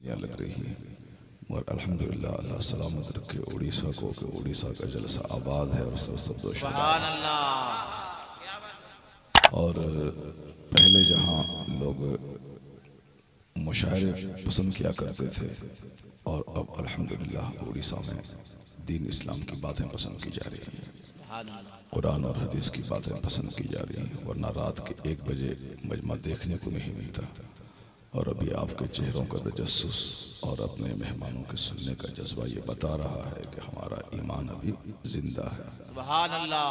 पाबंदियाँ लग रही हैं, मगर अल्हम्दुलिल्लाह अल्लाह सलामत रखे उड़ीसा को कि उड़ीसा का जलसा आबाद है और सरसब्ज़ सुभान अल्लाह। और पहले जहाँ लोग मुशायरे पसंद किया करते थे और अब अल्हम्दुलिल्लाह उड़ीसा में दीन इस्लाम की बातें पसंद की जा रही हैं, कुरान और हदीस की बातें पसंद की जा रही हैं, वरना रात के 1 बजे मजमा देखने को नहीं मिलता। और अभी आपके चेहरों का तजस्सुस और अपने मेहमानों के सुनने का जज्बा ये बता रहा है कि हमारा ईमान अभी जिंदा है। सुभान अल्लाह।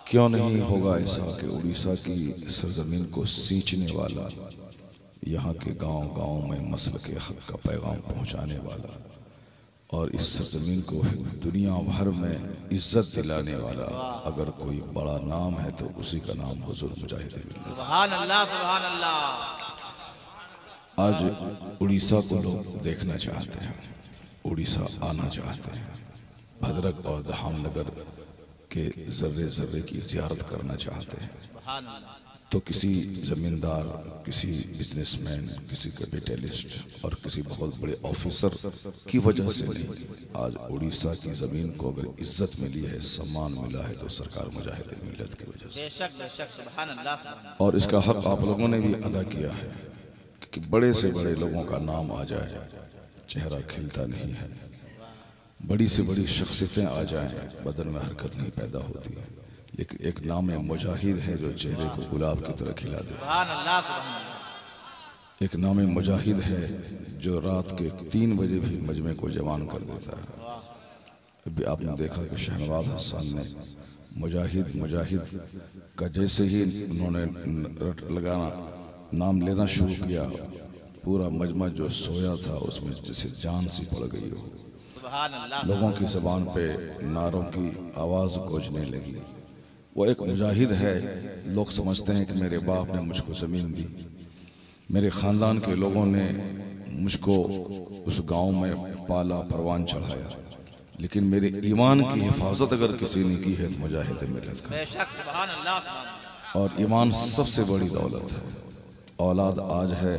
क्यों नहीं होगा ऐसा कि उड़ीसा की सरजमीन को सींचने वाला, यहाँ के गांव-गांव में मसल के हक का पैगाम पहुँचाने वाला और इस सरजमीन को दुनिया भर में इज्जत दिलाने वाला अगर कोई बड़ा नाम है तो उसी का नाम हुजूर मुजाहिद मिल्लत। सुभान अल्लाह। सुभान अल्लाह। आज उड़ीसा को लोग देखना चाहते हैं, उड़ीसा आना चाहते हैं, भद्रक और धामनगर के जर्रे जर्रे की ज़ियारत करना चाहते हैं। सुभान अल्लाह। तो किसी ज़मींदार, किसी बिजनेसमैन, किसी कैपिटलिस्ट और किसी बहुत बड़े ऑफिसर की वजह से नहीं, आज उड़ीसा की ज़मीन को अगर इज्जत मिली है, सम्मान मिला है तो सरकार मुजाहिद मिल्लत की वजह से। बेशक बेशक। सुभान अल्लाह। सुभान अल्लाह। और इसका हक आप लोगों ने भी अदा किया है कि बड़े से बड़े लोगों का नाम आ जाए, चेहरा खिलता नहीं है, बड़ी से बड़ी शख्सियतें आ जाएं, बदन में हरकत नहीं पैदा होती है, लेकिन एक नाम मुजाहिद है जो चेहरे को गुलाब की तरह खिला दे। सुभान अल्लाह। सुभान अल्लाह। एक नाम मुजाहिद है जो रात के 3 बजे भी मजमे को जवान कर देता है। अभी आपने देखा कि शहनवाज हसन ने मुजाहिद मुजाहिद का जैसे ही उन्होंने रट लगाना नाम लेना शुरू किया, पूरा मजमा जो सोया था उसमें जैसे जान सी पड़ गई हो। सुभान अल्लाह। लोगों की ज़बान पे नारों की आवाज़ गूंजने लगी। वो एक मुजाहिद है। लोग समझते हैं कि मेरे बाप ने मुझको ज़मीन दी, मेरे ख़ानदान के लोगों ने मुझको उस गांव में पाला, परवान चढ़ाया, लेकिन मेरे ईमान की हिफाजत अगर किसी ने की है तो मुजाहिद मिल्लत का। बेशक। सुभान अल्लाह। सुभान अल्लाह। और ईमान सबसे बड़ी दौलत है। औलाद आज है,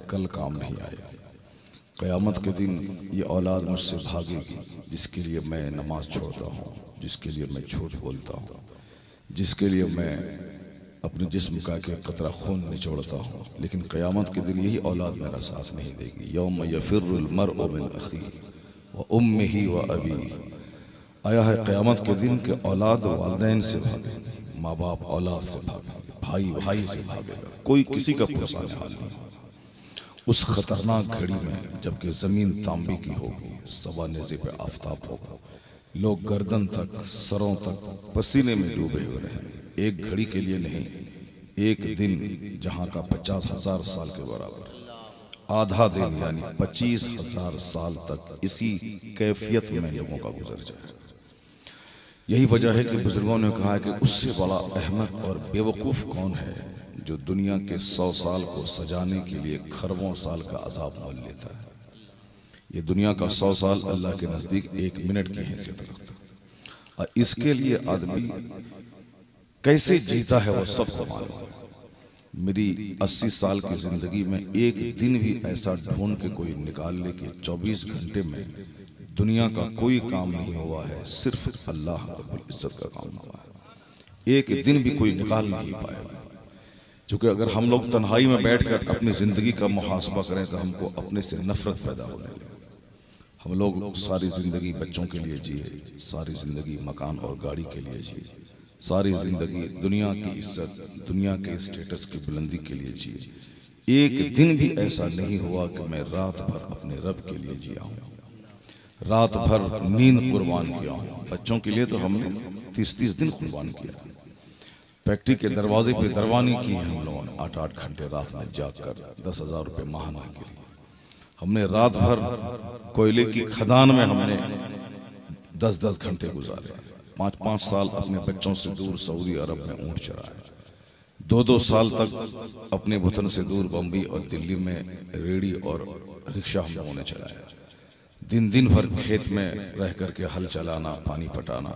कल काम नहीं आएगी। क़यामत के दिन ये औलाद मुझसे भागेगी, जिसके लिए मैं नमाज छोड़ता हूँ, जिसके लिए मैं झूठ बोलता हूँ, जिसके लिए मैं अपने जिस्म का एक कतरा खून निचोड़ता हूँ, लेकिन क़यामत के दिन यही औलाद मेरा साथ नहीं देगी। यौम यफ़िर्रुल मर्अु मिन अख़ीही व उम्मिही व अबीही। आया है क़यामत के दिन के औलाद वालिदैन से भागेगी, माँ बाप औलाद से भागेंगे, भाई भाई से भागेगा, कोई किसी का पुरसाने हाल नहीं। उस खतरनाक घड़ी में जबकि ज़मीन तांबे की होगी, सवा नेज़े पे आफताब होगा, लोग गर्दन तक, सरों तक पसीने में डूबे हुए रहेंगे। एक घड़ी के लिए नहीं, एक दिन जहाँ का 50,000 साल के बराबर, आधा दिन यानी 25,000 साल तक इसी कैफियत में लोगों का गुजर जाए। यही वजह है कि बुजुर्गों ने कहा है कि उससे बड़ा अहमक और बेवकूफ़ कौन है जो दुनिया के 100 साल को सजाने के लिए खरबों साल का अजाब मोल लेता है। ये दुनिया का 100 साल अल्लाह के नज़दीक 1 मिनट की हैसियत रखता है, और इसके लिए आदमी कैसे जीता है वो सबको मालूम है। मेरी 80 साल की ज़िंदगी में एक दिन भी ऐसा ढूंढ के कोई निकाल ले कि 24 घंटे में दुनिया का कोई काम नहीं हुआ है, सिर्फ अल्लाह रब्बुल इज्जत का काम हुआ है। एक दिन भी कोई निकाल नहीं पाएगा, क्योंकि अगर हम लोग तन्हाई में बैठकर अपनी ज़िंदगी का मुहासबा करें तो हमको अपने से नफरत पैदा होने लगे। हम लोग सारी ज़िंदगी बच्चों के लिए जिए, सारी ज़िंदगी मकान और गाड़ी के लिए जिए, सारी ज़िंदगी दुनिया की इज्जत, दुनिया के स्टेटस की बुलंदी के लिए जिए। एक दिन भी ऐसा नहीं हुआ कि मैं रात भर अपने रब के लिए जिया हूँ, रात भर नींद कुर्बान किया हूँ। बच्चों के लिए तो हमने 30-30 दिन कुर्बान किया। फैक्ट्री के दरवाजे पे दरवानी की है हम लोगों ने 8-8 घंटे रात में जाग कर 10,000 रुपये महाना के लिए। हमने रात भर कोयले की खदान में हमने 10-10 घंटे गुजारे। 5-5 साल अपने बच्चों से दूर सऊदी अरब में ऊँट चराए। 2-2 साल तक अपने वतन से दूर बम्बई और दिल्ली में रेड़ी और रिक्शा हम लोगों ने चलाया। दिन भर खेत में रह करके हल चलाना, पानी पटाना,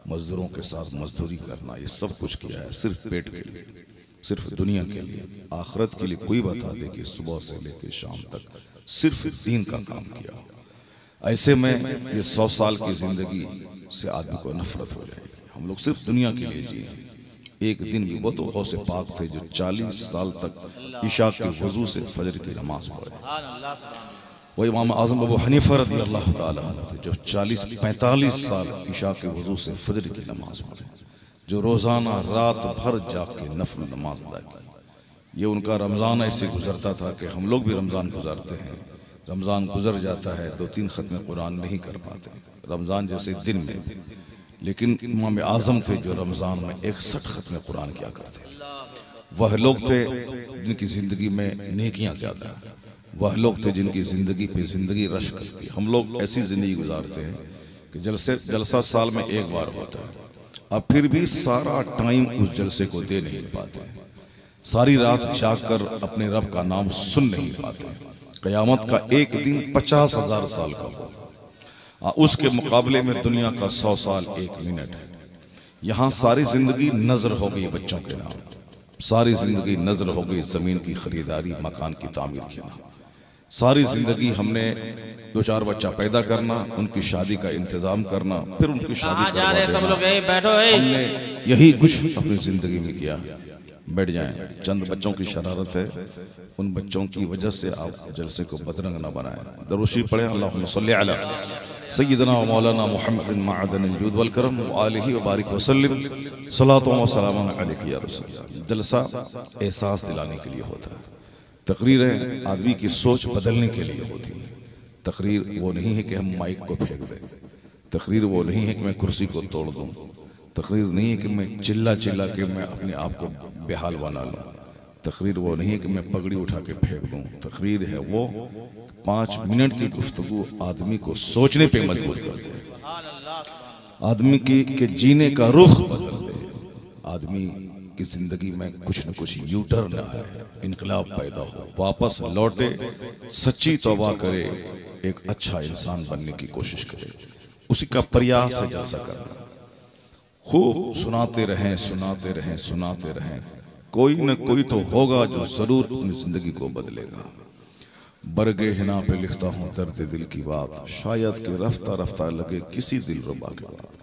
मजदूरों के साथ मजदूरी करना, ये सब कुछ किया है सिर्फ पेट के लिए, सिर्फ दुनिया के लिए। आखिरत के लिए कोई बता दे कि सुबह से लेकर शाम तक सिर्फ दीन का काम किया। ऐसे में ये 100 साल की जिंदगी से आदमी को नफरत हो जाएगी। हम लोग सिर्फ दुनिया के लिए जिए। एक दिन भी वो तो गौसे पाक थे जो 40 साल तक इशा के वजू से फजर की नमाज पढ़े। वो इमाम आजम अबू हनीफा रज़ी अल्लाह ताला अन्हु थे जो 40-45 साल इशा के वजू से फजर की नमाज पढ़े, जो रोजाना रात भर जाग के नफल नमाज अदा की। ये उनका रमज़ान ऐसे गुजरता था कि हम लोग भी रमज़ान गुजारते हैं, रमज़ान गुजर जाता है 2-3 खत्म कुरान नहीं कर पाते रमज़ान जैसे दिन में, लेकिन इमाम आज़म थे जो रमज़ान में 61 खत्म कुरान किया करते। वह लोग थे जिनकी ज़िंदगी में नेकियां ज़्यादा, वह लोग थे जिनकी ज़िंदगी पे ज़िंदगी रश करती। हम लोग ऐसी ज़िंदगी गुजारते हैं कि जलसा साल में एक बार होता है, अब फिर भी सारा टाइम उस जलसे को दे नहीं पाते, सारी रात जाग कर अपने रब का नाम सुन नहीं पाते। क़यामत का एक दिन 50,000 साल का हो, उसके मुकाबले में दुनिया का 100 साल 1 मिनट है। यहाँ सारी जिंदगी नजर हो गई बच्चों के नाम, सारी जिंदगी नजर हो गई जमीन की खरीदारी, मकान की तामीर के नाम। सारी जिंदगी हमने 2-4 बच्चा पैदा करना, उनकी शादी का इंतजाम करना, फिर उनकी शादी करवा देना। सब लोग बैठो, हमने यही कुछ अपनी जिंदगी में किया। बैठ जाएं, चंद बच्चों की शरारत है, उन बच्चों की वजह से आप जलसे को बदरंग न बनाएं। दरूशी पढ़ें, अल्लाहुम्मा सल्ली अला सय्यिदना व मौलाना मुहम्मदिन मअदनिल जूद वल करम व आलिहि व बारिक व सल्लिम सलातु व सलामुन अलैका या रसूल। जलसा एहसास दिलाने के लिए होता है, तकरीरें आदमी की सोच बदलने के लिए होती है। तकरीर वो नहीं है कि हम माइक को फेंक दें, तकरीर वो नहीं है कि मैं कुर्सी को तोड़ दूं, तकरीर नहीं है कि मैं चिल्ला चिल्ला के मैं अपने आप को बेहाल बना लूं, तकरीर वो नहीं है कि मैं पगड़ी उठा के फेंक दूं। तकरीर है वो 5 मिनट की गुफ्तगू आदमी को सोचने पे मजबूर कर दे, आदमी की के जीने का रुख बदल दे, आदमी की जिंदगी में कुछ न कुछ यूटर्न आए, इनकलाब पैदा हो, वापस लौटे, सच्ची तौबा करे, एक अच्छा इंसान बनने की कोशिश करे। उसी का प्रयास है जलसा करना। खूब सुनाते रहें, सुनाते रहें, सुनाते रहें, कोई न कोई तो होगा जो जरूर अपनी जिंदगी को बदलेगा। बरगे हिना पे लिखता हूँ दर्द दिल की बात, शायद कि रफ्ता रफ्ता लगे किसी दिलरुबा के बाद।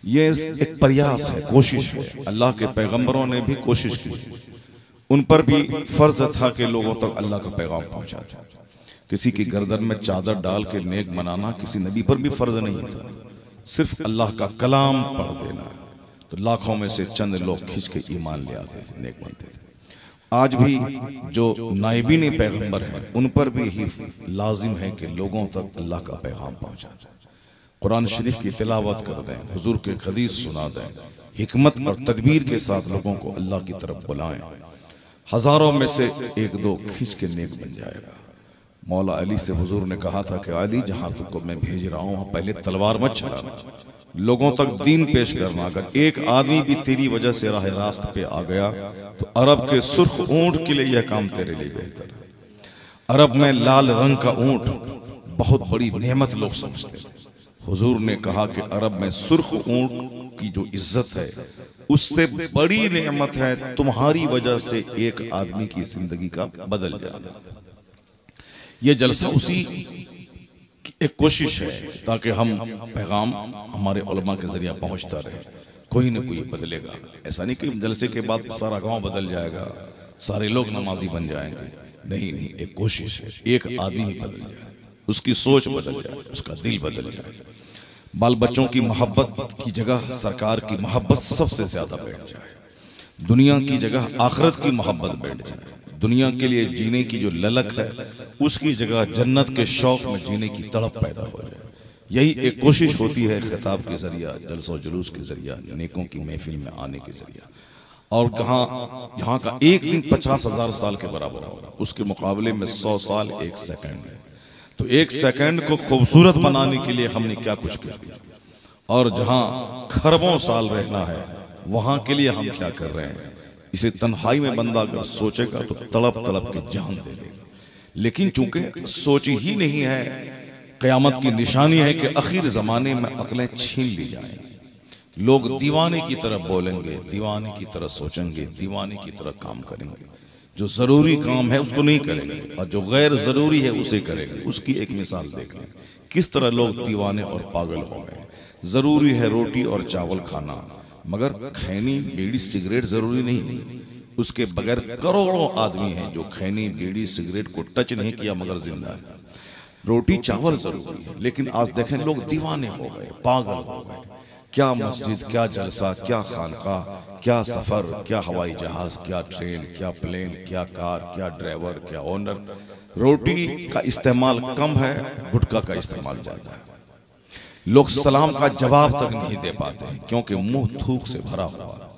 ये एक प्रयास है, कोशिश है। अल्लाह के पैगंबरों ने भी कोशिश की, उन पर भी फर्ज था कि लोगों तक अल्लाह का पैगाम पहुंचा जाए। किसी की गर्दन में चादर डाल के नेक मनाना किसी नबी पर भी फर्ज नहीं था, सिर्फ अल्लाह का कलाम पढ़ देना, तो लाखों में से चंद लोग खींच के ईमान ले आते थे, नेक बनते थे। आज भी जो नाइबीन पैगंबर हैं उन पर भी ही लाजिम है कि लोगों तक अल्लाह का पैगाम पहुंचा जाए, कुरान शरीफ की तिलावत कर दें, हुजूर के हदीस सुना दें, हिकमत और तदबीर के साथ लोगों को अल्लाह की तरफ बुलाएं। हजारों में से 1-2 खींच के नेक बन जाएगा। मौला अली से हुजूर ने कहा था कि अली जहां तुमको मैं भेज रहा हूं पहले तलवार मत चलाना, लोगों तक दीन पेश करना। अगर एक आदमी भी तेरी वजह से राह रास्त पे आ गया तो अरब के सुर्ख ऊंट के लिए यह काम तेरे लिए बेहतर है। अरब में लाल रंग का ऊंट बहुत बड़ी नेमत लोग समझते थे। हुजूर ने कहा कि अरब में सुर्ख ऊंट की जो इज्जत है उससे बड़ी नेमत है तुम्हारी वजह से एक आदमी की जिंदगी का बदल जाना। ये जलसा उसी एक कोशिश है ताकि हम पैगाम हमारे उलमा के जरिए पहुंचता रहे, कोई न कोई बदलेगा। ऐसा नहीं कि जलसे के बाद सारा गांव बदल जाएगा, सारे लोग नमाजी बन जाएंगे, नहीं नहीं, एक कोशिश है एक आदमी बदल जाए, उसकी सोच बदल जाए, उसका दिल बदल जाए। बाल बच्चों की मोहब्बत की जगह सरकार की मोहब्बत सबसे ज्यादा बैठ जाए, दुनिया की जगह आखिरत की मोहब्बत बैठ जाए, दुनिया के लिए जीने की जो ललक है उसकी जगह जन्नत के शौक में जीने की तड़प पैदा हो जाए। यही एक कोशिश होती है खिताब के जरिया, जलसों जुलूस के जरिया, नेकों की महफिल में आने के जरिया। और जहाँ का एक दिन 50,000 साल के बराबर होगा, उसके मुकाबले में 100 साल 1 सेकंड है। तो 1 सेकंड को खूबसूरत बनाने के लिए हमने क्या कुछ किया, और जहाँ खरबों साल रहना है वहां के लिए हम क्या कर रहे हैं। इसे तन्हाई में बंदा अगर सोचेगा तो तड़प तड़प के जान दे देगा, लेकिन चूंकि सोच ही नहीं है, क़यामत की निशानी है कि आखिर जमाने में अक्लें छीन ली जाएंगी। लोग दीवाने की तरह बोलेंगे, दीवाने की तरह सोचेंगे, दीवाने की तरह काम करेंगे। जो जरूरी काम है उसको नहीं करेंगे और जो गैर जरूरी है उसे करेंगे। उसकी एक मिसाल देख लें, किस तरह लोग दीवाने और पागल हो गए। जरूरी है रोटी और चावल खाना, मगर खैनी बीड़ी सिगरेट जरूरी नहीं है। उसके बगैर करोड़ों आदमी हैं जो खैनी बीड़ी सिगरेट को टच नहीं किया मगर जिंदा है। रोटी चावल जरूरी है, लेकिन आज देखें लोग दीवाने हो गए, पागल हो गए। क्या मस्जिद, क्या जलसा, क्या खानका, क्या सफर, क्या हवाई जहाज, क्या ट्रेन, क्या प्लेन, क्या कार, क्या ड्राइवर, क्या ओनर। रोटी का इस्तेमाल कम है, गुटखा का इस्तेमाल ज्यादा है। लोग सलाम का जवाब तक नहीं दे पाते हैं क्योंकि मुंह थूक से भरा हुआ है।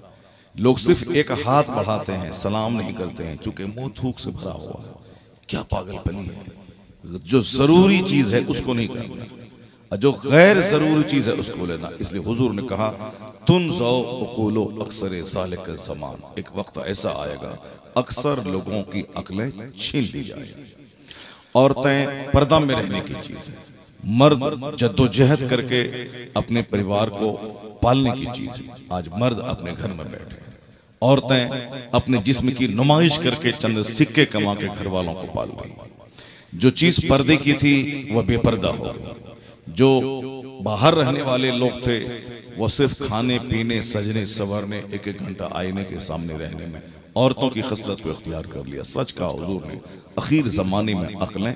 लोग सिर्फ एक हाथ बढ़ाते हैं, सलाम नहीं करते हैं क्योंकि मुंह थूक से भरा हुआ है। क्या पागलपनी है। जो जरूरी चीज है उसको नहीं करना, जो गैर जरूरी चीज है उसको लेना। इसलिए हुजूर ने कहा तुनज़ौ उक़ूलो अक्सर सालिक ज़मान, एक वक्त ऐसा आएगा अक्सर लोगों की अक्लें छीन ली जाएगी। औरतें पर्दा में रहने की चीज है, मर्द जद्दोजहद करके अपने परिवार को पालने की चीज है। आज मर्द अपने घर में बैठे, औरतें अपने जिस्म की नुमाइश करके चंद सिक्के कमा के घर वालों को पाल रही। जो चीज पर्दे की थी वह बेपर्दा हो गई। जो बाहर रहने वाले लोग थे वो सिर्फ खाने पीने, सजने संवरने, एक एक घंटा आईने के सामने रहने में औरतों की खसलत को इख्तियार कर लिया। सच कहा हुजूर ने, आखिर जमाने में अक्लें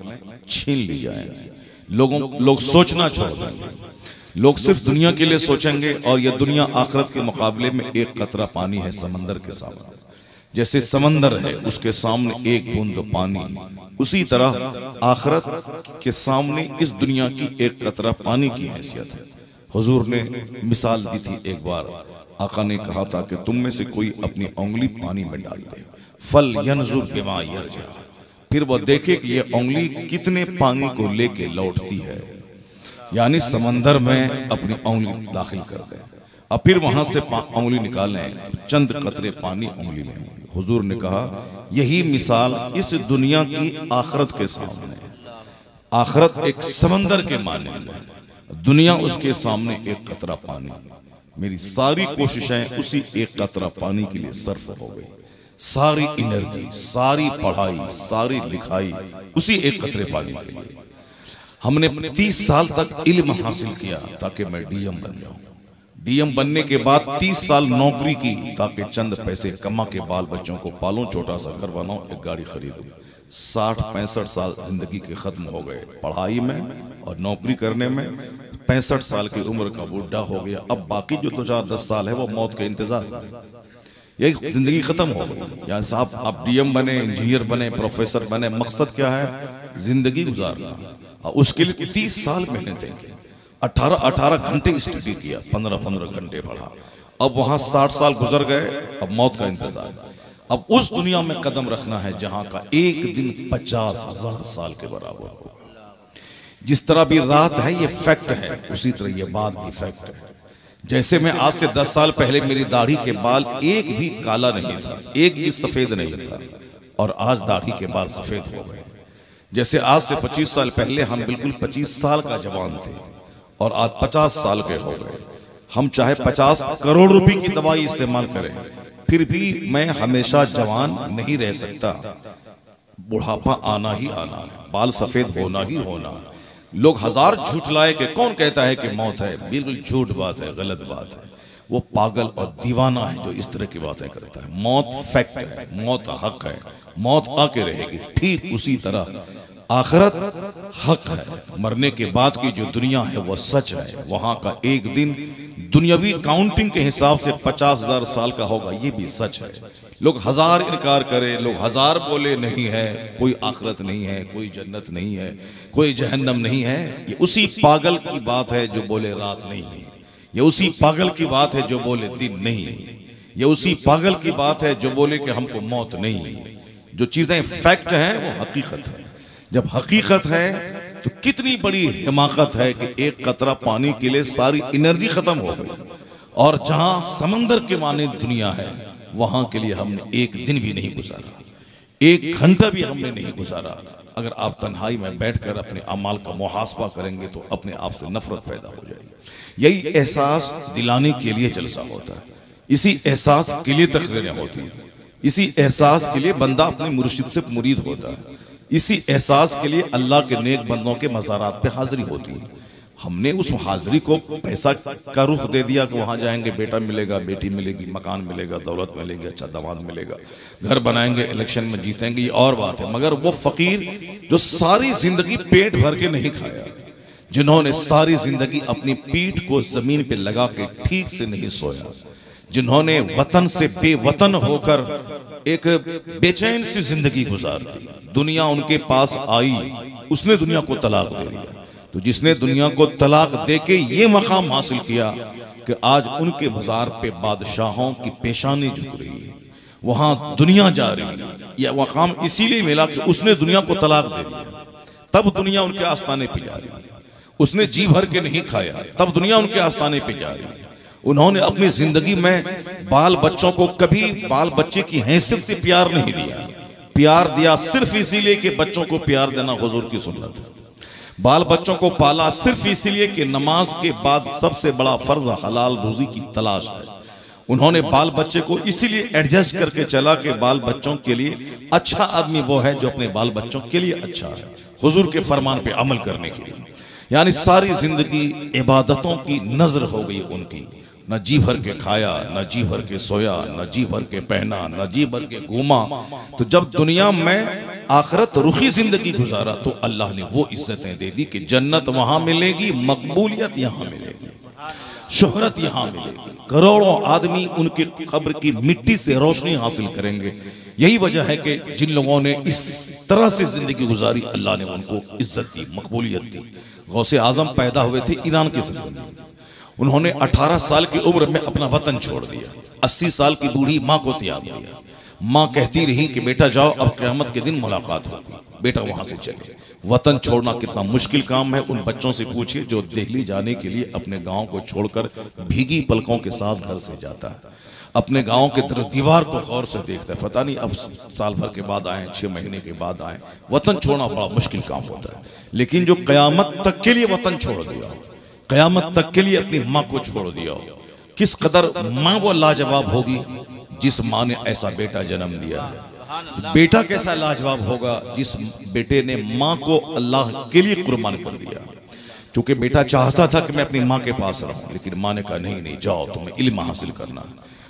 छीन ली जाएंगी। लोग सोचना छोड़ देंगे, लोग सिर्फ दुनिया के लिए सोचेंगे और यह दुनिया आखिरत के मुकाबले में एक कतरा पानी है समंदर के सामने। जैसे समंदर है उसके सामने एक बूंद पानी, उसी तरह आखिरत के सामने इस दुनिया की एक कतरा पानी की हैसियत है। हुजूर ने मिसाल दी थी एक बार, आका ने कहा था कि तुम में से कोई अपनी उंगली पानी में डाल दे, फल यनजुर बिमा यरजा, फिर वो देखे कि ये उंगली कितने पानी को लेके लौटती है। यानी समंदर में अपनी उंगली दाखिल कर दे, अब फिर वहां से उंगली निकालें, चंद कतरे पानी उंगली में। हुजूर ने कहा यही मिसाल इस दुनिया की आखिरत के सामने। आखिरत एक समंदर के माने में, दुनिया उसके सामने एक कतरा पानी। मेरी सारी कोशिशें उसी एक कतरा पानी के लिए सर्फ हो गई। सारी एनर्जी, सारी पढ़ाई, सारी लिखाई उसी एक कतरे पानी के लिए। हमने 30 साल तक इल्म हासिल किया ताकि मैं डीएम बन जाऊं। डीएम बनने के बाद 30 साल नौकरी की ताकि चंद पैसे कमा के बाल बच्चों को पालूं, छोटा सा घर बनाऊं, एक गाड़ी खरीदूं। 60-65 साल जिंदगी के खत्म हो गए पढ़ाई में और नौकरी करने में। 65 साल की उम्र का बूढ़ा हो गया। अब बाकी जो 2-4-10 साल है वो मौत के इंतजार है। यही जिंदगी खत्म हो गई। यानी साहब आप डीएम बने, इंजीनियर बने, प्रोफेसर बने, मकसद क्या है? जिंदगी गुजारना। उसके लिए 30 साल मेहनत है, 18 घंटे स्टडी किया, 15 घंटे पढ़ा। अब वहां 60 साल गुजर गए, अब मौत का इंतजार। अब उस दुनिया में कदम रखना है जहां का एक दिन 50,000 साल के बराबर हो। जिस तरह भी रात है ये फैक्ट है, उसी तरह ये बात भी फैक्ट है। जैसे मैं आज से 10 साल पहले मेरी दाढ़ी के बाल एक भी काला नहीं था, एक भी सफेद नहीं था, और आज दाढ़ी के बाल सफेद हो गए। जैसे आज से 25 साल पहले हम बिल्कुल 25 साल का जवान थे और आज 50 साल के हो गए। हम चाहे 50 करोड़ रुपए की दवाई इस्तेमाल करें, फिर भी मैं हमेशा जवान नहीं रह सकता। बुढ़ापा आना ही आना है, बाल सफेद होना ही होना है। लोग हजार झूठ लाए कि कौन कहता है कि मौत है, बिल्कुल झूठ बात है, गलत बात है। वो पागल और दीवाना है जो इस तरह की बातें करता है। मौत फैक्ट है, मौत हक है, मौत आके रहेगी। ठीक उसी तरह आखिरत हक है, मरने के बाद की जो दुनिया है वो सच है। वहां का एक दिन दुनियावी काउंटिंग के हिसाब से 50,000 साल का होगा, ये भी सच है। लोग हजार इनकार करें, लोग हजार बोले नहीं है, कोई आखिरत नहीं है, कोई जन्नत नहीं है, कोई जहन्नम नहीं है। ये उसी पागल की बात है जो बोले रात नहीं है। ये उसी पागल की बात है जो बोले दिन नहीं है। ये उसी पागल की बात है जो बोले कि हमको मौत नहीं है। जो चीजें फैक्ट हैं वो हकीकत है। जब हकीकत है तो कितनी बड़ी हिमाकत है कि एक कतरा पानी के लिए सारी एनर्जी खत्म हो गई, और जहां समंदर के माने दुनिया है वहां के लिए हमने एक दिन भी नहीं गुजारा, एक घंटा भी हमने नहीं गुजारा। अगर आप तन्हाई में बैठकर अपने अमाल का मुहासबा करेंगे तो अपने आप से नफरत पैदा हो जाएगी। यही एहसास दिलाने के लिए जलसा होता है, इसी एहसास के लिए तकरीरें होती है। इसी एहसास के लिए बंदा अपने मुर्शिद से मुरीद होता है। इसी एहसास के लिए अल्लाह के नेक बंदों के मज़ारात पे हाजिरी होती है। हमने उस हाजिरी को पैसा का रुख दे दिया कि वहां जाएंगे बेटा मिलेगा, बेटी मिलेगी, मकान मिलेगा, दौलत मिलेगी, अच्छा दामाद मिलेगा, घर बनाएंगे, इलेक्शन में जीतेंगे, ये और बात है। मगर वो फकीर जो सारी जिंदगी पेट भर के नहीं खाया, जिन्होंने सारी जिंदगी अपनी पीठ को जमीन पे लगा के ठीक से नहीं सोया, जिन्होंने वतन से बेवतन होकर एक बेचैन सी जिंदगी गुजार दी, दुनिया उनके पास आई, उसने दुनिया को तलाक दे दिया। तो जिसने दुनिया को तलाक दे के ये मकाम हासिल किया कि आज उनके बाजार पे बादशाहों की पेशानी झुक रही है, वहां दुनिया जा रही है, यह मकाम इसीलिए मिला कि उसने दुनिया को तलाक दे दिया, तब दुनिया उनके आस्थाने पे जा रही है। उसने जी भर के नहीं खाया, तब दुनिया उनके आस्थाने पे जा रही है। उन्होंने अपनी जिंदगी में बाल बच्चों को कभी बाल बच्चे की हैसियत से प्यार नहीं दिया, प्यार दिया सिर्फ इसीलिए कि बच्चों को प्यार देना हुजूर की सुन्नत है। बाल बच्चों को पाला सिर्फ इसीलिए कि नमाज के बाद सबसे बड़ा फर्ज हलाल रोजी की तलाश है। उन्होंने बाल बच्चे को इसीलिए एडजस्ट करके चला कि बाल बच्चों के लिए अच्छा आदमी वो है जो अपने बाल बच्चों के लिए अच्छा है, हुजूर के फरमान पे अमल करने के लिए। यानी सारी जिंदगी इबादतों की नजर हो गई उनकी, न जी भर के खाया, न जी भर के सोया, न जी भर के पहना, न जी भर के घूमा। तो जब दुनिया में आखिरत रुखी जिंदगी गुजारा तो अल्लाह ने वो इज्जतें दे दी कि जन्नत वहां मिलेगी, मकबूलियत यहां मिलेगी, शोहरत यहां मिलेगी, करोड़ों आदमी उनकी कब्र की मिट्टी से रोशनी हासिल करेंगे। यही वजह है कि जिन लोगों ने इस तरह से जिंदगी गुजारी अल्लाह ने उनको इज्जत दी, मकबूलियत दी। गौसे आजम पैदा हुए थे ईरान के ज़मीन, उन्होंने 18 साल की उम्र में अपना वतन छोड़ दिया, 80 साल की बूढ़ी माँ को त्याग दिया। माँ कहती रही कि बेटा जाओ, अब क़यामत के दिन मुलाकात होगी। बेटा वहां से चले। वतन छोड़ना कितना मुश्किल काम है, उन बच्चों से पूछिए जो दिल्ली जाने के लिए अपने गांव को छोड़कर भीगी पलकों के साथ घर से जाता है, अपने गांव के तरफ दीवार को गौर से देखता है, पता नहीं अब साल भर के बाद आए, 6 महीने के बाद आए। वतन छोड़ना बड़ा मुश्किल काम होता है, लेकिन जो क़यामत तक के लिए वतन छोड़ दिया, क़यामत तक के लिए अपनी माँ को छोड़ दिया, किस कदर माँ वो लाजवाब होगी जिस माँ ने ऐसा बेटा जन्म दिया है। बेटा कैसा लाजवाब होगा जिस बेटे ने माँ को अल्लाह के लिए कुर्बान कर दिया। चूंकि बेटा चाहता था कि मैं अपनी माँ के पास रहूं, लेकिन माँ ने कहा नहीं नहीं, जाओ, तुम्हें इल्म हासिल करना,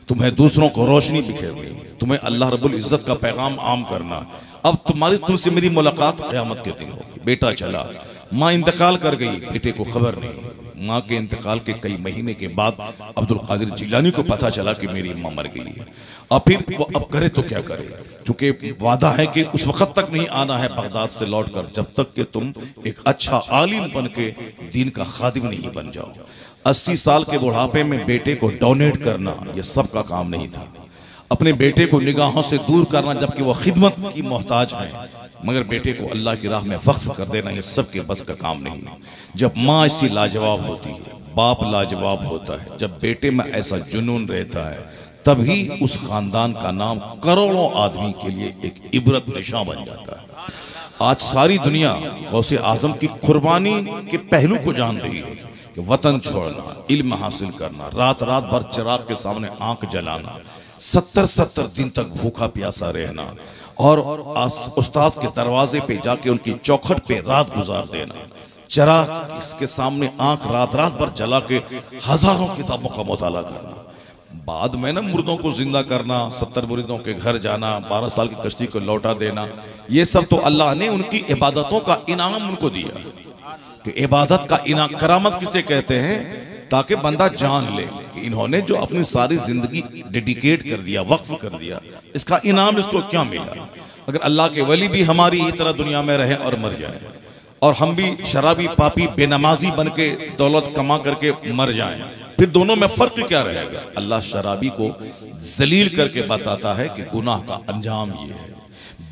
तुम्हें दूसरों को रोशनी बिखेरनी, तुम्हें अल्लाह रब्बुल इज्जत का पैगाम आम करना। अब तुमसे मेरी मुलाकात क़यामत के दिन होगी। बेटा चला, माँ इंतकाल कर गई, बेटे को खबर नहीं। माँ के इंतकाल के कई महीने के बाद अब्दुल कादिर जिलानी को पता चला कि मेरी माँ मर गई है। अब फिर वो अब करे तो क्या करे, चूंकि वादा है कि उस वक्त तक नहीं आना है बगदाद से लौटकर जब तक कि तुम एक अच्छा आलिम बन के दीन का खादिम नहीं बन जाओ। 80 साल के बुढ़ापे में बेटे को डोनेट करना यह सबका काम नहीं था। अपने बेटे को निगाहों से दूर करना जबकि वह खिदमत की मोहताज है, मगर बेटे को अल्लाह की राह में वक्फ कर देना ये सबके बस का काम नहीं है। जब माँ ऐसी लाजवाब होती है, बाप लाजवाब होता है, जब बेटे में ऐसा जुनून रहता है, तभी उस खानदान का नाम करोड़ों आदमी के लिए एक इबरत निशान बन जाता है। आज सारी दुनिया गौसे आजम की कुर्बानी के पहलू को जान रही है कि वतन छोड़ना, इल्म हासिल करना, रात रात भर चिराग के सामने आंख जलाना, 70-70 दिन तक भूखा प्यासा रहना और उस्ताद के दरवाजे पे जाके उनकी चौखट पे रात गुजार देना, चिराग इसके सामने आंख रात रात भर जला के हजारों किताबों का मुताला करना, बाद में ना मुर्दों को जिंदा करना, 70 मुरीदों के घर जाना, 12 साल की कश्ती को लौटा देना, ये सब तो अल्लाह ने उनकी इबादतों का इनाम उनको दिया। कि इबादत का इनाम, करामत किसे कहते हैं? ताकि बंदा जान ले कि इन्होंने जो अपनी सारी जिंदगी डेडिकेट कर दिया, वक्फ कर दिया, इसका इनाम इसको क्या मिला। अगर अल्लाह के वली भी हमारी ही तरह दुनिया में रहें और मर जाएं, और हम भी शराबी पापी बेनमाजी बन के दौलत कमा करके मर जाएं, फिर दोनों में फर्क क्या रहेगा? अल्लाह शराबी को जलील करके बताता है कि गुनाह का अंजाम ये है।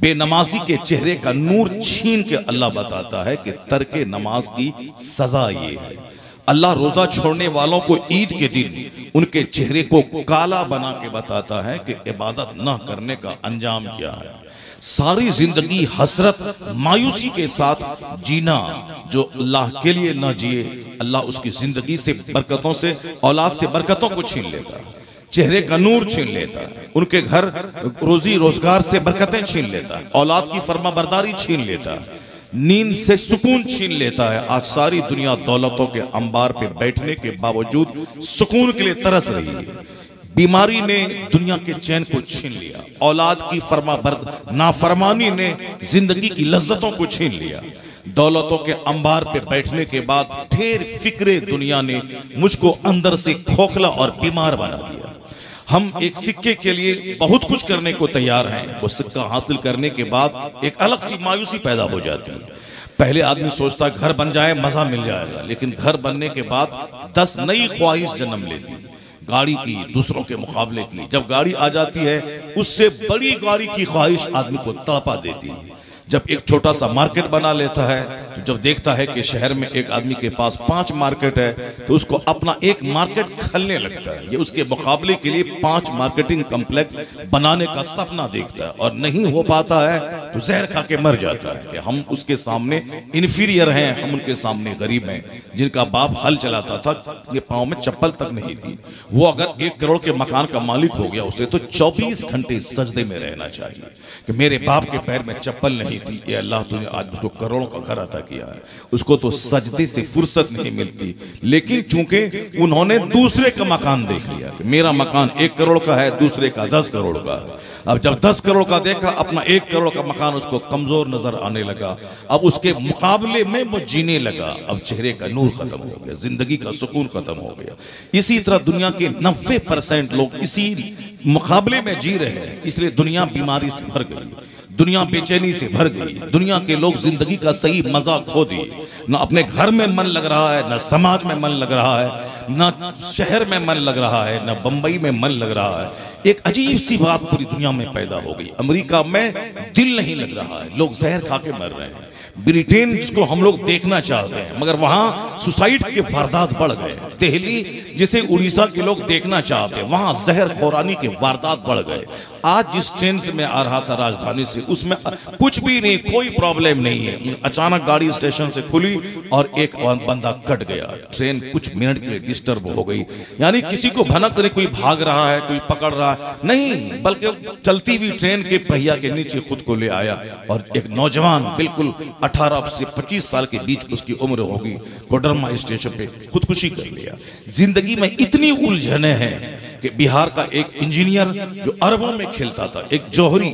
बेनमाजी के चेहरे का नूर छीन के अल्लाह बताता है कि तर्के नमाज की सजा ये है। अल्लाह रोजा छोड़ने वालों को ईद के दिन उनके चेहरे को काला बना के बताता है कि इबादत न करने का अंजाम क्या है। सारी जिंदगी हसरत मायूसी के साथ जीना, जो अल्लाह के लिए न जिए, अल्लाह उसकी जिंदगी से बरकतों से, औलाद से बरकतों को छीन लेता है। चेहरे का नूर छीन लेता है, उनके घर रोजी रोजगार से बरकतें छीन लेता है, औलाद की फर्माबरदारी छीन लेता है, नींद से सुकून छीन लेता है। आज सारी दुनिया दौलतों के अंबार पे बैठने के बावजूद सुकून के लिए तरस रही है। बीमारी ने दुनिया के चैन को छीन लिया, औलाद की नाफरमानी ने जिंदगी की लज्जतों को छीन लिया। दौलतों के अंबार पे बैठने के बाद फिर फिक्रे दुनिया ने मुझको अंदर से खोखला और बीमार बना दिया। हम एक सिक्के के लिए बहुत कुछ करने को तैयार हैं, वो सिक्का हासिल करने के बाद एक अलग सी मायूसी पैदा हो जाती है। पहले आदमी सोचता है घर बन जाए मजा मिल जाएगा, लेकिन घर बनने के बाद 10 नई ख्वाहिश जन्म लेती है। गाड़ी की, दूसरों के मुकाबले की। जब गाड़ी आ जाती है उससे बड़ी गाड़ी की ख्वाहिश आदमी को तड़पा देती है। जब एक छोटा सा मार्केट बना लेता है तो जब देखता है कि शहर में एक आदमी के पास 5 मार्केट है तो उसको अपना एक मार्केट खलने लगता है। ये उसके मुकाबले के लिए 5 मार्केटिंग कॉम्प्लेक्स बनाने का सपना देखता है और नहीं हो पाता है तो जहर खा के मर जाता है कि हम उसके सामने इन्फीरियर हैं, हम उनके सामने गरीब हैं। जिनका बाप हल चलाता था, ये पाँव में चप्पल तक नहीं थी, वो अगर 1 करोड़ के मकान का मालिक हो गया उसे तो 24 घंटे सजदे में रहना चाहिए कि मेरे बाप के पैर में चप्पल नहीं थी, ये अल्लाह तूने आज उसको करोड़ों का घर अता किया है। उसको तो सजदे से फुर्सत नहीं मिलती, लेकिन चूंकि उन्होंने दूसरे का मकान देख लिया कि मेरा मकान 1 करोड़ का है, दूसरे का 10 करोड़ का है। अब जब 10 करोड़ का देखा, अपना 1 करोड़ का मकान उसको कमजोर नजर आने लगा। अब उसके मुकाबले में वो जीने लगा। अब चेहरे का नूर खत्म हो गया, जिंदगी का सुकून खत्म हो गया। इसी तरह दुनिया के 90% लोग इसी मुकाबले में जी रहे हैं, इसलिए दुनिया बीमारी से भर गई, दुनिया बेचैनी से भर गई। दुनिया के लोग जिंदगी का सही मजा खो दिए। न अपने घर में मन लग रहा है, न समाज में मन लग रहा है, न शहर में मन लग रहा है, न बंबई में मन लग रहा है। एक अजीब सी बात पूरी दुनिया में पैदा हो गई। अमेरिका में दिल नहीं लग रहा है, लोग जहर खा के मर रहे हैं। ब्रिटेन जिसको हम लोग देखना चाहते हैं, मगर वहां सुसाइड के वारदात बढ़ गए। दिल्ली जिसे उड़ीसा के लोग देखना चाहते हैं, वहां जहर खोरानी के वारदात बढ़ गए। आज जिस ट्रेन से मैं आ रहा था राजधानी से, उसमें कुछ भी नहीं, कोई प्रॉब्लम नहीं है। अचानक गाड़ी स्टेशन से खुली और एक बंदा कट गया। ट्रेन कुछ मिनट के लिए डिस्टर्ब हो गई। यानी किसी को भनक नहीं, कोई भाग रहा है, कोई पकड़ रहा है, नहीं, बल्कि चलती हुई ट्रेन के पहिया के नीचे खुद को ले आया और एक नौजवान बिल्कुल 18 से 25 साल के बीच उसकी उम्र होगी, कोडरमा स्टेशन पे खुदकुशी कर लिया। जिंदगी में इतनी उलझने हैं कि बिहार का एक इंजीनियर जो अरबों में खेलता था, एक जौहरी,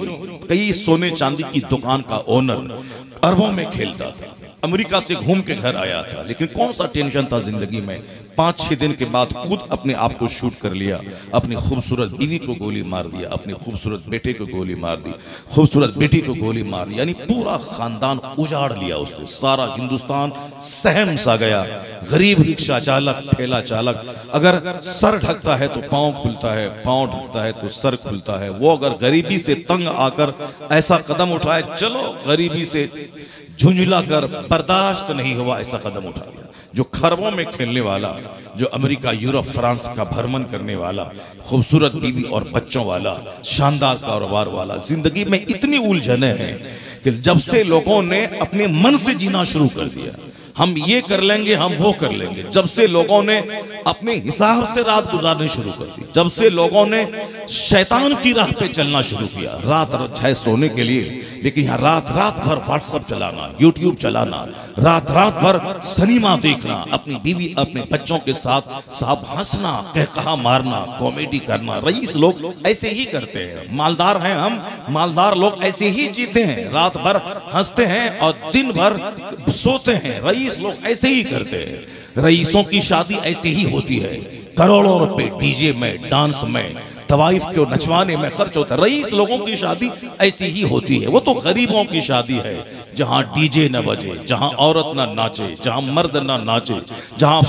कई सोने चांदी की दुकान का ओनर, अरबों में खेलता था, अमेरिका से घूम के घर आया था, लेकिन कौन सा टेंशन था जिंदगी में। 5-6 दिन के बाद खुद अपने आप को शूट कर लिया, अपनी खूबसूरत बीवी को गोली मार दिया, अपने खूबसूरत बेटे को गोली मार दी, खूबसूरत बेटी को गोली मार दी, यानी पूरा खानदान उजाड़ लिया उसने। सारा हिंदुस्तान सहम सा गया। गरीब रिक्शा चालक, ठेला चालक, अगर सर ढकता है तो पाँव खुलता है, पाँव ढकता है तो सर खुलता है। वो अगर गरीबी से तंग आकर ऐसा कदम उठाए, चलो गरीबी से झुंझला कर बर्दाश्त नहीं हुआ, ऐसा कदम उठा लिया। जो खरबों में खेलने वाला, जो अमेरिका, यूरोप, फ्रांस का भ्रमण करने वाला, खूबसूरत बीवी और बच्चों वाला, शानदार कारोबार वाला, जिंदगी में इतनी उलझने हैं कि जब से लोगों ने अपने मन से जीना शुरू कर दिया, हम ये कर लेंगे, हम वो कर लेंगे, जब से लोगों ने अपने हिसाब से रात गुजारनी शुरू कर दी, जब से लोगों ने शैतान की राह पे चलना शुरू किया, रात है सोने के लिए, लेकिन यहाँ रात भर व्हाट्सएप चलाना, यूट्यूब चलाना, रात भर सिनेमा देखना, अपनी बीवी अपने बच्चों के साथ साहब हंसना, कहकहा मारना, कॉमेडी करना। रईस लोग ऐसे ही करते हैं, मालदार हैं हम, मालदार लोग ऐसे ही जीते हैं, रात भर हंसते हैं और दिन भर सोते हैं। रईस लोग ऐसे ही करते हैं। रईसों की शादी ऐसे ही होती है, करोड़ों रुपए डीजे में, डांस में, तवाइफ को नचवाने में खर्च होता है। रईस लोगों की शादी ऐसी ही होती है। वो तो गरीबों की शादी है, जहां डीजे न बजे, जहां औरत ना नाचे, जहां मर्द ना नाचे, जहां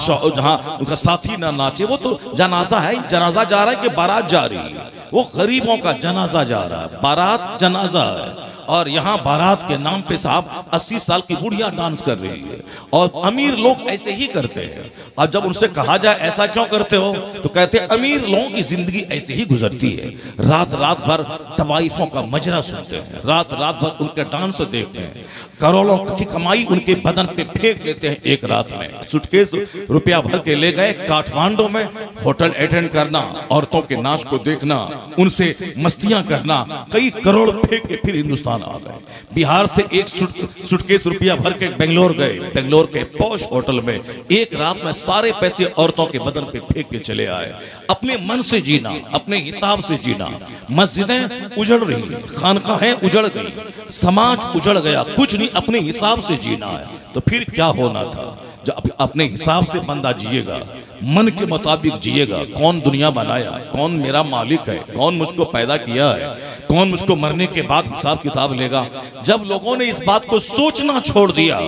उनका साथी ना नाचे। वो तो जनाजा है, जनाजा जा रहा है कि बारात जा रही है। वो गरीबों का जनाजा जा रहा है, बारात जनाजा है। और यहाँ बारात के नाम पे साहब 80 साल की बुढ़िया डांस कर रही है और अमीर लोग ऐसे ही करते हैं। और जब उनसे कहा जाए ऐसा क्यों करते हो तो कहते हैं अमीर लोगों की जिंदगी ऐसे ही गुजरती है, रात रात भर तवाइफों का मजरा सुनते हैं, रात रात भर उनके डांस देखते हैं, करोड़ों की कमाई उनके बदन पे फेंक देते हैं एक रात में। सुटकेस रुपया भर के ले गए काठमांडू में, होटल अटेंड करना, औरतों के नाच को देखना, उनसे मस्तियां करना, कई करोड़ फेंक के फिर हिंदुस्तान आ गए। बिहार से एक सुटकेस रुपया भर के बेंगलोर गए, बेंगलोर के पॉश होटल में एक रात में सारे पैसे औरतों के बदन पे फेंक के चले आए। अपने मन से जीना, अपने हिसाब से जीना। मस्जिदें उजड़ रही हैं, खानकाहें उजड़ गई, समाज उजड़ गया, कुछ नहीं, अपने हिसाब से जीना है। तो फिर क्या होना था? जब अपने हिसाब से बंदा जिएगा, मन के मुताबिक जिएगा, कौन दुनिया बनाया, कौन मेरा मालिक है, कौन मुझको पैदा किया है, कौन मुझको मरने के बाद हिसाब किताब लेगा। जब लोगों ने इस बात को सोचना छोड़ दिया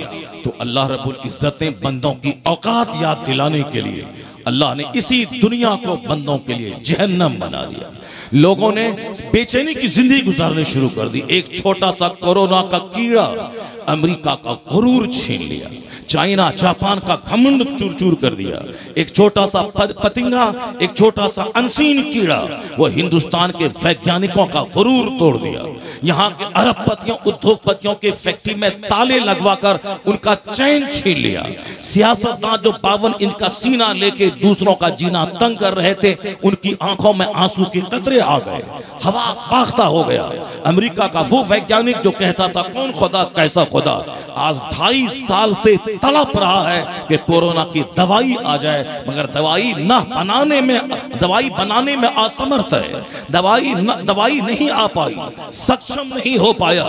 तो अल्लाह रब्बुल इज्जत ने बंदों की औकात याद दिलाने के लिए अल्लाह ने इसी दुनिया को बंदों के लिए जहन्नम बना दिया। लोगों ने बेचैनी की जिंदगी गुजारनी शुरू कर दी। एक छोटा सा कोरोना का कीड़ा अमेरिका का गुरूर छीन लिया, चाइना जापान का घमंड चूर चूर कर दिया। एक छोटा सा पतिंगा, एक छोटा सा अनसीन कीड़ा वो हिंदुस्तान के वैज्ञानिकों का गुरूर तोड़ दिया। यहाँ के अरबपतियों, उद्योगपतियों के फैक्ट्री में ताले लगवाकर उनका चैन छीन लिया। सियासतदान जो 52 इंच का सीना लेके दूसरों का जीना तंग कर रहे थे, उनकी आंखों में आंसू के कतरे आ गए, हवास बाख्ता हो गया। अमेरिका का वो वैज्ञानिक जो कहता था कौन खुदा कैसा खुदा, आज 2.5 साल से तड़प रहा है कि कोरोना की दवाई आ जाए, मगर दवाई बनाने में असमर्थ है। दवाई नहीं आ पाई, सक्षम नहीं हो पाया।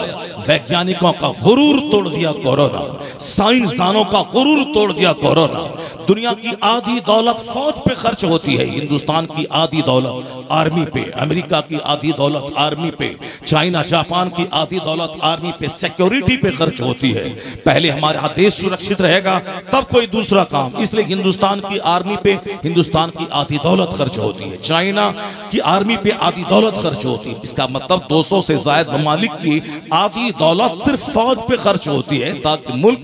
वैज्ञानिकों का गुरूर तोड़ दिया कोरोना, साइंसदानों का गुरूर तोड़ दिया कोरोना। दुनिया की आधी दौलत फौज पे खर्च होती है, हिंदुस्तान की आधी दौलत आर्मी पे, अमेरिका की आधी दौलत आर्मी पे, चाइना जापान की आधी दौलत आर्मी पे, सिक्योरिटी पे खर्च होती है। पहले हमारा देश सुरक्षित रहेगा तब कोई दूसरा काम, इसलिए हिंदुस्तान की आर्मी पे हिंदुस्तान की आधी दौलत खर्च होती है, चाइना की आर्मी पे आधी दौलत खर्च होती है। इसका मतलब 200 से ज्यादा ममालिक की आधी दौलत सिर्फ फौज पे खर्च होती है ताकि मुल्क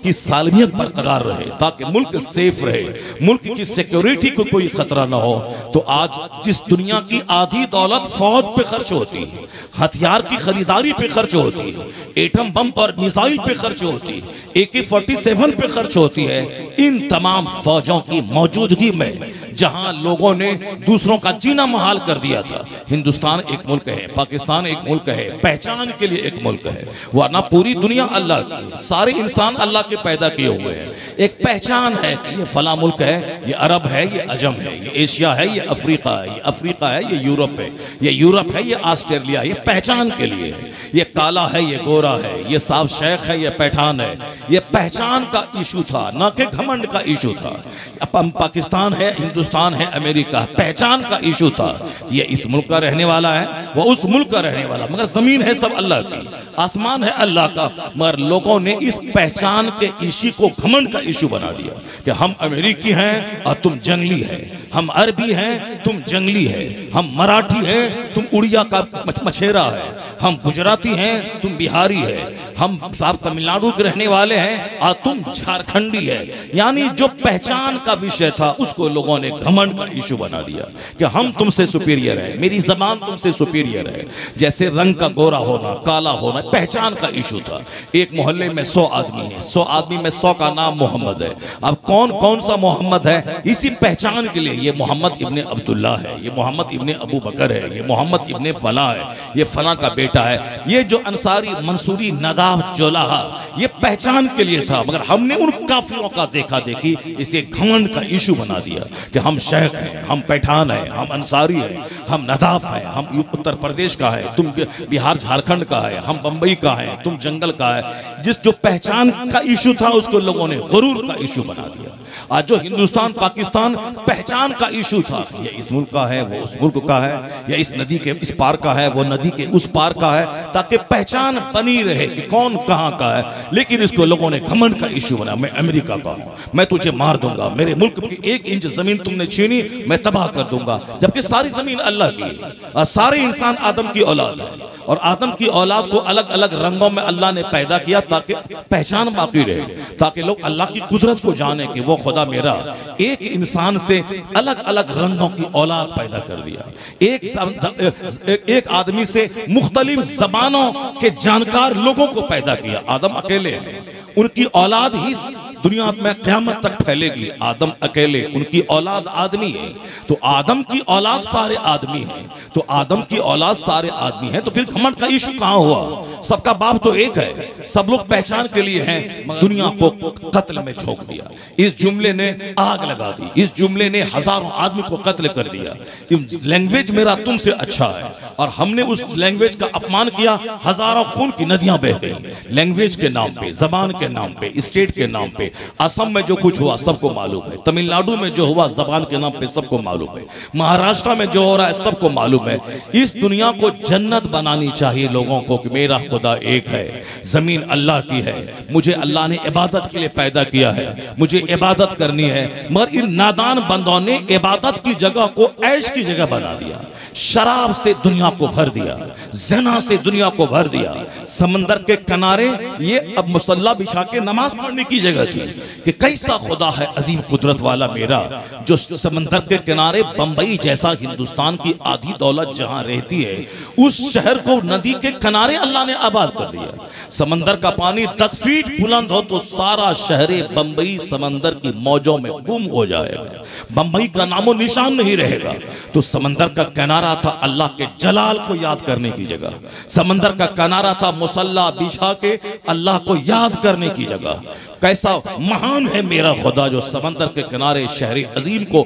की सालमियत बरकरार रहे, ताकि मुल्क सेफ रहे, मुल्क की सिक्योरिटी को कोई खतरा ना हो। तो आज जिस दुनिया की आधी दौलत फौज पे खर्च होती है, हथियार की खरीदारी पे खर्च होती है, एटम बम और मिसाइल पे खर्च होती है, AK-47 पे खर्च होती है, इन तमाम फौजों की मौजूदगी में जहां लोगों ने दूसरों का जीना महाल कर दिया था। हिंदुस्तान एक मुल्क है, पाकिस्तान एक मुल्क है, पहचान के लिए एक मुल्क है, वरना पूरी दुनिया अल्लाह की, सारे इंसान अल्लाह के पैदा किए हुए हैं। एक पहचान है कि ये फला मुल्क है, ये अरब है, ये अजम है, ये एशिया है, ये अफ्रीका है, ये अफ्रीका है, ये यूरोप है, ये यूरोप है, ये ऑस्ट्रेलिया, ये पहचान के लिए है। ये काला है, ये गोरा है, ये साफ शेख है, ये पैठान है। ये पहचान का इशू था, ना कि घमंड का इशू था। अब पाकिस्तान है, हिंदुस्तान है, अमेरिका, पहचान का इशू था। ये इस मुल्क का रहने वाला है, वो उस मुल्क का रहने वाला, मगर जमीन है सब अल्लाह की, आसमान है अल्लाह का। मगर लोगों ने इस पहचान के इशू को घमंड का इशू बना दिया कि हम अमेरिकी हैं और तुम जंगली है, हम अरबी हैं तुम जंगली है, हम मराठी हैं तुम उड़िया का मछेरा है, हम गुजराती हैं तुम बिहारी है, हम साहब तमिलनाडु के रहने वाले हैं और तुम झारखंडी है। यानी जो पहचान का विषय था उसको लोगों ने घमंड का इशू बना दिया कि हम तुमसे सुपीरियर है, मेरी जबान तुमसे सुपीरियर है। जैसे रंग का गोरा होना, काला होना पहचान का इशू था। एक मोहल्ले में 100 आदमी है, 100 आदमी में 100 का नाम मोहम्मद है। अब कौन कौन सा मोहम्मद है, इसी पहचान के लिए ये मोहम्मद इब्ने अब्दुल्ला है, ये मोहम्मद इब्ने अबू बकर है, ये मोहम्मद इब्ने फला है, ये फला का बेटा है। ये जो अंसारी, मंसूरी, नदाफ, जोलाहा, ये पहचान के लिए था, मगर हमने उन काफिरों का देखा देखी इसे घमंड का इशू बना दिया कि हम शेख हैं, हम पैठान हैं, हम अंसारी हैं, हम नदाफ हैं, हम उत्तर प्रदेश का है, तुम बिहार झारखंड का है, हम बंबई का है, तुम जंगल का है। जिस जो पहचान का इशू था उसको लोगों ने गुरूर का इशू बना दिया। आज जो हिंदुस्तान पाकिस्तान पहचान का इशू था, ये इस मुल्क का है, वो उस मुल्क का है, या इस नदी के इस पार का है, वो नदी के उस पार का है, ताकि पहचान बनी रहे कि कौन कहाँ का है, लेकिन इसको लोगों ने घमंड का इश्यू बनाया। मैं अमेरिका का हूँ, मैं तुझे मार दूंगा, मेरे मुल्क की 1 इंच जमीन तुमने छीनी मैं तबाह कर दूंगा। जबकि सारी जमीन अल्लाह की है और सारे इंसान आदम की औलाद है, और आदम की औलाद को अलग अलग रंगों में अल्लाह ने पैदा किया ताकि पहचान बाकी रहे, ताकि लोग अल्लाह की कुदरत को जाने कि वो खुदा मेरा एक इंसान से अलग अलग रंगों की औलाद पैदा कर दिया, एक आदमी से मुख्तलिफ जबानों के जानकार लोगों को पैदा किया। आदम अकेले हैं, उनकी औलाद ही दुनिया में क़यामत तक फैलेगी। आदम अकेले, उनकी औलाद आदमी है, तो आदम की औलाद सारे आदमी हैं, तो आदम की औलाद सारे आदमी हैं, तो फिर घमंड का इशू कहां हुआ? सबका बाप तो एक है, सब लोग पहचान के लिए हैं, दुनिया को कत्ल में झोंक दिया। इस जुमले ने आग लगा दी, इस जुमले ने हजारों आदमी को कत्ल कर दिया। लैंग्वेज मेरा तुमसे अच्छा है, और हमने उस लैंग्वेज का अपमान किया, हजारों खून की नदियां बह गई लैंग्वेज के नाम पे, जबान के नाम पे, स्टेट के नाम पे। असम में जो कुछ हुआ सबको मालूम है, तमिलनाडु में जो हुआ जबान के नाम पे सबको मालूम है, महाराष्ट्र में जो हो रहा है सबको मालूम है। इस दुनिया को जन्नत बनानी चाहिए लोगों को कि मेरा खुदा एक है, जमीन अल्लाह की है, मुझे अल्लाह ने इबादत के लिए पैदा किया है, मुझे इबादत करनी है। मगर इन नादान बंदों ने इबादत की जगह को ऐश की जगह बना दिया, शराब से दुनिया को भर दिया, ज़िना से दुनिया को भर दिया। समंदर के किनारे ये अब मुसल्ला बिछा के नमाज पढ़ने की जगह थी कि कैसा खुदा है अजीम कुदरत वाला मेरा, जो समंदर के किनारे बंबई जैसा हिंदुस्तान की आधी दौलत जहां रहती है, उस शहर को नदी के किनारे अल्लाह ने आबाद कर दिया। समंदर का पानी 10 फीट बुलंद हो तो सारा शहर बंबई समंदर की मौजों में गुम हो जाएगा, बंबई का नामो निशान नहीं रहेगा। तो समंदर का किनारा था अल्लाह के जलाल को याद करने की जगह, समंदर का किनारा था मुसल्ला बिछा के अल्लाह को याद करने की जगह। कैसा महान है मेरा खुदा जो समंदर के किनारे शहर अजीम को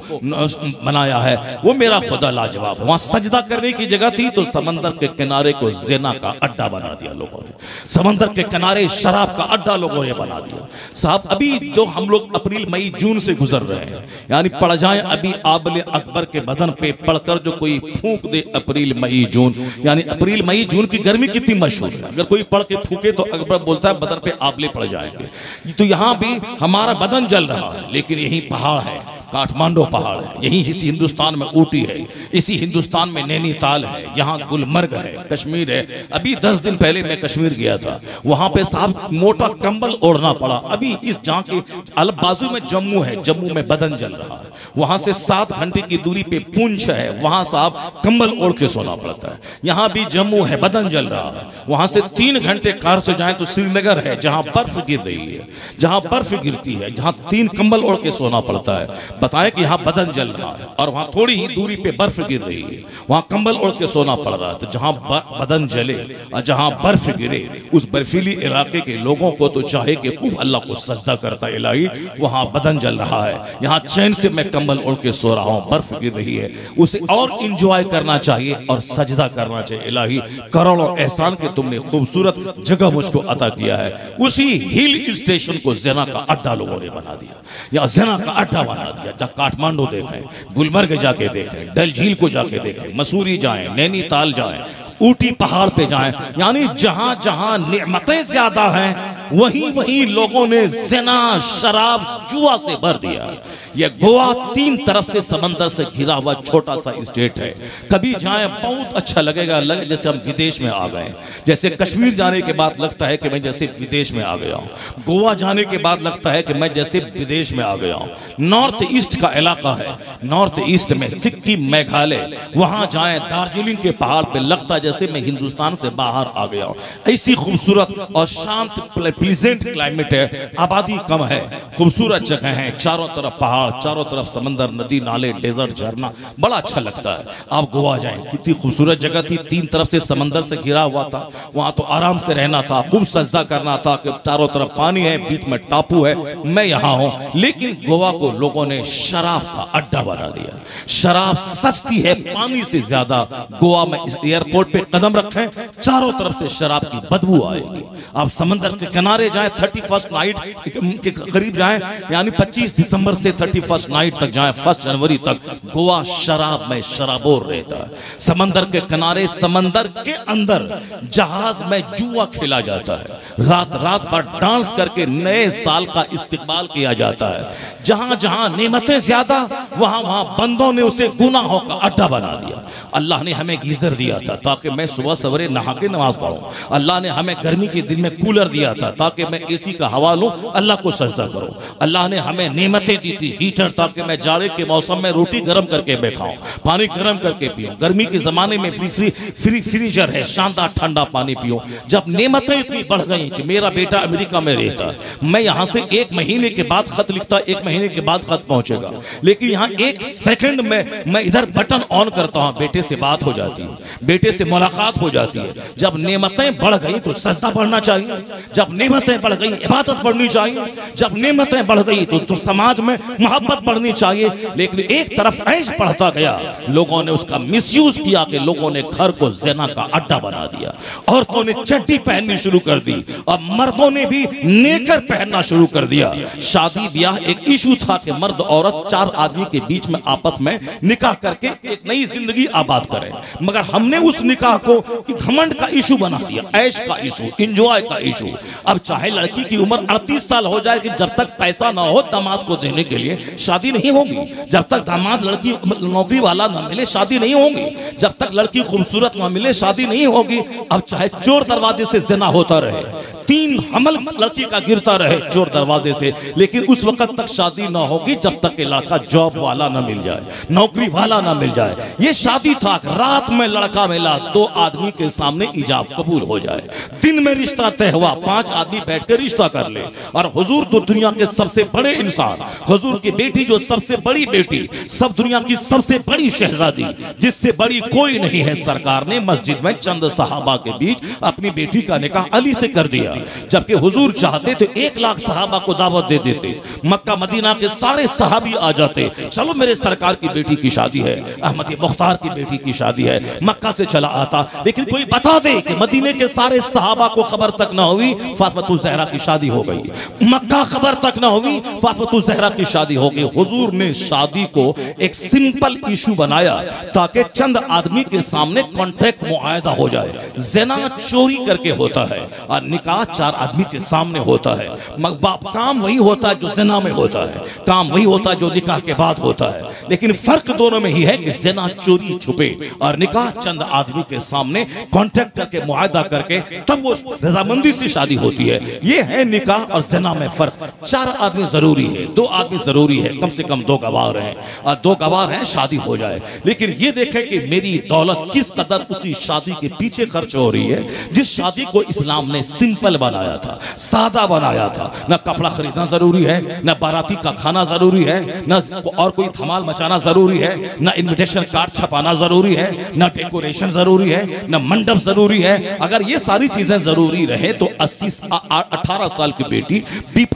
बनाया है, वो मेरा खुदा लाजवाब है। वहां सजदा करने की जगह थी तो समंदर के किनारे को ज़िना का अड्डा बना दिया लोगों ने, समंदर के किनारे शराब का अड्डा लोगों ने बना दिया। साहब अभी जो हम लोग अप्रैल मई जून से गुजर रहे हैं, यानी पढ़ जाए अभी आबले अकबर के बदन पे पढ़कर जो कोई फूंक दे अप्रैल मई जून, यानी अप्रैल मई जून की गर्मी कितनी मशहूर है, अगर कोई पढ़ के फूके तो अकबर बोलता है बदन पे आबले पड़ जाएंगे। तो यहाँ भी हमारा बदन जल रहा है, लेकिन यही पहाड़ है, काठमांडू पहाड़ है, यही इसी हिंदुस्तान में ऊटी है, इसी हिंदुस्तान में नैनीताल है, यहाँ गुलमर्ग है, कश्मीर है। अभी 10 दिन पहले मैं कश्मीर गया था, वहां पे साहब मोटा कंबल ओढ़ना पड़ा। अभी इस जहाँ के अलग बाजू में जम्मू है, जम्मू में बदन जल रहा है, वहां से 7 घंटे की दूरी पे पुंछ है, वहां साहब कंबल ओढ़ के सोना पड़ता है। यहाँ भी जम्मू है, बदन जल रहा है। वहां से 3 घंटे कार से जाए तो श्रीनगर है, जहां बर्फ गिर रही है, जहां बर्फ गिरती है, जहां 3 कंबल ओढ़ के सोना पड़ता है। बताएं कि यहाँ बदन जल रहा है और वहां थोड़ी ही दूरी पे बर्फ गिर रही है, वहां कंबल ओढ़ के सोना पड़ रहा है। तो जहां बदन जले और जहां बर्फ गिरे, उस बर्फीली इलाके के लोगों को तो चाहे कि खूब अल्लाह को सजदा करता इलाही, वहां बदन जल रहा है, यहाँ चैन से मैं कंबल ओढ़ के सो रहा हूँ, बर्फ गिर रही है, उसे और इंजॉय करना चाहिए और सजदा करना चाहिए। इलाही करोड़ों एहसान के तुमने खूबसूरत जगह मुझको अता किया है। उसी हिल स्टेशन को ज़िना का अड्डा लोगों ने बना दिया, या ज़िना का अड्डा बना दिया। जहाँ काठमांडू देखें, गुलमर्ग जाके देखें, डल झील को जाके देखें, मसूरी जाएं, नैनीताल जाएं, ऊटी पहाड़ पे जाएं, यानी जहां जहां नेमतें ज्यादा हैं वहीं वहीं लोगों ने ज़िना, शराब, जुआ से भर दिया। यह गोवा 3 तरफ से समंदर से घिरा हुआ छोटा सा स्टेट है। कभी जाएं बहुत अच्छा लगेगा, लगे जैसे हम विदेश में आ गए। जैसे कश्मीर जाने के बाद लगता है कि मैं जैसे विदेश में आ गया हूँ, गोवा जाने के बाद लगता है कि मैं जैसे विदेश में आ गया हूँ। नॉर्थ ईस्ट का इलाका है, नॉर्थ ईस्ट में सिक्किम, मेघालय, वहां जाएं, दार्जिलिंग के पहाड़ पे लगता है जैसे मैं हिंदुस्तान से बाहर आ गया हूँ। ऐसी खूबसूरत और शांत प्लीजेंट क्लाइमेट है, आबादी कम है, खूबसूरत जगह है, चारों तरफ पहाड़, चारों तरफ समंदर, नदी, नाले, डेजर्ट, झरना, बड़ा अच्छा लगता है। आप गोवा जाएं, कितनी खूबसूरत जगह थी, 3 तरफ से समंदर से घिरा हुआ था, वहां तो आराम से रहना था, खूब सजदा करना था कि चारों तरफ पानी है, बीच में टापू है, मैं यहाँ हूँ। लेकिन गोवा को लोगों ने शराब का अड्डा बना दिया। शराब सस्ती है पानी से ज्यादा। गोवा में एयरपोर्ट पे कदम रखें, चारों तरफ से शराब की बदबू आएगी। आप समंदर के किनारे किनारे जाएं, 31 नाइट के करीब जाएं, यानी 25 दिसंबर से 31 नाइट तक जाएं, 1 जनवरी तक गोवा शराब में शराबोर रहता है। समंदर के किनारे, समंदर के अंदर जहाज में जुआ खेला जाता है। रात रात भर डांस करके नए साल का इस्तेमाल किया जाता है। जहां जहां नेमतें ज्यादा, वहां वहां बंदों ने उसे गुनाहों का अड्डा बना दिया। अल्लाह ने हमें गीजर दिया था ताकि मैं सुबह सवेरे नहा के नमाज पढ़ूं। अल्लाह ने हमें गर्मी के दिन में कूलर दिया था ताकि मैं एसी का हवा लूं, अल्लाह को सजदा करूं। अल्लाह ने हमें नेमतें दी थी, हीटर, ताकि मैं जाड़े के मौसम में रोटी गर्म करके मैं खाऊं, पानी गर्म करके पीऊं। गर्मी के जमाने में फ्रीजर है, शानदार ठंडा पानी पीऊं। जब नेमतें इतनी बढ़ गई कि मेरा बेटा अमेरिका में रहता, मैं यहां से 1 महीने के बाद खत लिखता, 1 महीने के बाद खत पहुंचेगा, लेकिन यहां 1 सेकंड में मैं इधर बटन ऑन करता हूं, बेटे से बात हो जाती है, बेटे से मुलाकात हो जाती है। जब नेमतें बढ़ गई तो सजदा बढ़ना चाहिए, जब नेमतें बढ़ गई इबादत बढ़नी चाहिए, जब नेमतें बढ़ गई तो समाज में मोहब्बत बढ़नी चाहिए। लेकिन एक तरफ ऐश बढ़ता गया, लोगों ने उसका मिसयूज किया कि लोगों ने घर को ज़िना का अड्डा बना दिया। औरतों ने चड्डी पहननी शुरू कर दी और मर्दों ने भी नेकर पहनना शुरू कर दिया। शादी ब्याह एक इशू था कि मर्द औरत 4 आदमी के बीच में आपस में निकाह करके एक नई जिंदगी आबाद करें, मगर हमने उस निकाह को घमंड का इशू बना दिया, ऐश का इशू, इंजॉय का इशू। अब चाहे लड़की की उम्र 38 साल हो जाए कि जब तक पैसा ना हो दामाद को देने के लिए शादी नहीं होगी, जब तक दामाद लड़की नौकरी वाला ना मिले शादी नहीं होगी, जब तक लड़की खूबसूरत ना मिले शादी नहीं होगी। अब चाहे चोर दरवाजे से ज़िना होता रहे, 3 हमल लड़की का गिरता रहे चोर दरवाजे से, लेकिन उस वक्त तक शादी ना होगी जब तक कि लड़का जॉब वाला ना मिल जाए, नौकरी वाला ना मिल जाए। ये शादी था, रात में लड़का मिला, 2 आदमी के सामने इजाब कबूल हो जाए, दिन में रिश्ता तय हुआ, 5 आदमी बैठकर रिश्ता कर ले। और हुजूर तो दुनिया के सबसे बड़े इंसान, हुजूर की बेटी जो सबसे बड़ी बेटी, सब दुनिया की सबसे बड़ी शहजादी, जिससे बड़ी कोई नहीं है, सरकार ने मस्जिद में चंद सहाबा के बीच अपनी बेटी का निकाह अली से कर दिया। जबकि हुजूर चाहते तो 1 लाख सहाबा को दावत दे देते, मक्का मदीना के सारे सहाबी आ जाते, चलो मेरे सरकार की बेटी की शादी है, अहमद मुख्तार की बेटी की शादी है, मक्का से चला आता। लेकिन कोई बता दे कि मदीने के सारे सहाबा को खबर तक ना हुई फातिमा ज़हरा की शादी हो गई, मक्का खबर तक ना हुई फातिमा ज़हरा की शादी हो गई। हुजूर ने शादी को एक सिंपल इशू बनाया ताकि चंद आदमी के सामने कॉन्ट्रैक्ट मुआहदा हो जाए। ज़िना चोरी करके होता है और निकाह 4 आदमी के सामने होता है। काम वही होता है जो ज़िना में होता है, काम वही होता है जो निकाह के बाद होता है, लेकिन फर्क दोनों में ही है कि ज़िना चोरी छुपे और निकाह चंद आदमी के सामने कॉन्ट्रैक्ट करके मुआहदा करके तब वो रजामंदी से शादी होती है। ये है निकाह और ज़िना में फर्क। 4 आदमी जरूरी है, 2 आदमी जरूरी है, कम से कम 2 गवाह हैं और 2 गवाह हैं शादी हो जाए। लेकिन ये देखें कि मेरी दौलत किस कदर उसी शादी के पीछे खर्च हो रही है जिस शादी को इस्लाम ने सिंपल बनाया था, सादा बनाया था। न कपड़ा खरीदना जरूरी है, न बाराती का खाना जरूरी है, न और कोई धमाल मचाना जरूरी है, न इनविटेशन कार्ड छपाना जरूरी है, न डेकोरेशन जरूरी है, न मंडप जरूरी है। अगर ये सारी चीजें जरूरी रहे तो 18 साल की बेटी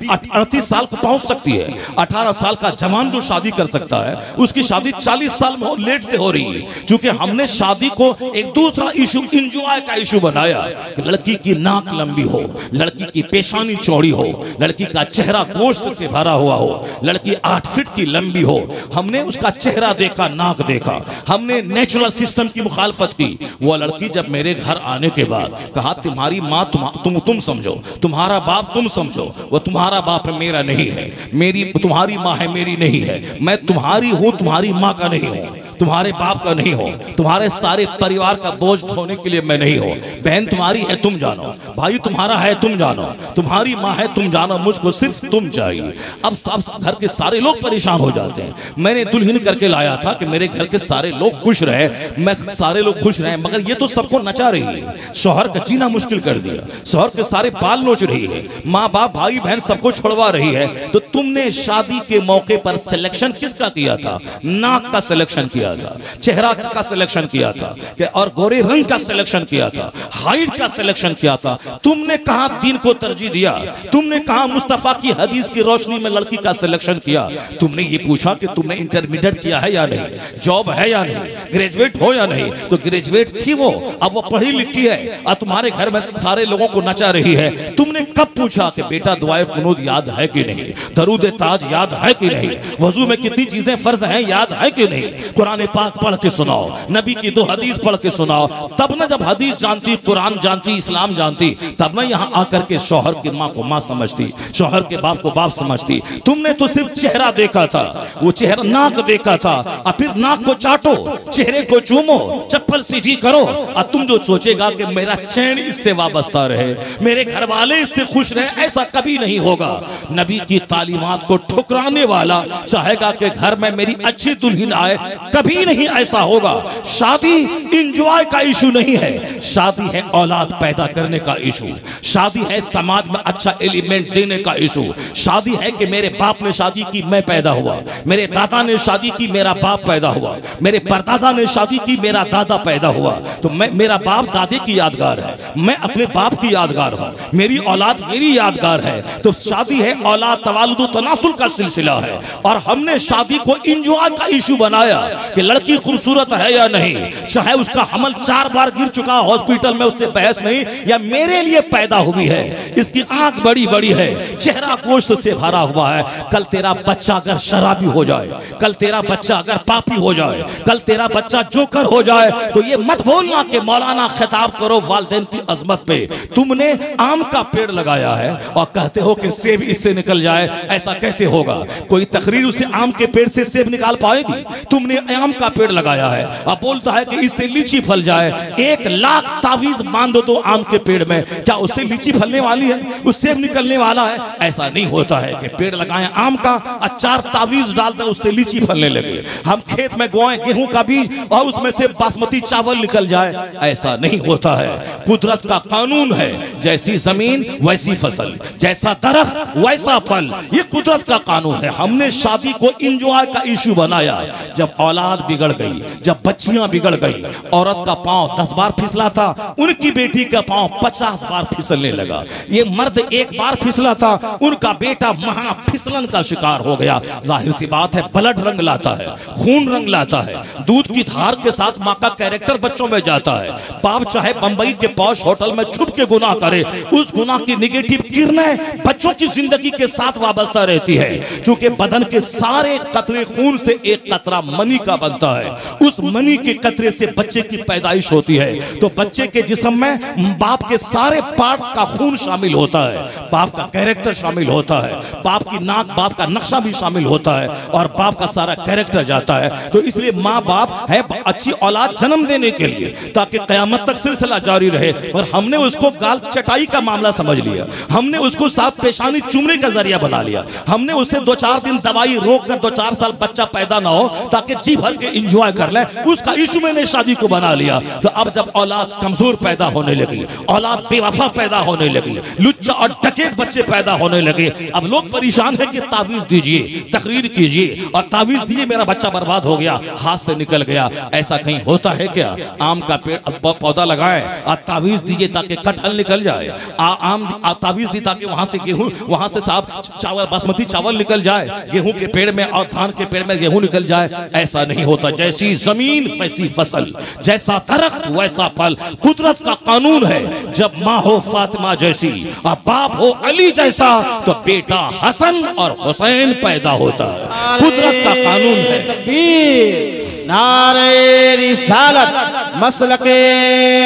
38 साल को पहुंच सकती है। 18 साल का जवान जो शादी कर सकता है उसकी शादी 40 साल में लेट से हो रही है, क्योंकि हमने शादी को एक दूसरा इशू, इंजॉय का इशू बनाया। लड़की की नाक लंबी हो, लड़की की पेशानी चौड़ी हो, लड़की का चेहरा गोश्त से भरा हुआ हो, लड़की 8 फीट की लंबी हो। हमने उसका चेहरा देखा, नाक देखा, हमने नेचुरल सिस्टम की मुखालफत की। वो लड़की जब मेरे घर आने के बाद कहा तुम्हारी माँ तुम समझो, तुम्हारा बाप तुम समझो, वो तुम्हारा बाप है मेरा नहीं है, मेरी तुम्हारी माँ है मेरी नहीं है, मैं तुम्हारी हूँ तुम्हारी माँ का नहीं हूँ, तुम्हारे बाप का नहीं हो, तुम्हारे सारे परिवार का बोझ ढोने के लिए मैं नहीं हूँ। बहन तुम्हारी है तुम जानो, भाई तुम्हारा है तुम जानो, तुम्हारी माँ है तुम जानो, मुझको सिर्फ तुम चाहिए। अब सब घर के सारे लोग परेशान हो जाते हैं। मैंने दुल्हन करके लाया था कि मेरे घर के सारे लोग खुश रहे, मैं सारे लोग खुश रहे, मगर ये तो सबको नचा रही है, शौहर का जीना मुश्किल कर दिया, शौहर के सारे बाल नोच रही है, माँ बाप भाई बहन सबको छोड़वा रही है। तो तुमने शादी के मौके पर सिलेक्शन किसका किया था? नाक का सिलेक्शन किया किया था, चेहरा का सिलेक्शन किया था और गोरे रंग का सिलेक्शन किया था, हाइट का सिलेक्शन किया था। तुमने कहां दीन को तरजीह दिया? तुमने कहां मुस्तफा की हदीस की रोशनी में लड़की का सिलेक्शन किया? तुमने ये पूछा कि तुमने इंटरमीडिएट किया है या नहीं, जॉब है या नहीं, ग्रेजुएट हो या नहीं? तो ग्रेजुएट थी वो, अब वो पढ़ी लिखी है और तुम्हारे घर में सारे लोगों को नचा रही है। तुमने कब पूछा कि बेटा दुआए कुनूत याद है कि नहीं, दरूद ताज याद है कि नहीं, वजू में कितनी चीजें फर्ज हैं याद है कि नहीं? कुरान पाक पढ़ के सुनाओ, नबी की 2 हदीस पढ़ के सुनाओ। तब ना जब हदीस जानती, कुरान जानती, इस्लाम जानती, तब ना यहाँ आकर के शौहर की माँ को माँ समझती, शौहर के बाप को बाप समझती। तुमने तो सिर्फ चेहरा देखा था, वो चेहरा नाक देखा था, और फिर नाक को चाटो, चेहरे को चूमो, चप्पल सीधी करो, और तुम जो सोचेगा कि मेरा चैन इससे वाबस्ता रहे, मेरे घर वाले इससे खुश रहे, ऐसा कभी नहीं होगा। नबी की तालीमात को ठुकराने वाला चाहेगा कि घर में मेरी अच्छी दुल्हन आए, कभी नहीं ऐसा होगा। शादी इंजॉय का इशू नहीं है, शादी है औलाद पैदा करने का इशू, शादी है समाज में अच्छा एलिमेंट देने का इशू, शादी है कि मेरे बाप ने शादी की मैं पैदा हुआ, मेरे दादा ने शादी की मेरा बाप पैदा हुआ, मेरे परदादा ने शादी की मेरा दादा पैदा हुआ, तो मैं, मेरा बाप दादे की यादगार है, मैं अपने बाप की यादगार हूं, मेरी औलाद मेरी यादगार है। तो शादी है औलाद तवालुद तनासुल का सिलसिला है, और हमने शादी को इंजॉय का इशू बनाया कि लड़की खूबसूरत है या नहीं, चाहे उसका हमल 4 बार गिर चुका हॉस्पिटल में, उससे बहस नहीं, या मेरे लिए पैदा हुई है, इसकी आंख बड़ी बड़ी है, चेहरा गोश्त से भरा हुआ है। कल तेरा बच्चा अगर शराबी हो जाए, कल तेरा बच्चा अगर पापी हो जाए, कल तेरा बच्चा जोकर हो जाए, तो ये मत बोलना कि मौलाना खिताब करो वालिदैन की अजमत पे। तुमने आम का पेड़ लगाया है और कहते हो कि सेब इससे निकल जाए, ऐसा कैसे होगा? कोई तकरीर उसे आम के पेड़ से सेब निकाल पाएगी? तुमने आम का पेड़ लगाया है और बोलता है कि इससे लीची फल जाए, 1 लाख तावीज बांध दो आम के पेड़ में, क्या उससे लीची फलने वाली है, उससे सेब निकलने वाला है? ऐसा नहीं होता है कि पेड़ लगाएं आम का और 4 तावीज डाल दें उससे लीची फलने लगे। हम खेत में बोएं गेहूं का बीज और उसमें से बासमती चावल निकल जाए, ऐसा नहीं होता है। कुदरत का कानून है, जैसी जमीन वैसी फसल, जैसा दरख्त वैसा फल, ये कुदरत का कानून है। हमने शादी को इंजॉय का इशू बनाया। जब औलाद बिगड़ गई, जब बच्चियां बिगड़ गई, औरत का पांव 10 बार फिसला था, उनकी बेटी का पांव 50 बार फिसलने लगा। ये मर्द 1 बार फिसला था, उनका बेटा महा फिसलन का शिकार हो गया। जाहिर सी बात है, ब्लड रंग लाता है, खून रंग लाता है, दूध की धार के साथ माँ का कैरेक्टर बच्चों में जाता है। बाप चाहे बंबई के पॉश होटल में छुप के गुनाह करे, उस गुनाह की निगेटिव किरणें बच्चों की जिंदगी के साथ वाबस्ता रहती है। क्योंकि बदन के सारे कतरे खून से एक कतरा मनी का बनता है, उस मनी के कतरे से बच्चे की पैदाइश होती है। तो बच्चे के जिस्म में बाप के सारे पार्ट्स का खून शामिल होता है, बाप का कैरेक्टर शामिल होता है, बाप की नाक, बाप का नक्शा भी शामिल होता है, और बाप का सारा कैरेक्टर जाता है। तो इसलिए माँ बाप है अच्छी औलाद जन्म देने के लिए, ताकि कयामत तक सिलसिला जारी रहे। और हमने उसको गाल चटाई का मामला समझ लिया, हमने उसको साफ पेशानी चूमने का जरिया बना लिया, हमने उसे 2-4 दिन दवाई रोक कर 2-4 साल बच्चा पैदा ना हो ताकि जी भर के इंजॉय कर ले, उसका इशू मैंने शादी को बना लिया। तो अब जब औलाद कमजोर पैदा होने लगी, औलाद बेवफा पैदा होने लगी, लुच्चा और डकैत बच्चे पैदा होने लगे, अब लोग परेशान है कि तावीज दीजिए, तकरीर कीजिए, और तावीज दीजिए मेरा बच्चा बर्बाद हो गया, हाथ से निकल गया। ऐसा कहीं होता है क्या? आम का पेड़ पौधा लगाए और तावीज दीजिए ताकि कटहल निकल जाए, आम तावीज दी ताकि वहां से गेहूं, वहां से साफ चावल, बासमती चावल निकल जाए, गेहूं के पेड़ में और धान के पेड़ में गेहूं निकल जाए, ऐसा नहीं होता। जैसी जमीन वैसी फसल, जैसा दरख्त वैसा फल, कुदरत का कानून है। जब माँ हो फातिमा जैसी और बाप हो अली जैसा, तो बेटा हसन और हुसैन पैदा होता है। कुदरत का कानून है। नारे रिसालत मसलके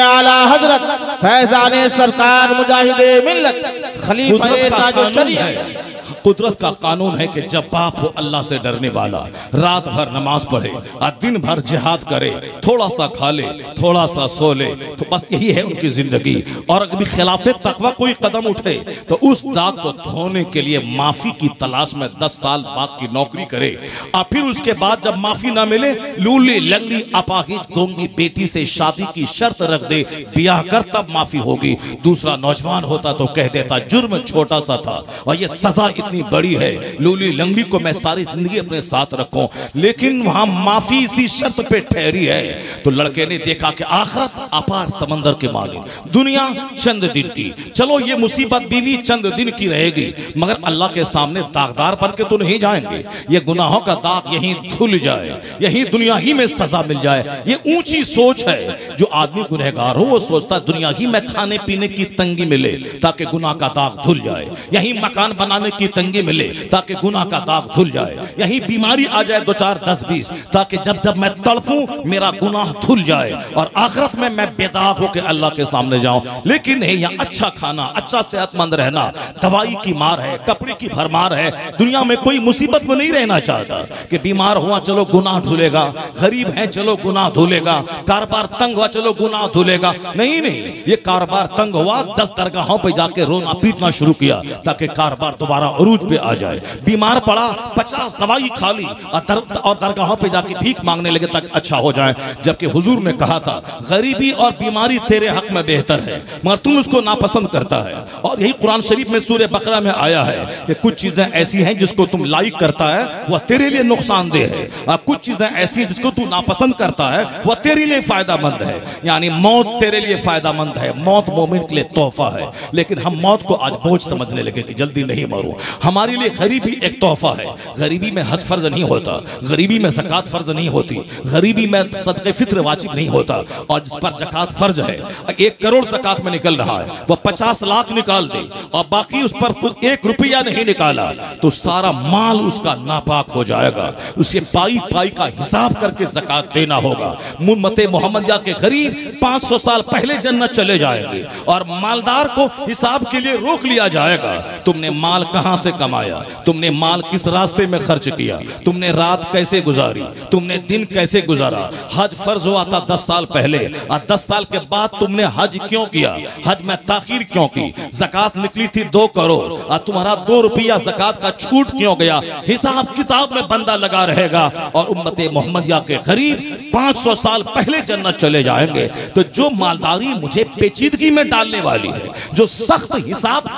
आला हजरत फैजाने सरकार मुजाहिदे मिल्लत खलीफा ताजुल शरीयत। कुदरत का कानून है कि जब बाप हो अल्लाह से डरने वाला, रात भर नमाज पढ़े और दिन भर जिहाद करे, थोड़ा सा खा ले, थोड़ा सा सो ले, तो बस यही है उनकी जिंदगी। और अगर खिलाफे तकवा कोई कदम उठे तो उस दाग को धोने के लिए माफी की तलाश में 10 साल बाद की नौकरी करे, और फिर उसके बाद जब माफी ना मिले, लूली लंगड़ी अपाहिज गूंगी बेटी से शादी की शर्त रख दे, ब्याह कर तब माफी होगी। दूसरा नौजवान होता तो कह देता जुर्म छोटा सा था और ये सजा इतनी बड़ी है, लूली लंगड़ी को मैं सारी जिंदगी अपने साथ रखूं, लेकिन वहां माफी इसी शर्त पे ठहरी है। तो लड़के ने देखा कि आखिरत अपार समंदर के मालिक, दुनिया चंद दिन की, चलो ये मुसीबत बीवी चंद दिन की रहेगी, मगर अल्लाह के सामने दागदार बन के तो नहीं जाएंगे। ये गुनाहों का दाग यहीं धुल जाए, यहीं दुनिया ही में सजा मिल जाए। ये ऊंची सोच है। जो आदमी गुनहगार हो वो सोचता दुनिया ही में खाने पीने की तंगी मिले ताकि गुनाह का दाग धुल जाए, यहीं मकान बनाने की तंगी मिले ताकि गुनाह का दाग धुल जाए, यहीं बीमारी आ जाए 2 4 10 20 ताकि जब जब मैं तड़पूं मेरा गुनाह धुल जाए और आखिरत में मैं बेदाग होकर अल्लाह के सामने जाऊं। लेकिन नहीं, यहाँ अच्छा खाना, अच्छा सेहतमंद रहना, दवाई की मार है, कपड़े की भरमार है। दुनिया में कोई मुसीबत में नहीं रहना चाहता कि बीमार हुआ चलो गुनाह धुलेगा, गरीब है चलो गुनाह धुलेगा, कारोबार तंग हुआ चलो गुनाह धुलेगा। नहीं नहीं, ये कारोबार तंग हुआ 10 दरगाहों पे जाके रोना पीटना शुरू किया ताकि कारोबार दोबारा अरूज पे आ जाए। बीमार पड़ा 50 दवाई खा ली और दरगाहों पे जाके भीख मांगने लगे ताकि अच्छा हो जाए। जबकि हुजूर ने कहा था गरीबी और बीमारी तेरे हक में बेहतर है, मगर तुम उसको नापसंद करता है। और यही कुरान शरीफ में सूरह बकरा में आया है कि कुछ चीजें ऐसी हैं जिसको तुम लाइक करता है वह तेरे लिए नुकसानदेह है, और कुछ चीजें ऐसी हैं जिसको तू नापसंद करता है वह तेरे लिए फायदामंद है। यानी मौत तेरे लिए फायदामंद है, मौत मोमिन के लिए तोहफा है। लेकिन हम मौत को आज बोझ समझने लगे कि जल्दी नहीं मरूं। हमारे लिए गरीबी एक तोहफा है। गरीबी में हज फर्ज नहीं होता, गरीबी में ज़कात फर्ज नहीं होती, गरीबी में सदक़े फित्र वाजिब नहीं होता। और जिस पर ज़कात फर्ज है, 1 करोड़ ज़कात में निकल रहा है, वह 50 लाख निकाल दे और बाकी उस पर 1 रुपया नहीं निकाला तो सारा माल उसका नापाक हो जाएगा। उसे पाई पाई का हिसाब करके ज़कात देना होगा। उम्मत मोहम्मदिया के गरीब 500 साल पहले जन्नत चले जाएंगे और मालदार को हिसाब के लिए रोक लिया जाएगा। तुमने माल कहां से कमाया, तुमने माल किस रास्ते में खर्च किया, तुमने रात कैसे गुजारी, तुमने दिन कैसे गुजारा। हज फर्ज हुआ था 10 साल पहले और 10 साल के बाद तुमने हज क्यों किया, हज में ताखीर क्यों की। ज़कात निकली थी 2 करोड़ और तुम्हारा 2 रुपया ज़कात का छूट क्यों गया। हिसाब किताब में बंदा लगा रहेगा और उम्मत मोहम्मदिया के गरीब 500 साल पहले जन्नत चले जाएंगे। तो जो मालदारी मुझे पेचीदगी में डालने वाली है, जो सख्त हिसाब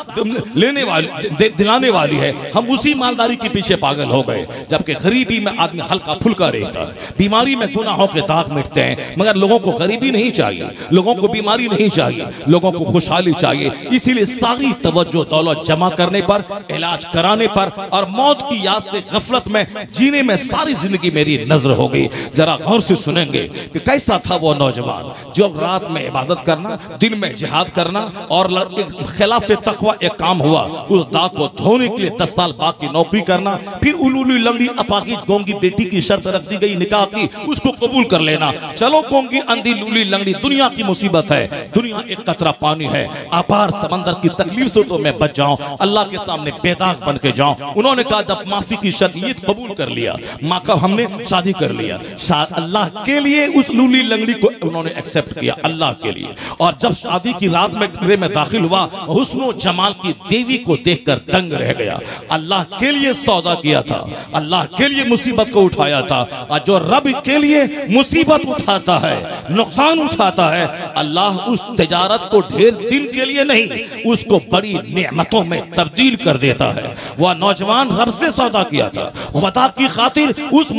लेने वाली दिलाने वाली है, हम उसी मालदारी के पीछे पागल हो गए। जबकि गरीबी में आदमी हल्का फुल्का रहता है, बीमारी में गुनाहों के दाग मिटते हैं। मगर लोगों को गरीबी नहीं चाहिए, लोगों को बीमारी नहीं चाहिए, लोगों को खुशहाली चाहिए। इसीलिए सारी तवज्जो दौलत जमा करने पर, इलाज कराने पर और मौत की याद से गफलत में जीने में सारी जिंदगी मेरी नजर हो गई। जरा गौर से सुनेंगे कि कैसा था वो नौजवान जो रात में इबादत करना, दिन में जिहाद करना और खिलाफ तकवा एक काम हुआ, उस दाग को धोने के लिए 10 साल बाद की नौकरी करना। फिर उलूली लंगड़ी अपाहिज गोंगी बेटी की शर्त रख दी गई निकाह की, उसको कबूल कर लेना। चलो गोंगी अंधी लूली लंगड़ी दुनिया की मुसीबत है, दुनिया एक कतरा पानी है, अपार समंदर की तकलीफ से तो मैं बच जाऊं, अल्लाह के सामने बेदाग बन के जाऊं। उन्होंने कहा जब माफी की शर्त ये कबूल कर लिया, माँ का हमने शादी कर लिया, अल्लाह के लिए उस लूली लंगड़ी को उन्होंने एक्सेप्ट किया, अल्लाह के लिए। और जब शादी की रात में कमरे में दाखिल हुआ, हुस्न जमाल की देवी को देखकर दंग रह गया। अल्लाह के लिए सौदा किया था, अल्लाह के लिए मुसीबत को उठाया था। और जो रब के लिए मुसीबत उठाता है, नुकसान उठाता है, अल्लाह उस तिजारत को ढेर दिन के लिए नहीं, उसको बड़ी नेमतों में तब्दील कर देता है। वह नौजवान रब से सौदा किया था, खुदा की खातिर उस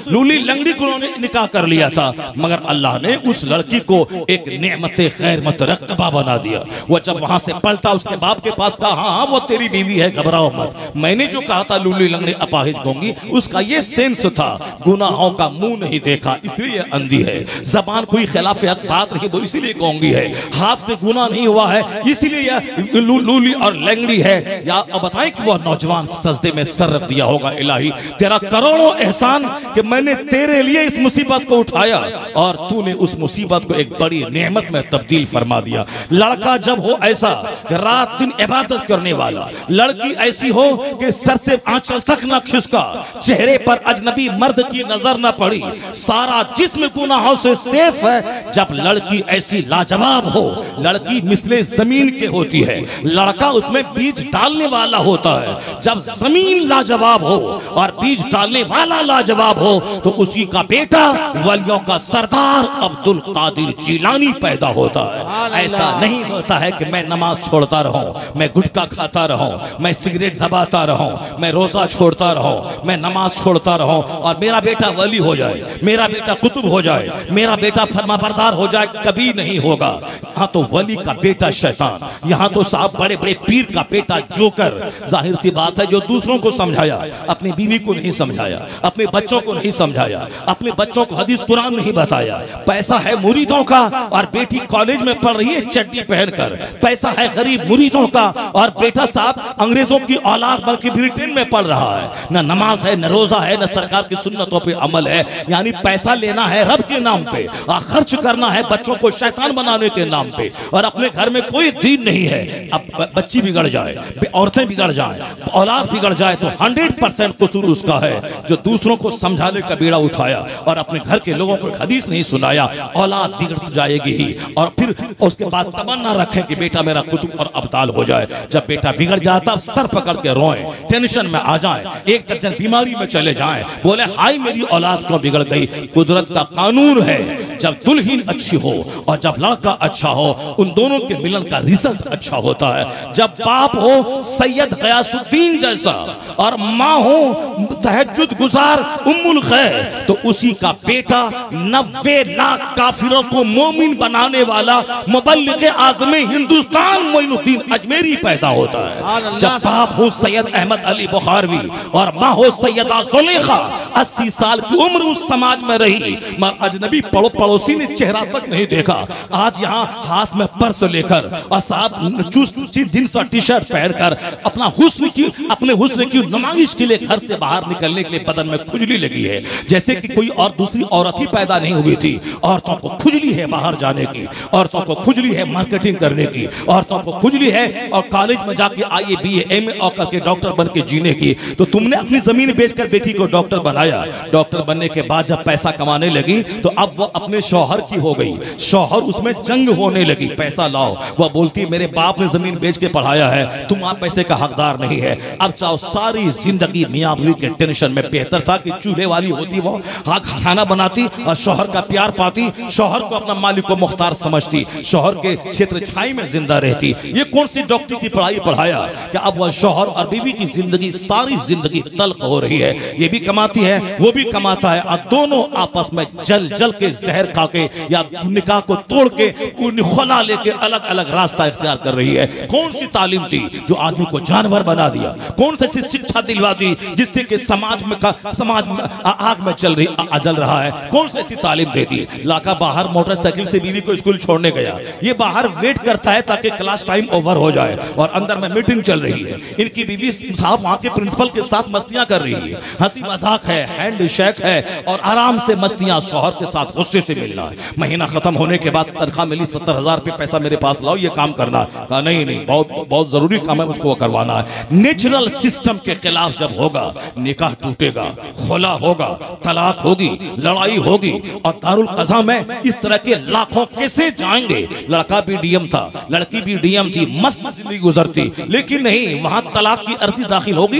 लूली लंगड़ी को उन्होंने निकाह कर लिया था, मगर अल्लाह ने उस लड़की को एक नेमत खैर मतरकबा बना दिया। वो जब वहां से पलटा, उसके बाप के पास कहा हाँ वो तेरी बीवी है, घबराओ मत। मैंने जो कहा था लूली लंगड़ी अपाहिज गोंगी, उसका ये सेंस था, गुनाहों का मुंह नहीं देखा इसलिए अंधी है, जबान कोई खिलाफ बात नहीं वो इसीलिए गोंगी है, हाथ से गुनाह नहीं हुआ है इसीलिए लूली और लंगड़ी है। या बताएं कि वह नौजवान सजदे में सर रख दिया होगा, इलाही तेरा करोड़ों एहसान कि मैंने तेरे लिए इस मुसीबत को उठाया और तूने उस मुसीबत को एक बड़ी नेमत में तब्दील फरमा दिया। लड़का जब हो ऐसा रात दिन इबादत करने वाला, लड़की ऐसी हो कि सर से आंचल तक न खिसका, चेहरे पर अजनबी मर्द की नजर न पड़ी, सारा जिस्म गुनाहों से सेफ है। जब लड़की ऐसी लाजवाब हो, लड़की मिसले जमीन के होती है, लड़का उसमें बीज डालने वाला होता है। जब जमीन लाजवाब हो और बीज डालने वाला लाजवाब हो तो उसी का बेटा वलियों का सरदार अब्दुल कादिर जिलानी पैदा होता है। ऐसा नहीं होता है कि मैं नमाज छोड़ता रहूं, मैं गुटखा खाता रहूं, मैं सिगरेट दबाता रहूं, मैं रोजा छोड़ता रहूं, मैं नमाज छोड़ता रहूं और मेरा बेटा वली हो जाए, मेरा बेटा कुतुब हो जाए, मेरा बेटा फरमाबरदार हो जाए, कभी नहीं होगा। यहाँ तो वली का बेटा शैतान, यहाँ तो साहब बड़े बड़े पीर का बेटा जोकर। जाहिर सी बात है, जो दूसरों को समझाया अपनी बीवी को नहीं समझाया, अपने बच्चों को नहीं समझाया, अपने बच्चों को हदीस कुरान नहीं बताया। पैसा है मुरीदों का और बेटी कॉलेज में पढ़ रही है चड्डी पहनकर। पैसा है गरीब मुरीदों का और बेटा साहब अंग्रेजों की औलाद बल्कि ब्रिटेन में पढ़ रहा है। न नमाज है, न रोजा है, न सरकार की सुन्नतों पे अमल है। यानी पैसा लेना है रब के नाम पे और खर्च करना है बच्चों को शैतान बनाने के नाम पे, और अपने घर में कोई दीन नहीं है। अब बच्ची बिगड़ जाए, औरतें बिगड़ जाए, औलाद बिगड़ जाए तो 100% कसूर उसका है जो दूसरों को समझाने का बीड़ा उठाया और अपने घर के लोगों को हदीस नहीं सुनाया। औलाद बिगड़ जाएगी ही, और फिर उसके बाद तमन्ना रखें कि बेटा मेरा कुतुब और अब्दाल हो जाए। जब बेटा बिगड़ जाता सर पकड़ के रोएं, टेंशन में आ जाएं, एक दर्जन बीमारी में चले जाएं, बोले हाय मेरी औलाद क्यों बिगड़ गई। कुदरत का कानून है, जब दुल्हन अच्छी हो और जब लड़का अच्छा हो, उन दोनों के मिलन का रिजल्ट अच्छा होता है। जब बाप हो सैयद गयासुद्दीन जैसा और माँ हो तहज्जुद गुजार उम्मुल खैर, तो उसी का बेटा 90 लाख काफिरों को मोमिन बनाने वाला मुबल्लिग आज़म हिंदुस्तान मोइनुद्दीन अजमेरी पैदा होता है। जब बाप हो सैयद अहमद अली बुखारवी और माँ हो सैयदा जुलेखा, 80 साल की उम्र उस समाज में रही, मगर अजनबी पड़ोसी ने चेहरा तक नहीं देखा। आज यहाँ हाथ में पर्स लेकर और साहब जींस और टी शर्ट पहनकर अपने हुस्न की नुमाइश के लिए घर से बाहर निकलने के लिए बदन में खुजली लगी है, जैसे कि कोई और दूसरी औरत ही पैदा नहीं हुई थी। औरतों को खुजली है बाहर जाने की, औरतों को खुजली है मार्केटिंग करने की, औरतों को खुजली है और कॉलेज में जाके IA BA MA और करके डॉक्टर बन के जीने की। तो तुमने अपनी जमीन बेचकर बेटी को डॉक्टर बनाया। डॉक्टर बनने के बाद जब पैसा कमाने लगी तो अब वो अपने शौहर की हो गई, शौहर उसमें जंग होने लगी, पैसा लाओ। वह बोलती मेरे बाप ने जमीन बेच के पढ़ाया है, तुम आप पैसे का हकदार नहीं है। अब चाहो सारी जिंदगी मियां बीवी के टेंशन में, बेहतर था कि चूल्हे वाली होती वो खाना बनाती और शौहर का प्यार पाती, शौहर को अपना मालिक को मुख्तार समझती, शौहर के क्षेत्र छाई में जिंदा रहती। ये कौन सी डॉक्टरी की पढ़ाई पढ़ाया कि अब वह शौहर और बीवी की जिंदगी सारी जिंदगी तल्ख हो रही है। ये भी कमाती है, वो भी कमाता है और दोनों आपस में जल जल के जहर खा के या निकाह को तोड़ के खुला लेके अलग अलग रास्ता इख्तियार कर रही है। कौन सी तालीम थी जो आदमी को जानवर बना दिया? कौन सी शिक्षा दिलवा दी जिससे कि समाज में आग में जल रहा है? कौन सी ऐसी तालीम दे दी? लाका बाहर मोटरसाइकिल से बीवी को स्कूल छोड़ने गया, ये बाहर वेट करता है ताकि क्लास टाइम ओवर हो जाए और अंदर में मीटिंग चल रही है। इनकी बीवी साहब वहां के प्रिंसिपल के साथ मस्तियां कर रही है, हंसी मजाक है, हैंड शेक है और आराम से मस्तियां, शौहर के साथ गुस्से से मिलना है। महीना खत्म होने के बाद तनख्वाह मिली 70,000 रुपये, पैसा मेरे पास लाओ, ये काम करना। कहा नहीं, बहुत जरूरी काम है, मुझको करवाना है। नेचुरल सिस्टम के खिलाफ जब होगा, निकाह टूटेगा, खुला होगा, तलाक होगी, लड़ाई होगी और दारुल कज़ा में इस तरह के लाखों कैसे जाएंगे। लड़का भी डीएम था, लड़की भी डीएम थी, मस्त जिंदगी गुजरती, लेकिन नहीं, वहां तलाक की अर्जी दाखिल होगी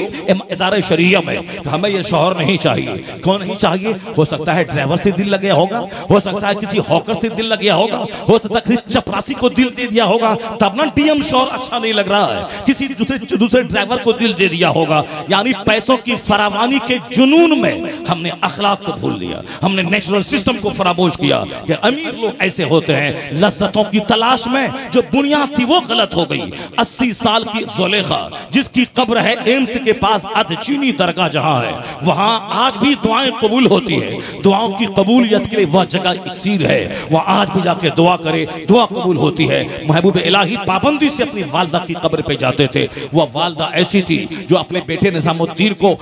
इदारे शरिया में, हमें ये शौहर नहीं चाहिए। क्यों नहीं चाहिए? हो सकता है ड्राइवर से दिल लग गया होगा, हो सकता है किसी हॉकर से दिल लग गया होगा, हो सकता है किसी चपरासी को दिल दे दिया होगा, तब ना डीएम शौहर अच्छा नहीं लग रहा है, किसी दूसरे ड्राइवर को दिल दे दिया होगा। यानी पैसों की फरावानी के जुनून में हमने अखलाक को भूल लिया, हमने नेचुरल सिस्टम को फरामोश किया कि अमीर लोग ऐसे होते हैं, लज्जतों की तलाश में जो बुनियाद थी वो गलत हो गई। 80 साल की जुलेखा जिसकी कब्र है एम्स के पास अदचीनी दरगाह जहां है, वहां आज भी दुआएं कबूल होती है। दुआओं की कबूलियत के लिए वह जगह इक्सीर है, वह आज भी जाके दुआ करे, दुआ कबूल होती है। महबूब इलाही पाबंदी से अपनी वालदा की कब्र पे जाते थे। वह वालदा ऐसी थी जो अपने बेटे निजामुद्दीन को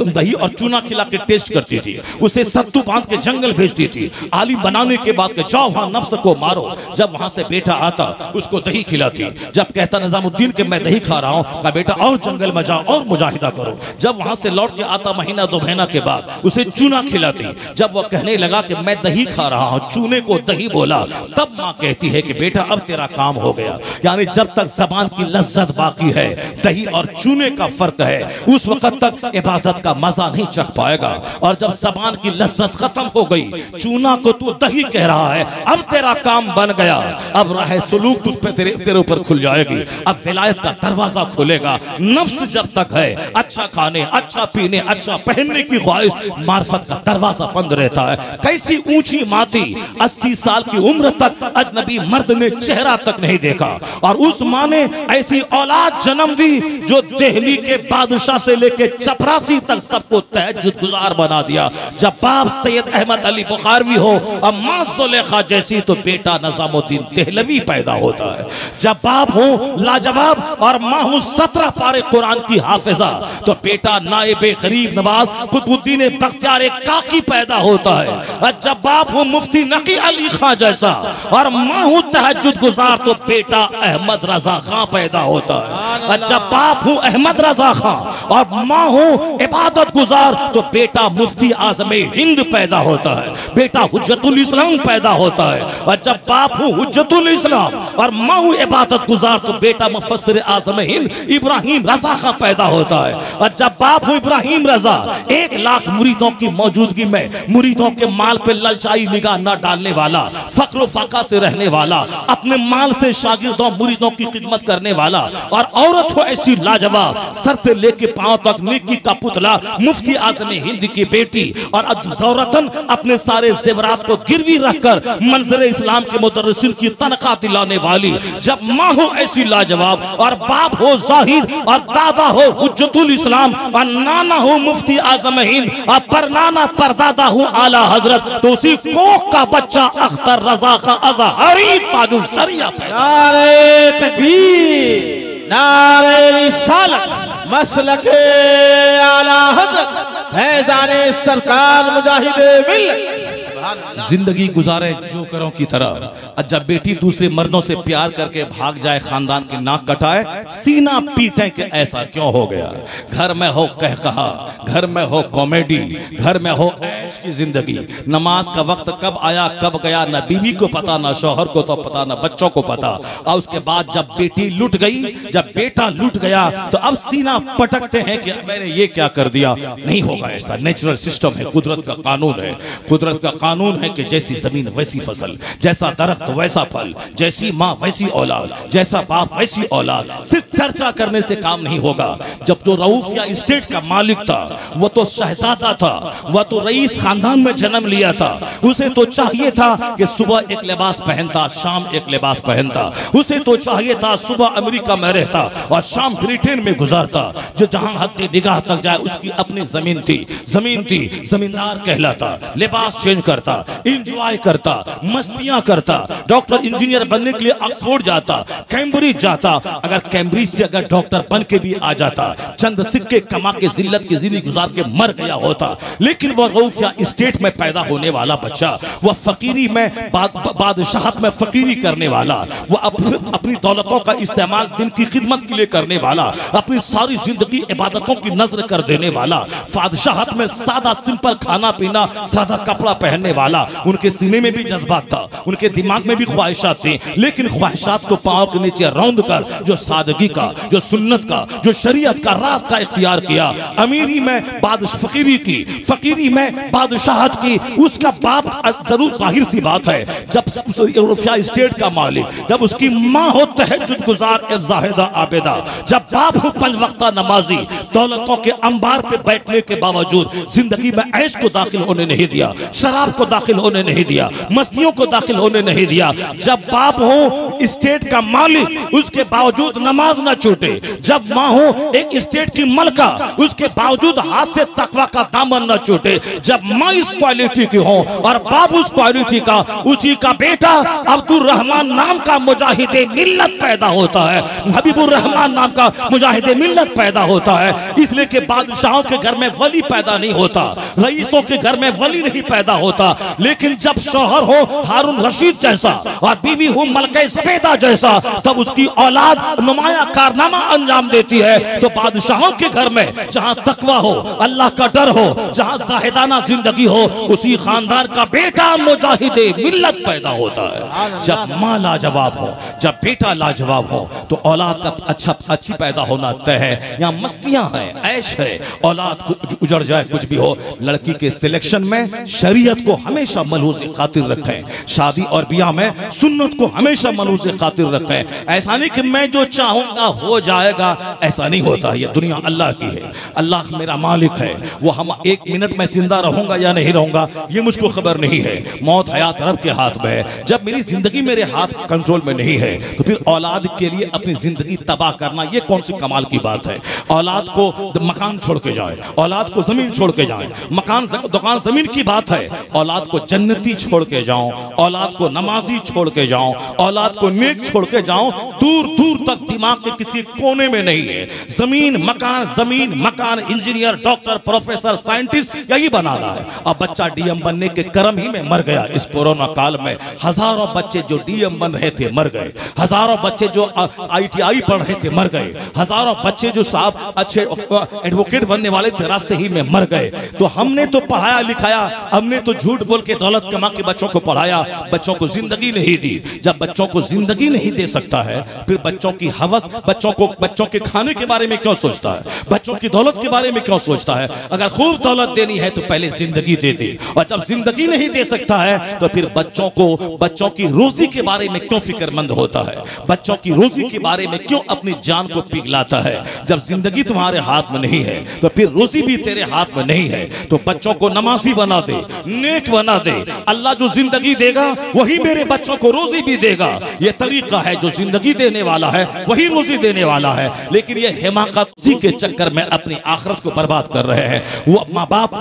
दही और चूना खिला के टेस्ट करती थी, उसे सत्तू बांध के जंगल भेजती थी, आलिम बनाने के बाद जाओ वहां नफ्स को मारो। जब वहां से बेटा आता उसको दही खिलाती, जब कहता निजामुद्दीन के मैं दही खा रहा हूं, का बेटा और जंगल में जाओ और मुजाहिदा करो। जब वहां से लौट के आता महीना 2 महीना के बाद उसे चूना खिलाती। जब वह कहने लगा कि मैं दही खा रहा हूं, चूने को दही बोला, तब मां कहती है कि बेटा अब तेरा काम हो गया। यानी जब तक जबान की लज्जत बाकी है, दही और चूने का फर्क है, उस वक्त तक इबादत का मजा नहीं चख पाएगा। पाएगा। और जब ज़बान की लज्जत खत्म हो गई, चूना को तू दही कह रहा है, अब तेरा काम बन गया। अब राह सुलूक तुझ पे तेरे ऊपर खुल जाएगी। अब विलायत का दरवाजा खुलेगा। नफ्स जब तक है, अच्छा खाने, अच्छा पीने, अच्छा पहनने की ख्वाहिश, मार्फत का दरवाजा बंद रहता है। कैसी ऊंची माती, 80 साल की उम्र तक अजनबी मर्द ने चेहरा तक नहीं देखा। और उस माँ ने ऐसी औलाद जन्म दी जो दिल्ली के बादशाह से लेके चपरासी तक सबको तहज्जुद गुजार बना दिया। जब बाप सैयद अहमद अली बुखारवी हो और माँ सुलेखा जैसी, तो बेटा निजामुद्दीन देहलवी पैदा होता है। जब बाप हो लाजवाब और माँ हो 17 पारे कुरान की हाफिजा, तो बेटा नायबे गरीब नवाज कुतुबुद्दीन बख्तियार काकी पैदा होता है। और जब बाप हो मुफ्ती नकी अली खां जैसा और माँ हो तहज्जुद गुजार, तो बेटा अहमद रजा खां पैदा होता है। और जब बाप हो अहमद रजा खां और माँ हो इबादत गुजार, तो बेटा मुफ्ती आजम हिंद पैदा होता है, बेटा हुज्जतुल इस्लाम पैदा होता है। और जब बाप हो हुज्जतुल इस्लाम और माँ हो इबादत गुजार, तो बेटा मुफस्सिर आजम हिंद इब्राहिम रजा खां पैदा होता है। और जब बाप हो इब्राहिम रजा, 1 लाख मुरीदों की मौजूदगी में मुरीदों के माल पे ललचाई निगाह न डालने वाला, फक्र फाका से रहने वाला, अपने माल से शागिर्दों मुरीदों की खिदमत करने वाला, और औरत हो ऐसी लाजवाब, सर से लेके पांव तक नेकी का पुतला, मुफ्ती आजम हिंद की बेटी, और ज़ौरतन अपने सारे ज़ेवरात को गिरवी रखकर मंजर इस्लाम के मुदर्रिसिन की तनख्वाह दिलाने वाली। जब माँ हो ऐसी लाजवाब और बाप हो जाहिद और दादा हो हुज्जतुल इस्लाम और नाना हो मुफ्ती आजम हिंद और परनाना परदादा हो आला हजरत, तो उसी कोख का बच्चा अख्तर रजा का अज़हरी ताजुल शरिया। नारे तकबीर, नारे रिसालत, मसलके आला हजरत फैज़ाने सरकार मुजाहिदे मिल्लत। जिंदगी गुजारे जोकरों की तरह। जब बेटी दूसरे मर्दों से प्यार करके भाग जाए, खानदान की नाक कटाए, सीना पीटे कि ऐसा क्यों हो गया। घर में हो कहकहा, घर में हो कॉमेडी, घर में हो ऐश की जिंदगी। नमाज का वक्त कब आया कब गया, न बीवी को पता, न शौहर को तो पता, न बच्चों को पता। और उसके बाद जब बेटी लुट गई, जब बेटा लुट गया, तो अब सीना पटकते हैं कि मैंने ये क्या कर दिया। नहीं होगा ऐसा, नेचुरल सिस्टम है, कुदरत का कानून है। कुदरत का कानून है कि जैसी जमीन वैसी फसल, जैसा दरख्त वैसा फल, जैसी माँ वैसी औलाद, जैसा बाप वैसी औलाद। सिर्फ चर्चा करने से काम नहीं होगा। जब तो रऊफ या स्टेट का मालिक था, वो तो शहजादा था, वह तो रईस खानदान में जन्म लिया था। उसे तो चाहिए था कि सुबह एक लिबास पहनता, शाम एक लिबास पहनता। उसे तो चाहिए था सुबह अमेरिका में रहता और शाम ब्रिटेन में गुजारता। जो जहां हद निगाह तक जाए उसकी अपनी जमीन थी, जमींदार कहलाता। लिबास चेंज करता, इंजॉय करता, मस्तियां करता, डॉक्टर इंजीनियर बनने के लिए ऑक्सफोर्ड जाता, कैम्ब्रिज जाता। अगर कैम्ब्रिज से अगर डॉक्टर बन के भी आ जाता, चंद सिक्के कमा के जिल्लत की जिंदगी गुजार के मर गया होता। लेकिन वह रऊफ या स्टेट में पैदा होने वाला बच्चा, वह फकीरी में बादशाहत में फकीरी करने वाला, वह अपनी दौलतों का इस्तेमाल दिन की खिदमत के लिए करने वाला, अपनी सारी जिंदगी इबादतों की नजर कर देने वाला, बादशाहत में सादा सिंपल खाना पीना, सादा कपड़ा पहनने वाला। उनके सीने में भी जज्बात था, उनके दिमाग में भी ख्वाहिशात थी, लेकिन ख्वाहिशात को पांव के नीचे रौंद कर जो सादगी का, जो सुन्नत का, जो शरीयत का रास्ता इख्तियार किया, अमीरी में फकीरी की, फकीरी में बादशाहत की, उसका बाप जरूर जाहिर सी बात है। जब रुफिया स्टेट का मालिक, जब उसकी माँ हो तहज्जुद गुजार जाहिदा आबिदा, जब बाप हो 5 वक्ता नमाजी, दौलतों के अंबार पे बैठने के बावजूद जिंदगी में ऐश को दाखिल होने नहीं दिया, शराब को दाखिल होने नहीं दिया, मस्तियों को दाखिल होने नहीं दिया। जब बाप हो स्टेट का मालिक, उसके बावजूद नमाज न छूटे। जब माँ हो एक स्टेट की मलका, उसके बावजूद हाथ से तकवा का दामन न छूटे। जब माँ इस क्वालिटी की हो और बाप उस क्वालिटी का, उसी का बेटा अब्दुल रहमान नाम का मुजाहिदे मिल्लत पैदा होता है, हबीबुर रहमान नाम का मुजाहिदे मिल्लत पैदा होता है। इसलिए कि बादशाहों के घर में वली पैदा नहीं होता, रईसों के घर में वली नहीं पैदा होता। होता, लेकिन जब शौहर हो हारून रशीद जैसा और बीवी हो मलके सफेदा जैसा, तब उसकी औलाद नुमाया कारनामा अंजाम देती है। तो बादशाहों के घर में जहां तकवा हो, अल्लाह का डर हो, जहां जाहिदाना जिंदगी हो, उसी खानदान का बेटा मुजाहिदे मिल्लत पैदा होता है। जब माँ लाजवाब हो, जब बेटा लाजवाब हो, तो औलाद का अच्छी पैदा होना तय है। यहाँ मस्तियां हैं, ऐश है, औलाद को उजड़ जाए कुछ भी हो। लड़की के सिलेक्शन में शरीयत को हमेशा मलहूज़ खातिर रखें, शादी और ब्याह में सुन्नत को हमेशा मलहूज़ खातिर रखें। ऐसा नहीं कि मैं जो चाहूंगा हो जाएगा, ऐसा नहीं होता। ये दुनिया अल्लाह की है, अल्लाह मेरा मालिक है। वो हम 1 मिनट में जिंदा रहूंगा या नहीं रहूंगा ये मुझको खबर नहीं है। मौत हयात रब के हाथ में है। जब मेरी जिंदगी मेरे हाथ कंट्रोल में नहीं है, तो फिर औलाद के लिए अपनी जिंदगी तबाह करना ये कौन सी कमाल की बात है। औलाद को मकान छोड़ के जाए, औलाद को जमीन छोड़ के जाए, मकान दुकान जमीन की बात है, औलाद को जन्नती छोड़ के जाओ, औलाद को नमाजी छोड़ के जाओ, औलाद को नेक छोड़ के जाओ। दूर दूर तक दिमाग के किसी कोने में नहीं है। जमीन मकान, इंजीनियर, डॉक्टर, प्रोफेसर, साइंटिस्ट यही बनाना है। अब बच्चा डीएम बनने के क्रम ही में मर गया। इस कोरोना काल में हजारों बच्चे जो डीएम बन रहे थे मर गए, हजारों बच्चे जो ITI पढ़ रहे थे मर गए, हजारों बच्चे जो साहब अच्छे एडवोकेट बनने वाले थे रास्ते ही में मर गए। तो हमने तो पढ़ाया लिखाया, हमने तो झूठ बोल के दौलत कमा के बच्चों को पढ़ाया, बच्चों को जिंदगी नहीं दी। जब बच्चों को जिंदगी नहीं दे सकता है, फिर बच्चों की हवस, बच्चों के खाने के बारे में क्यों सोचता है, बच्चों की दौलत के बारे में क्यों सोचता है। अगर खूब दौलत देनी है तो पहले जिंदगी दे दे, और जब जिंदगी नहीं दे सकता है तो फिर बच्चों की रोजी के बारे में क्यों फिक्रमंद होता है, बच्चों की रोजी के बारे में क्यों अपनी जान को पिघलाता है। जब जिंदगी तुम्हारे हाथ में नहीं है तो फिर रोजी भी तेरे हाथ में नहीं है। तो बच्चों को नमाजी बना दे, नेक बना दे। अल्लाह जो जिंदगी देगा वही मेरे बच्चों को रोजी भी देगा। यह तरीका है, जो जिंदगी देने वाला है वही रोजी देने वाला है। लेकिन ये हिमाकती के चक्कर में अपनी आखिरत को बर्बाद कर रहे हैं। वो माँ बाप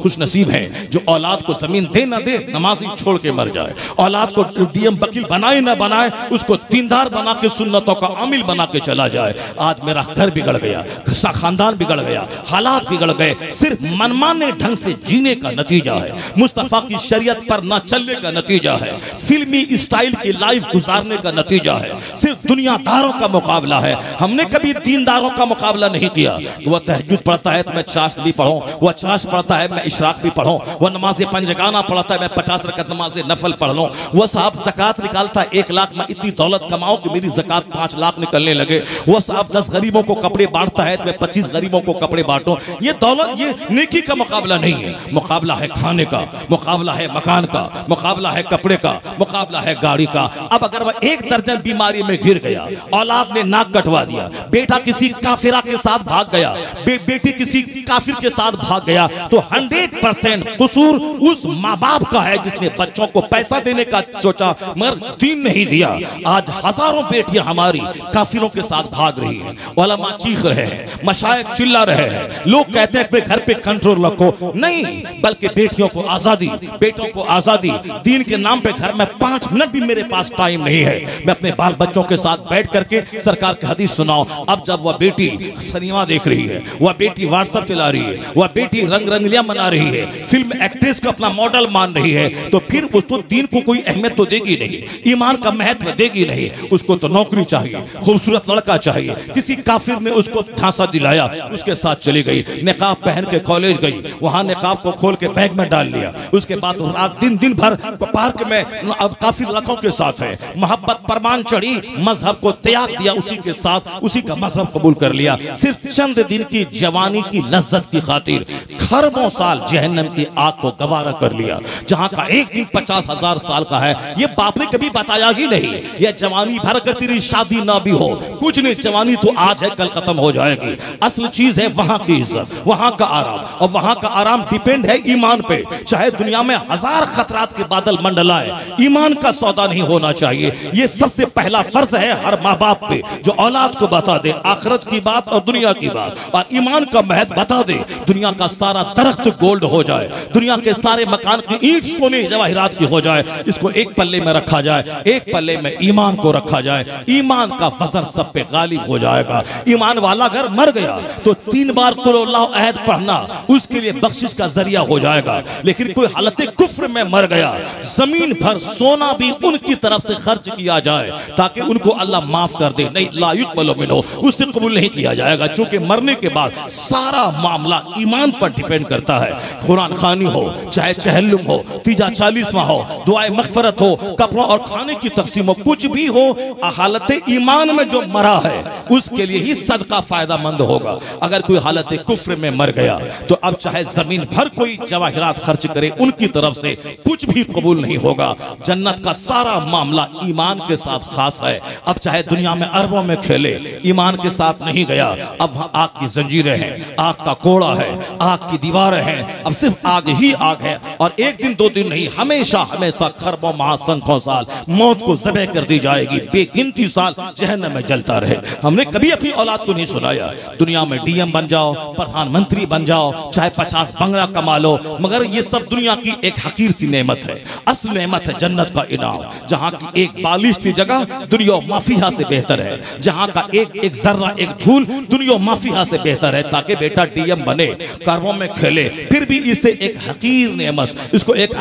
खुश नसीब हैं जो औलाद को जमीन दे ना दे, नमाजी छोड़ के मर जाए। औलाद को डीएम वकील बनाए ना बनाए, उसको दीनदार बना के सुन्नतों का आमिल बना के चला जाए। आज मेरा घर बिगड़ गया, खानदान बिगड़ गया, हालात बिगड़ गए, सिर्फ मनमाने ढंग से जीने का नतीजा है। मुस्तफा की शरीयत पर ना चलने का नतीजा है, फिल्मी स्टाइल की लाइफ गुजारने का नतीजा है। सिर्फ दुनियादारों का मुकाबला है। हमने कभी दीनदारों का मुकाबला नहीं किया। वह तहज्जुद पढ़ता है तो मैं चाश भी पढ़ूं, वह चाश पढ़ता है मैं इशराक भी पढ़ूं, वह नमाज पंजगाना पढ़ता है मैं 50 रकत नमाज नफल पढ़ लूं। वह साहब ज़कात निकालता है 1 लाख, मैं इतनी दौलत कमाऊं कि मेरी ज़कात 5 लाख निकलने लगे। वह साहब 10 गरीबों को कपड़े बांटता है तो मैं 25 गरीबों को कपड़े बांटूं। ये दौलत, ये नेकी का मुकाबला नहीं है। मुकाबला है खाने का, मुकाबला है मकान का, मुकाबला है कपड़े का, मुकाबला है गाड़ी का। अब अगर वह 1 दर्जन बीमारी में घिर गया, औलाद ने नाक कटवा दिया, बेटा किसी काफिरा के साथ भाग गया, बेटी किसी काफिर के साथ भाग गया, तो 100% कसूर उस माँ बाप का है जिसने बच्चों को पैसा देने का सोचा मगर दीन नहीं दिया। आज हजारों बेटियां हमारी काफिरों के साथ भाग रही हैं, उलमा चीख रहे हैं, मशाइख चिल्ला रहे हैं, लोग कहते हैं घर पे कंट्रोल रखो। नहीं, बल्कि बेटियों को आजादी, बेटों को आजादी। दीन के नाम पे घर में 5 मिनट भी मेरे पास टाइम नहीं है। मैं अपने बाल बच्चों के साथ बैठ करके सरकार की हदीस सुनाओ। अब जब वह बेटी सिनेमा देख रही है, वह बेटी व्हाट्सएप चला रही है, वह बेटी रंगलियां मना रही है, फिल्म एक्ट्रेस को अपना मॉडल मान रही है, तो फिर उसको दीन को कोई अहमियत तो देगी नहीं, ईमान का महत्व देगी नहीं। उसको तो नौकरी चाहिए, खूबसूरत लड़का चाहिए। किसी काफिर ने उसको झांसा दिलाया, उसके साथ चली गई, निकाब पहन के कॉलेज गई, वहां निकाब को खोल के बैग में डाल लिया। उसके बाद रात दिन भर पार्क में अब काफिर लड़कों के साथ है, मोहब्बत परमान चढ़ी, मजहब को त्याग दिया, उसी के साथ उसी का मजहब कबूल कर लिया। सिर्फ चंद दिन की जवानी की लज्जत की खातिर खरबों साल जहन्नम की आग को गवारा कर लिया। जहां का एक दिन 50,000 साल का है, ये बाप ने कभी बताया ही नहीं। ये जवानी भर कर तेरी शादी ना भी हो, कुछ नहीं, जवानी तो आज है कल खत्म हो जाएगी। असल चीज है वहां की इज्जत, वहां का आराम, और वहां का आराम डिपेंड है ईमान पे। चाहे दुनिया में 1000 खतरात के बादल मंडलाए, ईमान का सौदा नहीं होना चाहिए। ये सबसे पहला फर्ज है हर माँ बाप पे, जो औलाद को बता दे आखिरत की बात और दुनिया की बात, और ईमान का महत्व बता दे। दुनिया का सारा दरख्त गोल्ड हो जाए, दुनिया के सारे मकान की ईंट सोने जवाहिरात की हो जाए, इसको एक पल्ले में रखा जाए, एक पल्ले में ईमान को रखा जाए, ईमान का वजन सब पे गालिब हो जाएगा। ईमान वाला अगर मर गया तो 3 बार कुल अल्लाह अहद पढ़ना उसके लिए बख्शिश का जरिया हो जाएगा। लेकिन लेकिन कोई हालत कुफ्र में मर गया, जमीन भर सोना भी उनकी तरफ से खर्च किया जाए ताकि उनको अल्लाह माफ कर दे, नहीं ला युक़बलु मिन्हु, उससे कबूल नहीं किया जाएगा। चूंकि मरने के बाद सारा मामला ईमान पर डिपेंड करता है। कुरान खानी हो, चाहे चहल्लुम हो, तीजा 40वां हो, दुआए मग़फ़िरत हो, कपड़ों और खाने की तक़सीम हो, कुछ भी हो, हालत ईमान में जो मरा है उसके लिए ही सदका फायदामंद होगा। अगर कोई हालत कुफ्र में मर गया तो अब चाहे जमीन भर कोई जवाहिरात खर्च करे, उनकी तरफ से कुछ भी कबूल नहीं होगा। जन्नत का सारा मामला ईमान के साथ खास है। अब चाहे दुनिया में अरबों में खेले, ईमान के साथ नहीं गया। अब वहां आग की जंजीरें हैं, आग का कोड़ा है, आग की दीवारें हैं, अब सिर्फ आग ही आग है। और एक दिन दो दिन नहीं, हमेशा हमेशा खरबों महासंख्यों साल मौत को ज़बह कर दी जाएगी, बेगिनती साल जहन्नम में जलता रहे। हमने कभी अपनी औलाद को नहीं सुनाया दुनिया में डीएम बन जाओ, प्रधानमंत्री बन जाओ, चाहे 50 बंगला कमा लो, मगर ये सब दुनिया की एक हकीर सी नेमत है। असल नेमत है जन्नत का इनाम, जहाँ की एक बालिश की जगह दुनिया माफिया से बेहतर है, जहाँ का एक जर्रा एक धूल दुनिया माफिया से बेहतर है। ताकि बेटा डीएम बने, कर्मों में खेले, फिर भी इसे एक हकीर नेमत, इसको एक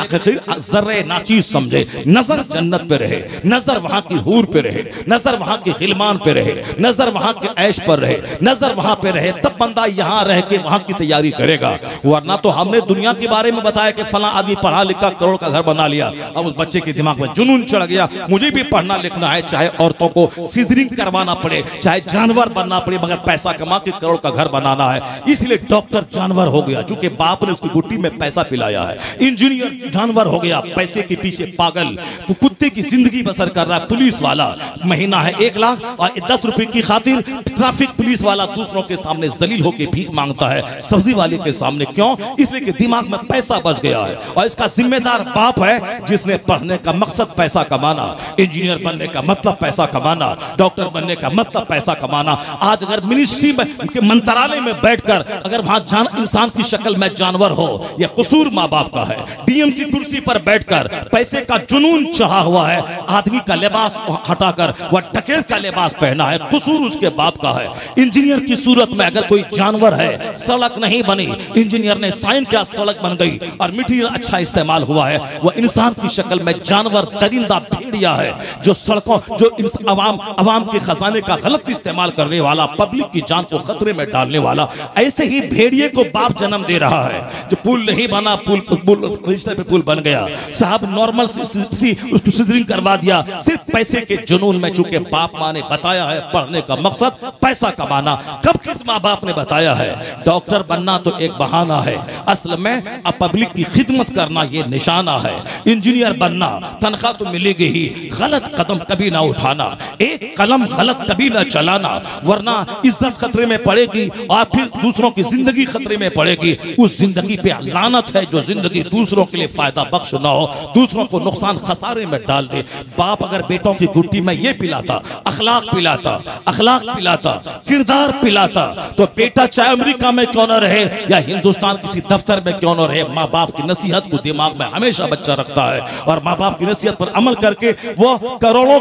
जर्रे नाचीज समझे। नजर जन्नत पे रहे, नजर वहां की हूर पे रहे, नजर वहां की गिलमान पे रहे, नजर वहां के ऐश पर रहे, नजर वहां पे रहे, तब बंदा यहाँ रह के वहां की तैयारी करेगा। वरना तो हमने दुनिया के बारे में बताया कि फला आदमी पढ़ा लिखा करोड़ का घर बना लिया, अब उस बच्चे के दिमाग में जुनून चढ़ गया, मुझे भी पढ़ना लिखना है, चाहे औरतों को सीजरिंग करवाना पड़े, चाहे जानवर बनना पड़े, मगर पैसा कमा के करोड़ का घर बनाना है। इसलिए डॉक्टर जानवर हो गया, चूंकि बाप ने उसकी गुट्टी में पैसा पिलाया है। इंजीनियर जानवर हो गया, पैसे के पीछे पागल, तो कुत्ते की जिंदगी बसर कर रहा है। पुलिस वाला महीना है 1 लाख और 10 रुपए की खातिर ट्रैफिक पुलिस वाला दूसरों के सामने जलील होकर भीख मांगता है, सब्जी वाले के सामने। क्यों? इसलिए कि दिमाग में पैसा बच गया है और इसका जिम्मेदार बाप है जिसने पढ़ने का मकसद पैसा कमाना, इंजीनियर बनने का मतलब पैसा कमाना, डॉक्टर बनने का मतलब पैसा कमाना। आज अगर मिनिस्ट्री में मंत्रालय में बैठकर अगर वहां इंसान की शक्ल में जानवर हो, यह कसूर माँ बाप का है। डीएम की कुर्सी पर बैठकर पैसे का जुनून चढ़ा हुआ है, आदमी का लिबास हटाकर वह डकैत का लिबास पहना है, कसूर उसके बाप का है। इंजीनियर की सूरत में अगर कोई जानवर है, सड़क नहीं बनी, इंजीनियर ने साइन किया, सड़क बन गई और मटेरियल अच्छा इस्तेमाल हुआ है, वह इंसान की शक्ल में जानवर दरिंदा भेड़िया है, जो सड़कों जो अवाम के खजाने का गलत इस्तेमाल करने वाला, पब्लिक की जान को खतरे में डालने वाला। ऐसे ही भेड़िए को बाप जन्म दे रहा है, जो पुल नहीं बना, पुल रजिस्टर पे पुल बन गया, साहब नॉर्मल उसको सिजरिंग करवा दिया, सिर्फ पैसे के जुनून में। चूंकि बाप माँ ने बताया है पढ़ने का मकसद पैसा कमाना। कब किस माँ बाप ने बताया है डॉक्टर बनना तो एक बहाना है, असल में पब्लिक की खिदमत करना ये निशाना है। इंजीनियर बनना तनख्वाह तो मिलेगी ही, गलत कदम कभी ना उठाना, एक कलम गलत कभी ना चलाना, वरना इज्जत खतरे में पड़ेगी और फिर दूसरों की जिंदगी खतरे में पड़ेगी। उस जिंदगी पे लानत है जो जिंदगी दूसरों के लिए फायदा बख्श ना हो, दूसरों को नुकसान खसारे में डाल दे। बाप अगर बेटों की गुट्टी में ये पिलाता, अखलाक पिलाता, किरदार पिलाता, तो बेटा चाहे अमेरिका में क्यों न रहे या हिंदुस्तान किसी दफ्तर में क्यों न रहे, माँ बाप की नसीहत को दिमाग में हमेशा बच्चा रखता है और माँ बाप की नसीहत पर अमल करके वो करोड़ों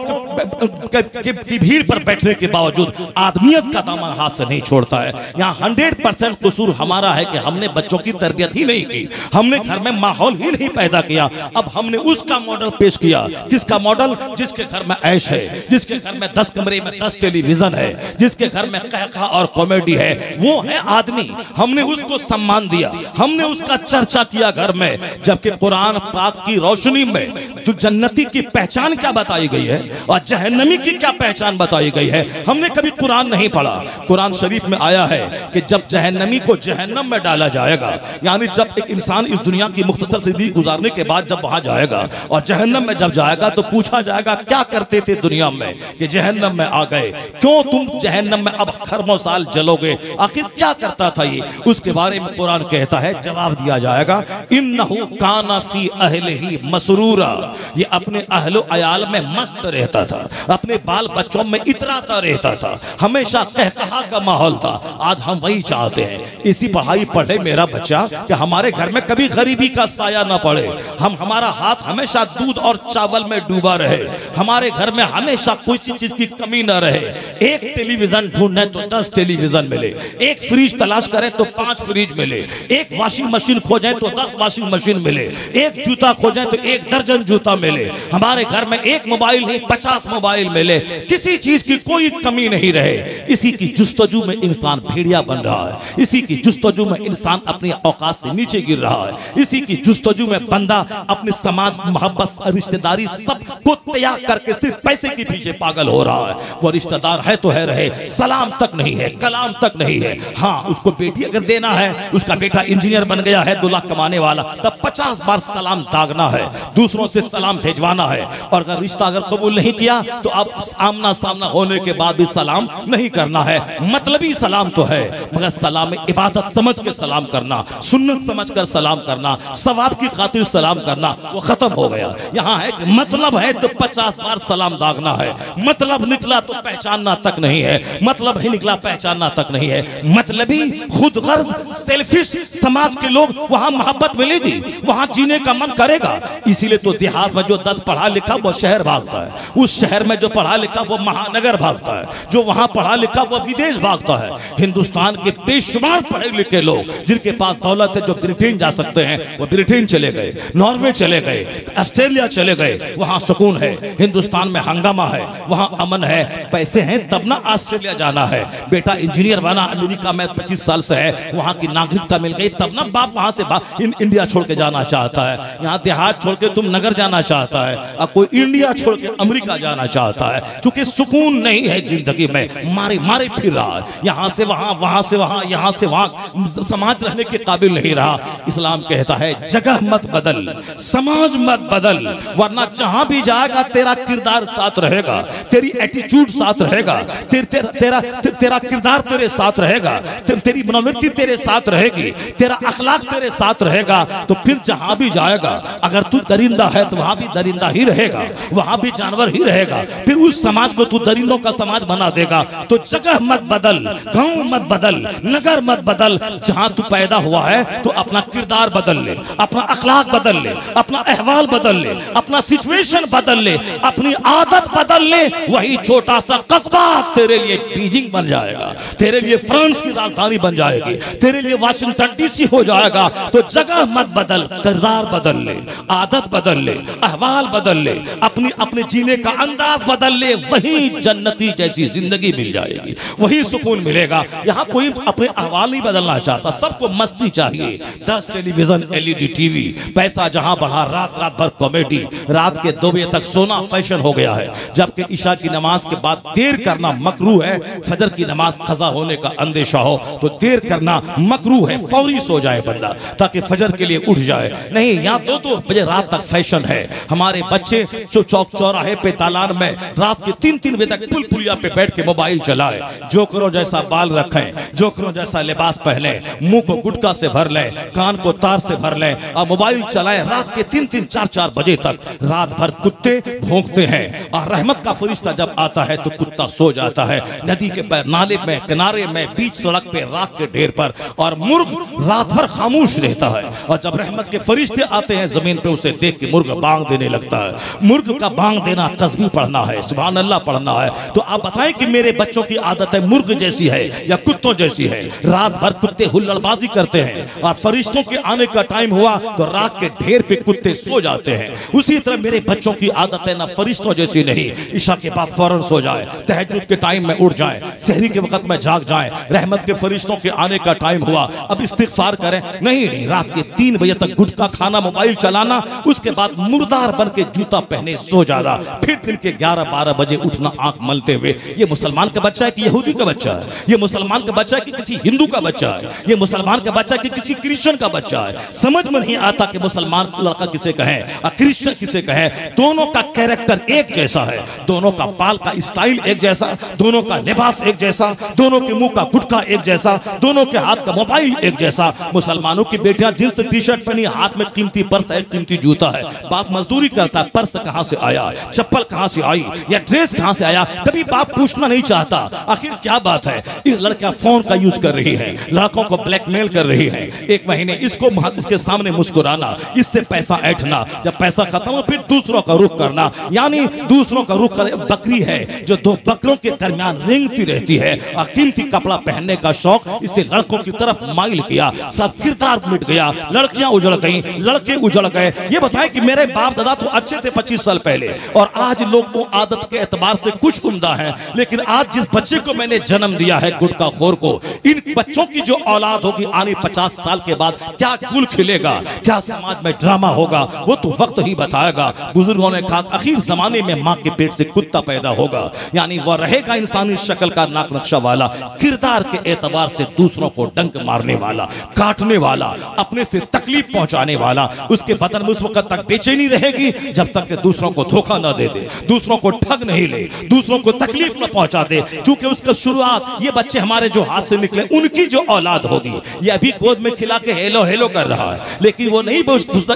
की भीड़ पर बैठने के बावजूद आदमियत का दामन हाथ से नहीं छोड़ता है। यहाँ 100% कसूर हमारा है कि हमने बच्चों की तरबियत ही नहीं की, हमने घर में माहौल ही नहीं पैदा किया। अब हमने उसका मॉडल पेश किया, किसका मॉडल? जिसके घर में ऐश है, जिसके घर में 10 कमरे में 10 टेलीविजन है, जिसके घर में कहका और कॉमेडी है, वो है आदमी। हमने उसको सम्मान दिया, हमने उसका चर्चा किया घर में, जबकि कुरान पाक की रोशनी में तो जन्नती की पहचान क्या बताई गई है और जहन्नमी की क्या पहचान बताई गई है। हमने कभी कुरान नहीं पढ़ा। कुरान शरीफ में आया है कि जब जहन्नमी को जहन्नम में डाला जाएगा, यानी जब एक इंसान इस दुनिया की मुख्तसर जिंदगी गुजारने के बाद जब वहां जाएगा और जहन्नम में जब जाएगा तो पूछा जाएगा क्या करते थे दुनिया में कि जहन्नम में आ गए, क्यों तुम जहन्नम में अब खरबों साल जलोगे, आखिर क्या करता था ये? उसके बारे में कुरान कहता है, जवाब दिया जाएगा, इन्नहु काना फी अहलिही मसरूरा, ये अपने अहलो अयाल में मस्त रहता था, अपने बाल बच्चों में इतराता रहता था, हमेशा कहकहा का माहौल था। आज हम वही चाहते हैं, इसी पढ़ाई पढ़े मेरा बच्चा कि हमारे घर में कभी गरीबी का साया ना पड़े, हमारा हाथ हमेशा दूध और चावल में डूबा रहे, हमारे घर में हमेशा कोई सी चीज की कमी ना रहे। एक टेलीविजन ढूंढे तो 10 टेलीविजन मिले, एक फ्रिज तलाश करें तो 5 फ्रिज मिले, एक वॉशिंग मशीन खोजें तो 10 वॉशिंग मशीन मिले, एक जूता खोजें तो 1 दर्जन जूता मिले, हमारे घर में 1 मोबाइल नहीं 50 मोबाइल मिले, किसी चीज की कोई कमी नहीं रहे। इसी की जुस्तजू में इंसान भेड़िया बन रहा है, इसी की जुस्तजू में इंसान अपनी औकात से नीचे गिर रहा है, इसी की जुस्तजू में बंदा अपने समाज, मोहब्बत, रिश्तेदारी सब को त्याग करके सिर्फ पैसे के पीछे पागल हो रहा है। वो रिश्तेदार है तो है रहे, सलाम तक नहीं है, कलाम तक नहीं है। हाँ, उसको बेटी अगर देना है, उसका बेटा इंजीनियर बन गया है 2 लाख कमाने वाला, तब 50 बार सलाम दागना है, दूसरों से सलाम भेजवाना है। और अगर रिश्ता अगर कबूल नहीं किया तो अब आमना सामना होने के बाद भी सलाम नहीं करना है। मतलबी सलाम तो है, मगर सलाम इबादत समझ के सलाम करना, सुन्नत समझ कर सलाम करना, सवाब की खातिर सलाम करना, वो खत्म हो गया। यहाँ है कि मतलब है तो 50 बार सलाम दागना है, मतलब निकला तो पहचानना तक नहीं है, मतलब ही निकला पहचानना तक नहीं है। मतलबी, खुद गर्ज, सेल्फिश समाज के लोग वहां मोहब्बत मिलेगी, वहां जीने का मन करेगा। इसीलिए तो देहात में जो 10 पढ़ा लिखा वो शहर भागता है, उस शहर में जो पढ़ा लिखा वो महानगर भागता है, जो वहां पढ़ा लिखा वो विदेश भागता है। हिंदुस्तान के बेशुमार पढ़े लिखे लोग जिनके पास दौलत है, जो ब्रिटेन जा सकते हैं, वो ब्रिटेन चले गए, नॉर्वे चले गए, ऑस्ट्रेलिया चले गए, वहां सुकून है। हिंदुस्तान में हंगामा है, वहां अमन है, पैसे हैं तब ना ऑस्ट्रेलिया जाना है। बेटा इंजीनियर बना अमेरिका में 25 साल से है, वहां की नागरिकता मिल गई तब ना बाप वहां से इंडिया छोड़ के जाना चाहता है। यहाँ देहात छोड़ के तुम नगर जाना चाहता है, अब कोई इंडिया छोड़ के अमेरिका जाना चाहता है, क्योंकि सुकून नहीं है जिंदगी में, मारे मारे फिर रहा है, यहाँ से वहां, वहां से वहां, यहाँ से वहां, समाज रहने के काबिल नहीं रहा। इस्लाम कहता है जगह मत बदल, समाज मत बदल, वरना जहां भी जाएगा तेरा किरदार साथ रहेगा, तेरी एटीट्यूड साथ रहेगा, तेरा किरदार तेरे साथ रहेगा, तेरी मनोवृत्ति तेरे साथ रहेगी, तेरा अखलाक तेरे साथ रहेगा। तो फिर जहां भी जाएगा, अगर तू दरिंदा है तो वहां भी दरिंदा ही रहेगा, वहां भी जानवर ही रहेगा। फिर उस समाज को तू दरिंदों का समाज बना देगा। तो जगह मत बदल, गांव मत बदल, नगर मत बदल, जहां तू पैदा हुआ है तो अपना किरदार बदल ले, अपना अखलाक बदल ले, अपना अहवाल बदल ले, अपना सिचुएशन बदल ले, अपनी आदत बदल ले। वही छोटा सा कस्बा तेरे लिए बीजिंग बन जाएगा, तेरे लिए फ्रांस की राजधानी बन जाएगी, तेरे लिए वाशिंगटन डीसी हो जाएगा। तो जगह मत बदल, किरदार बदल ले, आदत बदल ले, अहवाल बदल ले, अपने जीने का अंदाज बदल ले, वही जन्नती जैसी जिंदगी मिल जाएगी, वही सुकून मिलेगा। यहाँ कोई अपने अहवाल नहीं बदलना चाहता, सबको मस्ती चाहिए। 10 टेलीविजन, LED टीवी, पैसा जहां बढ़ा, रात रात भर कॉमेडी, रात के 2 बजे तक सोना फैशन हो गया है, जबकि ईशा की नमाज के बाद देर करना मकरूह है। फजर की नमाज कज़ा होने का अंदेशा हो तो देर करना मकरूह है, फौरी सो जाए बंदा ताकि फजर के लिए उठ जाए। नहीं, यहाँ 2-2 बजे रात तक फैशन है। हमारे बच्चे जो चौक चौराहे पे तालान में रात के 3-3 बजे तक पुल पुलिया पे बैठ के मोबाइल चलाए, जोकरों जैसा बाल रखें, जोकरों जैसा लिबास पहने, मुंह को गुटखा से भर लें, कान को तार से भर लें और मोबाइल चलाएं रात के 3-3, 4-4 बजे तक। रात भर कुत्ते भौंकते हैं और रहमत का फरिश्ता जब आता है तो कुत्ता सो जाता है, नदी के नाले में, किनारे में, बीच सड़क पे, राख के ढेर पर, और मुर्ग रात भर खामोश रहता है। और जब रहमत के फरिश्ते आते हैं जमीन पे, उसे देख के मुर्ग बांग देने लगता है। मुर्ग का बांग देना तस्बीह पढ़ना है, सुभान अल्लाह पढ़ना है। तो आप बताएं कि मेरे बच्चों की आदत है मुर्ग जैसी है या कुत्तों जैसी है? रात भर कुत्ते हुल्लड़बाजी करते हैं और फरिश्तों के आने का टाइम हुआ तो राख के ढेर पे कुत्ते सो जाते हैं। उसी तरह मेरे बच्चों की आदत है ना फरिश्तों जैसी नहीं, ईशा के बाद फौरन सो जाए, तहज्जुद के टाइम में उठ जाए, सहरी के वक्त में जाग जाए, रहमत के फरिश्तों के आने का टाइम हुआ अब इस्तिगफार करें। नहीं, रात के 3 बजे तक गुटखा खाना, मोबाइल चलाना, उसके बाद मुर्दार बन के जूता पहने सो जाना, फिर दिन के 11-12 बजे उठना आंख मलते हुए। ये मुसलमान का बच्चा है कि यहूदी का बच्चा है? ये मुसलमान का बच्चा है कि किसी हिंदू का बच्चा है? ये मुसलमान का बच्चा है कि किसी क्रिश्चियन का बच्चा है? समझ में नहीं आता कि मुसलमान लड़का किसे कहें और क्रिश्चियन किसे कहें। दोनों का कैरेक्टर एक जैसा है, दोनों का बाल का स्टाइल एक जैसा, दोनों का लिबास एक जैसा, दोनों के मुंह का गुटखा एक जैसा, दोनों के हाथ का मोबाइल एक जैसा। मुसलमानों की बेटियां जींस टी-शर्ट पहनी, हाथ में कीमती पर्स है, कीमती जूता है, बाप मजदूरी करता है, पर्स कहां से आया, चप्पल कहां से आई या ड्रेस कहां से आया, कभी बाप पूछना नहीं चाहता। आखिर क्या बात है? ये लड़कियां फोन का यूज कर रही है, लड़कों को ब्लैकमेल कर रही है, 1 महीने इसके सामने मुस्कुराना, इससे पैसा ऐंठना, जब पैसा खत्म हो फिर दूसरों का रुख करना, यानी दूसरों का रुख कर। बकरी है जो 2 बकरों के दरमियान रेंगती रहती है और कीमती कपड़ा पहनने का शौक इससे लड़कों की तरफ माइल किया, सब किरदार मिट गया। लड़कियां उजड़ गई, लड़के उजड़ गए। ये बताएं कि मेरे बाप दादा तो अच्छे थे 25 साल पहले, और आज लोग वो आदत के एतबार से कुछ उम्दा है, लेकिन आज जिस बच्चे को मैंने जन्म दिया है गुटखा खोर को, इन बच्चों की जो औलाद होगी आने 50 साल के बाद क्या गुल खिलेगा, क्या समाज में ड्रामा होगा, वो तो वक्त ही बताएगा। बुजुर्गों ने कहा आखिर जमाने में माँ के पेट से कुत्ता पैदा होगा, यानी वह रहेगा इंसानी शक्ल का, नाक नक्शा वाला, किरदार के एतबार से दूसरों को डंक मारने वाला, काटने वाला, अपने से तकलीफ पहुंचाने वाला। उसके बदन में उस वक्त तक बेचैनी रहेगी जब तक कि दूसरों को धोखा न दे दे, दूसरों को ठग नहीं ले, दूसरों को तकलीफ न पहुंचा दे। चूंकि उसका शुरुआत, ये बच्चे हमारे जो हाथ से निकले, उनकी जो औलाद होगी, ये अभी गोद में खिला के हेलो हेलो कर रहा है, लेकिन वो नहीं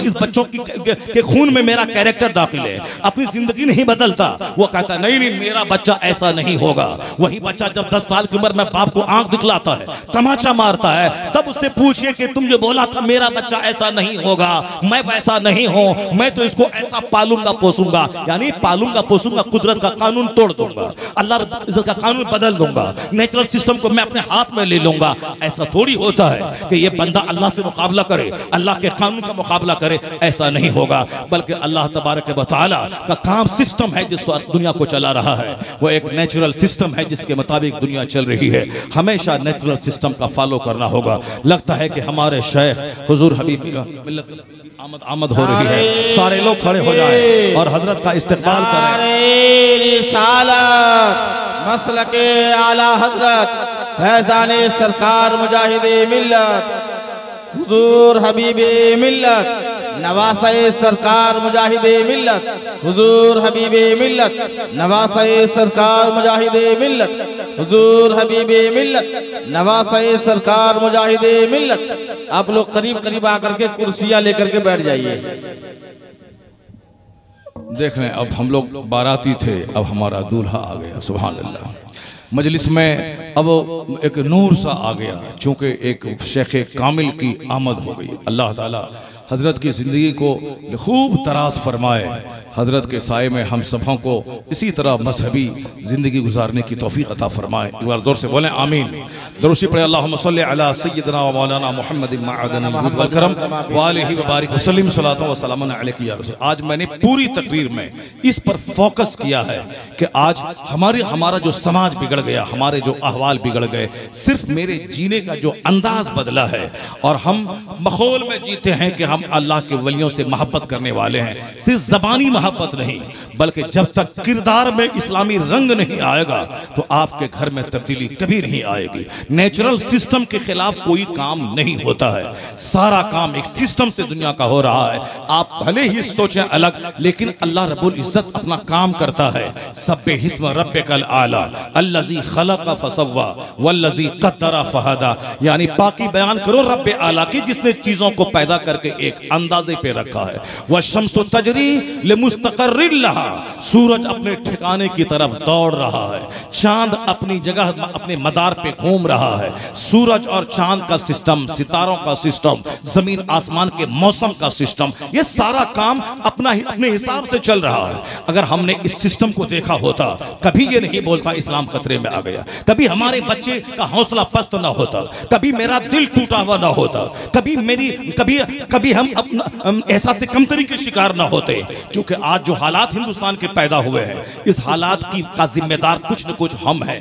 इस बच्चों के खून में मेरा कैरेक्टर दाखिल है, अपनी जिंदगी नहीं बदलता। वो कहता नहीं नहीं मेरा बच्चा ऐसा नहीं होगा। वही बच्चा जब 10 साल की उम्र में बाप को आंख दिखलाता है, तमाचा मारता है, तब उससे पूछिए कि तुम जो बोला था मेरा बच्चा ऐसा नहीं होगा, मैं वैसा नहीं हूं, मैं तो इसको ऐसा पालूंगा पोसूंगा, यानी पालूंगा पोसूंगा, कुदरत का कानून तोड़ दूंगा, अल्लाह का कानून बदल दूंगा, नेचुरल सिस्टम को मैं अपने हाथ में ले लूंगा। ऐसा थोड़ी होता है कि ये बंदा अल्लाह से मुकाबला करे, अल्लाह के कानून का मुकाबला करे, ऐसा नहीं होगा। बल्कि अल्लाह तबारक व तआला का काम सिस्टम है जिस दुनिया को चला रहा है, वो एक नेचुरल सिस्टम है जिसके मुताबिक दुनिया चल रही है। हमेशा नेचुरल सिस्टम का फॉलो करना होगा। लगता है कि हमारे शेख हुजूर हबीब आमद हो रही है, सारे लोग खड़े हो जाएं और हजरत का इस्तकबाल करें। रिसालत मसलके आला हजरत फैजाने सरकार मुजाहिदे मिल्लत हुजूर हबीबे मिल्लत नवासे सरकार मुजाहिदे मिल्लत हुजूर हबीबे मिल्लत नवासे सरकार मुजाहिदे मिल्लत हुजूर हबीबे मिल्लत नवासे सरकार मुजाहिदे मिल्लत। आप लोग करीब करीब आकर के कुर्सियां लेकर के बैठ जाइए। देख रहे हैं, अब हम लोग बाराती थे, अब हमारा दूल्हा आ गया। सुभान अल्लाह। मजलिस में अब एक नूर सा आ गया, चूंकि एक शेख कामिल की आमद हो गई। अल्लाह ताला हजरत की ज़िंदगी को खूब तराज फरमाए, हजरत के साए में हम सबों को इसी तरह मजहबी ज़िंदगी गुजारने की तौफीक अता फरमाए। एक बार जोर से बोलें आमीन। दरूद पढ़े अल्लाहुम्मा सल्ली अला सय्यिदना व मौलाना मुहम्मद मअदन वजूद वल करम व आलिहि व बारिक वसल्लम सलातो व सलामुन अलैका या रसूल। आज मैंने पूरी तकरीर में इस पर फोकस किया है कि आज हमारा जो समाज बिगड़ गया, हमारे जो अहवाल बिगड़ गए, सिर्फ मेरे जीने का जो अंदाज बदला है और हम माहौल में जीते हैं कि हम अल्लाह के वलियों से मोहब्बत करने वाले हैं। सिर्फ ज़बानी मोहब्बत नहीं, बल्कि जब तक किरदार में इस्लामी रंग नहीं आएगा तो आपके घर में तब्दीली कभी नहीं आएगी। नेचुरल सिस्टम के खिलाफ कोई काम नहीं होता है, सारा काम एक सिस्टम से दुनिया का हो रहा है। आप भले ही सोचें अलग, लेकिन अल्लाह रब्बुल इज्जत अपना काम करता है। सब्बे हिस्म रब्बिकल आला अल्लज़ी खलक़ फसव्वा वल्लज़ी क़द्दर फहदा, यानी पाकी बयान करो रब्बे आला की, जिसने चीजों को पैदा करके एक अंदाजे पे रखा है। वह शम्सु तजरी लिमुस्तक़र्रिन लहा, सूरज अपने ठिकाने की तरफ दौड़ रहा है, चांद अपनी जगह अपने मदार पे घूम रहा है। सूरज और चांद का सिस्टम, सितारों का सिस्टम, जमीन आसमान के मौसम का सिस्टम, ये सारा काम अपने हिसाब से चल रहा है। अगर हमने इस सिस्टम को देखा होता, कभी ये नहीं बोलता इस्लाम खतरे में आ गया, कभी हमारे बच्चे का हौसला पस्त ना होता, कभी मेरा दिल टूटा हुआ ना होता, कभी हम ऐसा से कमतरी के शिकार ना होते। क्योंकि आज जो हालात हिंदुस्तान के पैदा हुए हैं, इस हालात का जिम्मेदार कुछ न कुछ हम हैं।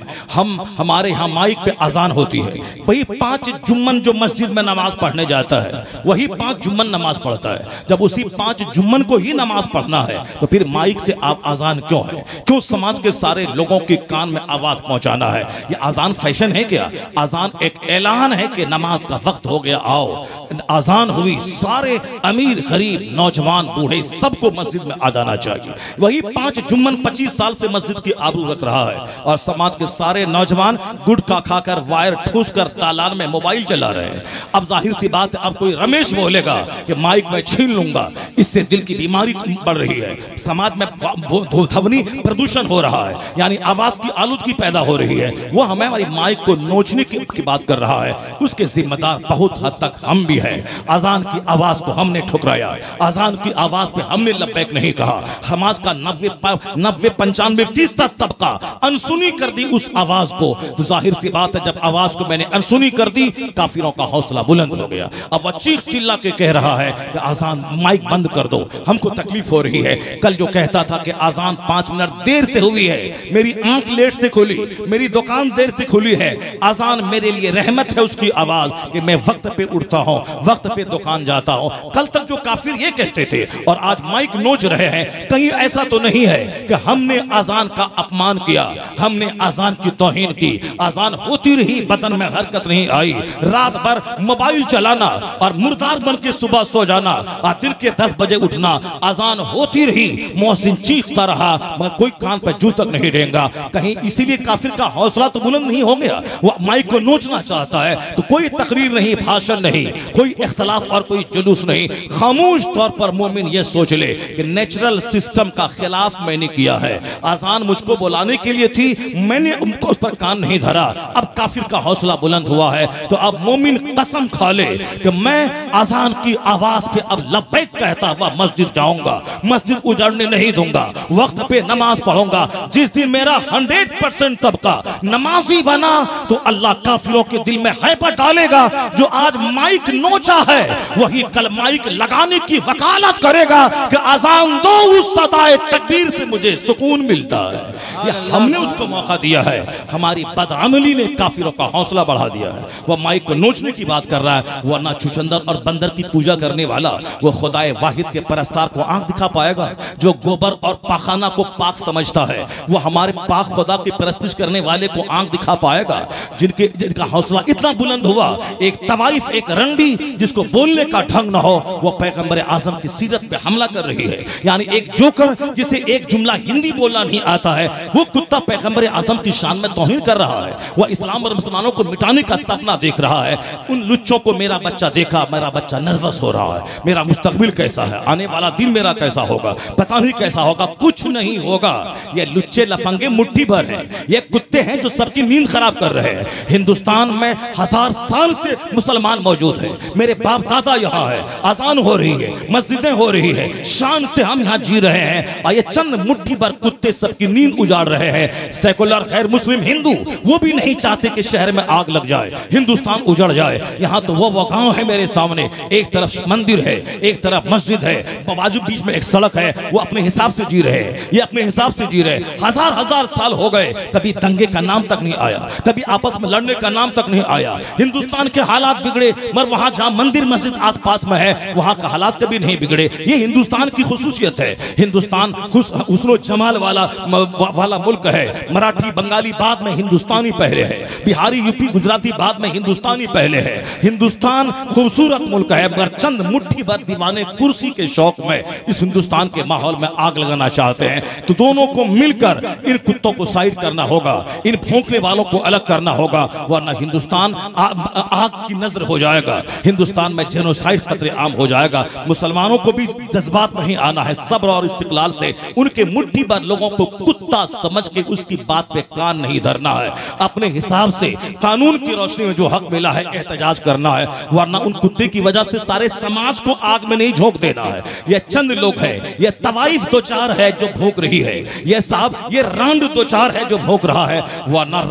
हमारे यहाँ माइक पे अजान होती है, वही 5 जुम्मन जो मस्जिद में नमाज पढ़ने जाता है, वही 5 जुम्मन नमाज पढ़ता है। जब उसी 5 जुम्मन को ही नमाज पढ़ना है तो फिर माइक से आप अजान क्यों है? क्यों समाज के सारे लोगों के कान में आवाज पहुंचाना है? ये अजान फैशन है क्या? अजान एक ऐलान है कि नमाज का वक्त हो गया, आओ। अजान हुई, सारे अमीर गरीब नौजवान बूढ़े सबको मस्जिद में आ जाना चाहिए। वही 5 जुम्मन 25 साल से मस्जिद की आबरू रख रहा है और समाज के सारे नौजवान गुटखा खाकर, वायर ठूस कर तालान में मोबाइल चला रहे हैं। अब जाहिर सी बात है, अब कोई रमेश बोलेगा कि माइक में छीन लूंगा, इससे दिल की बीमारी बढ़ रही है, समाज में ध्वनि प्रदूषण हो रहा है, यानी आवाज की आलूदगी पैदा हो रही है। वो हमें हमारी माइक को नोचने की बात कर रहा है, उसके जिम्मेदार बहुत हद तक हम भी हैं। अजान की आवाज आवाज को हमने ठुकराया, अजान की आवाज पे हमने लब्बैक नहीं कहा। समाज का 90-95% तबका अनसुनी कर दी उस आवाज को। तो जाहिर सी बात है, जब आवाज को मैंने अनसुनी कर दी, काफिरों का हौसला बुलंद हो गया। अब वह चीख चिल्ला के कह रहा है कि आजान, माइक बंद कर दो, हमको तकलीफ हो रही है। कल जो कहता था कि आजान 5 मिनट देर से हुई है, मेरी आंख लेट से खुली, मेरी दुकान देर से खुली है, आजान मेरे लिए रहमत है उसकी आवाज कि मैं वक्त पे उठता हूं, वक्त पे दुकान जाता हूं। कल तक जो काफिर ये कहते थे और आज माइक नोच रहे हैं, कहीं ऐसा तो नहीं है कि हमने आजान का अपमान किया, हमने आजान की तौहीन की। आजान होती रही, बदन में हरकत नहीं आई। रात भर मोबाइल चलाना और मुर्दार बन के सुबह सो जाना और दिन के 10 बजे उठना, आजान होती रही, मोहसिन चीखता रहा, मगर कोई कान पर जू तक नहीं देगा। कहीं इसीलिए काफिर का हौसला तो बुलंद नहीं हो गया, वो माइक को नोचना चाहता है। तो कोई तकरीर नहीं, भाषण नहीं, कोई इख्तलाफ और कोई जुलूस नहीं। खामोश तौर पर मोमिन ये सोच ले कि नेचुरल सिस्टम का खिलाफ मैंने किया है। आजान मुझको बुलाने के लिए थी, मैंने उस पर कान नहीं धरा। अब काफिर का हौसला बुलंद हुआ है, तो अब मोमिन कसम खा ले कि मैं आजान की आवाज पे अब लब्बैक कहता हुआ मस्जिद जाऊंगा, मस्जिद उजाड़ने नहीं दूंगा, वक्त पे नमाज पढ़ूंगा। जिस दिन मेरा 100% तबका नमाजी बना, तो अल्लाह काफिरों के दिल में हैबत डालेगा। जो आज माइक नोचा है, वही कल माइक लगाने की वकालत करेगा कि आजान दो, उस सदाए तकबीर से मुझे सुकून मिलता है। ये हमने उसको मौका दिया है, हमारी बदअमली ने काफिरों का हौसला बढ़ा दिया है। वह माइक को नोचने की बात कर रहा है, वरना छुछंदर और बंदर की पूजा करने वाला वो खुदाए वाहिद के परस्तार को आंख दिखा पाएगा? जो गोबर और पाखाना को पाक समझता है, वो हमारे पाक खुदा की परस्तिश करने वाले को आंख दिखा पाएगा? जिनका हौसला इतना बुलंद हुआ, एक तवाइफ, एक रंडी जिसको बोलने का ढंग न हो, वो पैगंबर आजम की सीरत पे हमला कर रही है। यानी एक जोकर जिसे एक जुमला हिंदी बोलना नहीं आता है, वो कुत्ता पैगंबर आजम की शान में तौहीन कर रहा है। वह इस्लाम और मुसलमानों को मिटाने का सपना देख रहा है। उन लुच्चों को मेरा बच्चा देखा, मेरा बच्चा नर्वस हो रहा है, मेरा मुस्तकबिल कैसा है, आने वाला दिन मेरा कैसा होगा, पता नहीं कैसा होगा। कुछ नहीं होगा। ये लुच्चे लफंगे मुट्ठी भर हैं, ये कुत्ते हैं जो सबकी नींद खराब कर रहे हैं। हिंदुस्तान में 1000 साल से मुसलमान मौजूद है, मेरे बाप दादा यहाँ है, आजान हो रही है, मस्जिदें हो रही है, शान से हम यहाँ जी रहे हैं। और ये चंद मुट्ठी भर कुत्ते सबकी नींद उजाड़ रहे हैं। सेकुलर गैर मुस्लिम हिंदू वो भी नहीं चाहते कि शहर में आग लग जाए, हिंदुस्तान उजड़ जाए। यहाँ तो वो गांव है मेरे सामने, एक तरफ मंदिर है, एक तरफ मस्जिद है, बाजू बीच में एक सड़क है। वो अपने हिसाब से जी रहे हैं, ये अपने हिसाब से जी रहे हैं। 1000 साल हो गए, कभी दंगे का नाम तक नहीं आया, कभी आपस में लड़ने का नाम तक नहीं आया। हिंदुस्तान के हालात बिगड़े, मगर वहां जहां मंदिर मस्जिद आसपास में है, वहां का हालात कभी नहीं बिगड़े। ये हिंदुस्तान की खुसूसियत है। हिंदुस्तान हुस्न जमाल वाला मुल्क है। मराठी बंगाली बाद में, हिंदुस्तानी पहले है। बिहारी यूपी गुजराती बाद में, हिंदुस्तानी पहले है। हिंदुस्तान खूबसूरत मुल्क है, मगर चंद मुट्ठी भर दीवाने कुर्सी के शौक में इस हिंदुस्तान के माहौल में आग लगाना चाहते हैं। तो दोनों को मिलकर इन कुत्तों को साइड करना होगा, इन भौंकने वालों को अलग करना होगा, वरना हिंदुस्तान आग की नजर हो जाएगा। हिंदुस्तान में जेनोसाइड खतरे आम हो जाएगा। मुसलमानों को भी जज्बात नहीं आना है, सब्र और इस्तिकलाल से उनके मुट्ठी भर लोगों को कुत्ता समझ के उसकी बात पे कान नहीं धरना है। अपने हिसाब से कानून की रोशनी में जो हक मिला है एहतजाज करना है, वरना उन कुत्ते की वजह से सारे समाज को आग में नहीं झोंक देना है। ये चंद लोग हैं, ये तवाइफ दो चार है जो भोंक रही है, ये साहब ये रांड दो चार है जो भोंक रहा है, वरना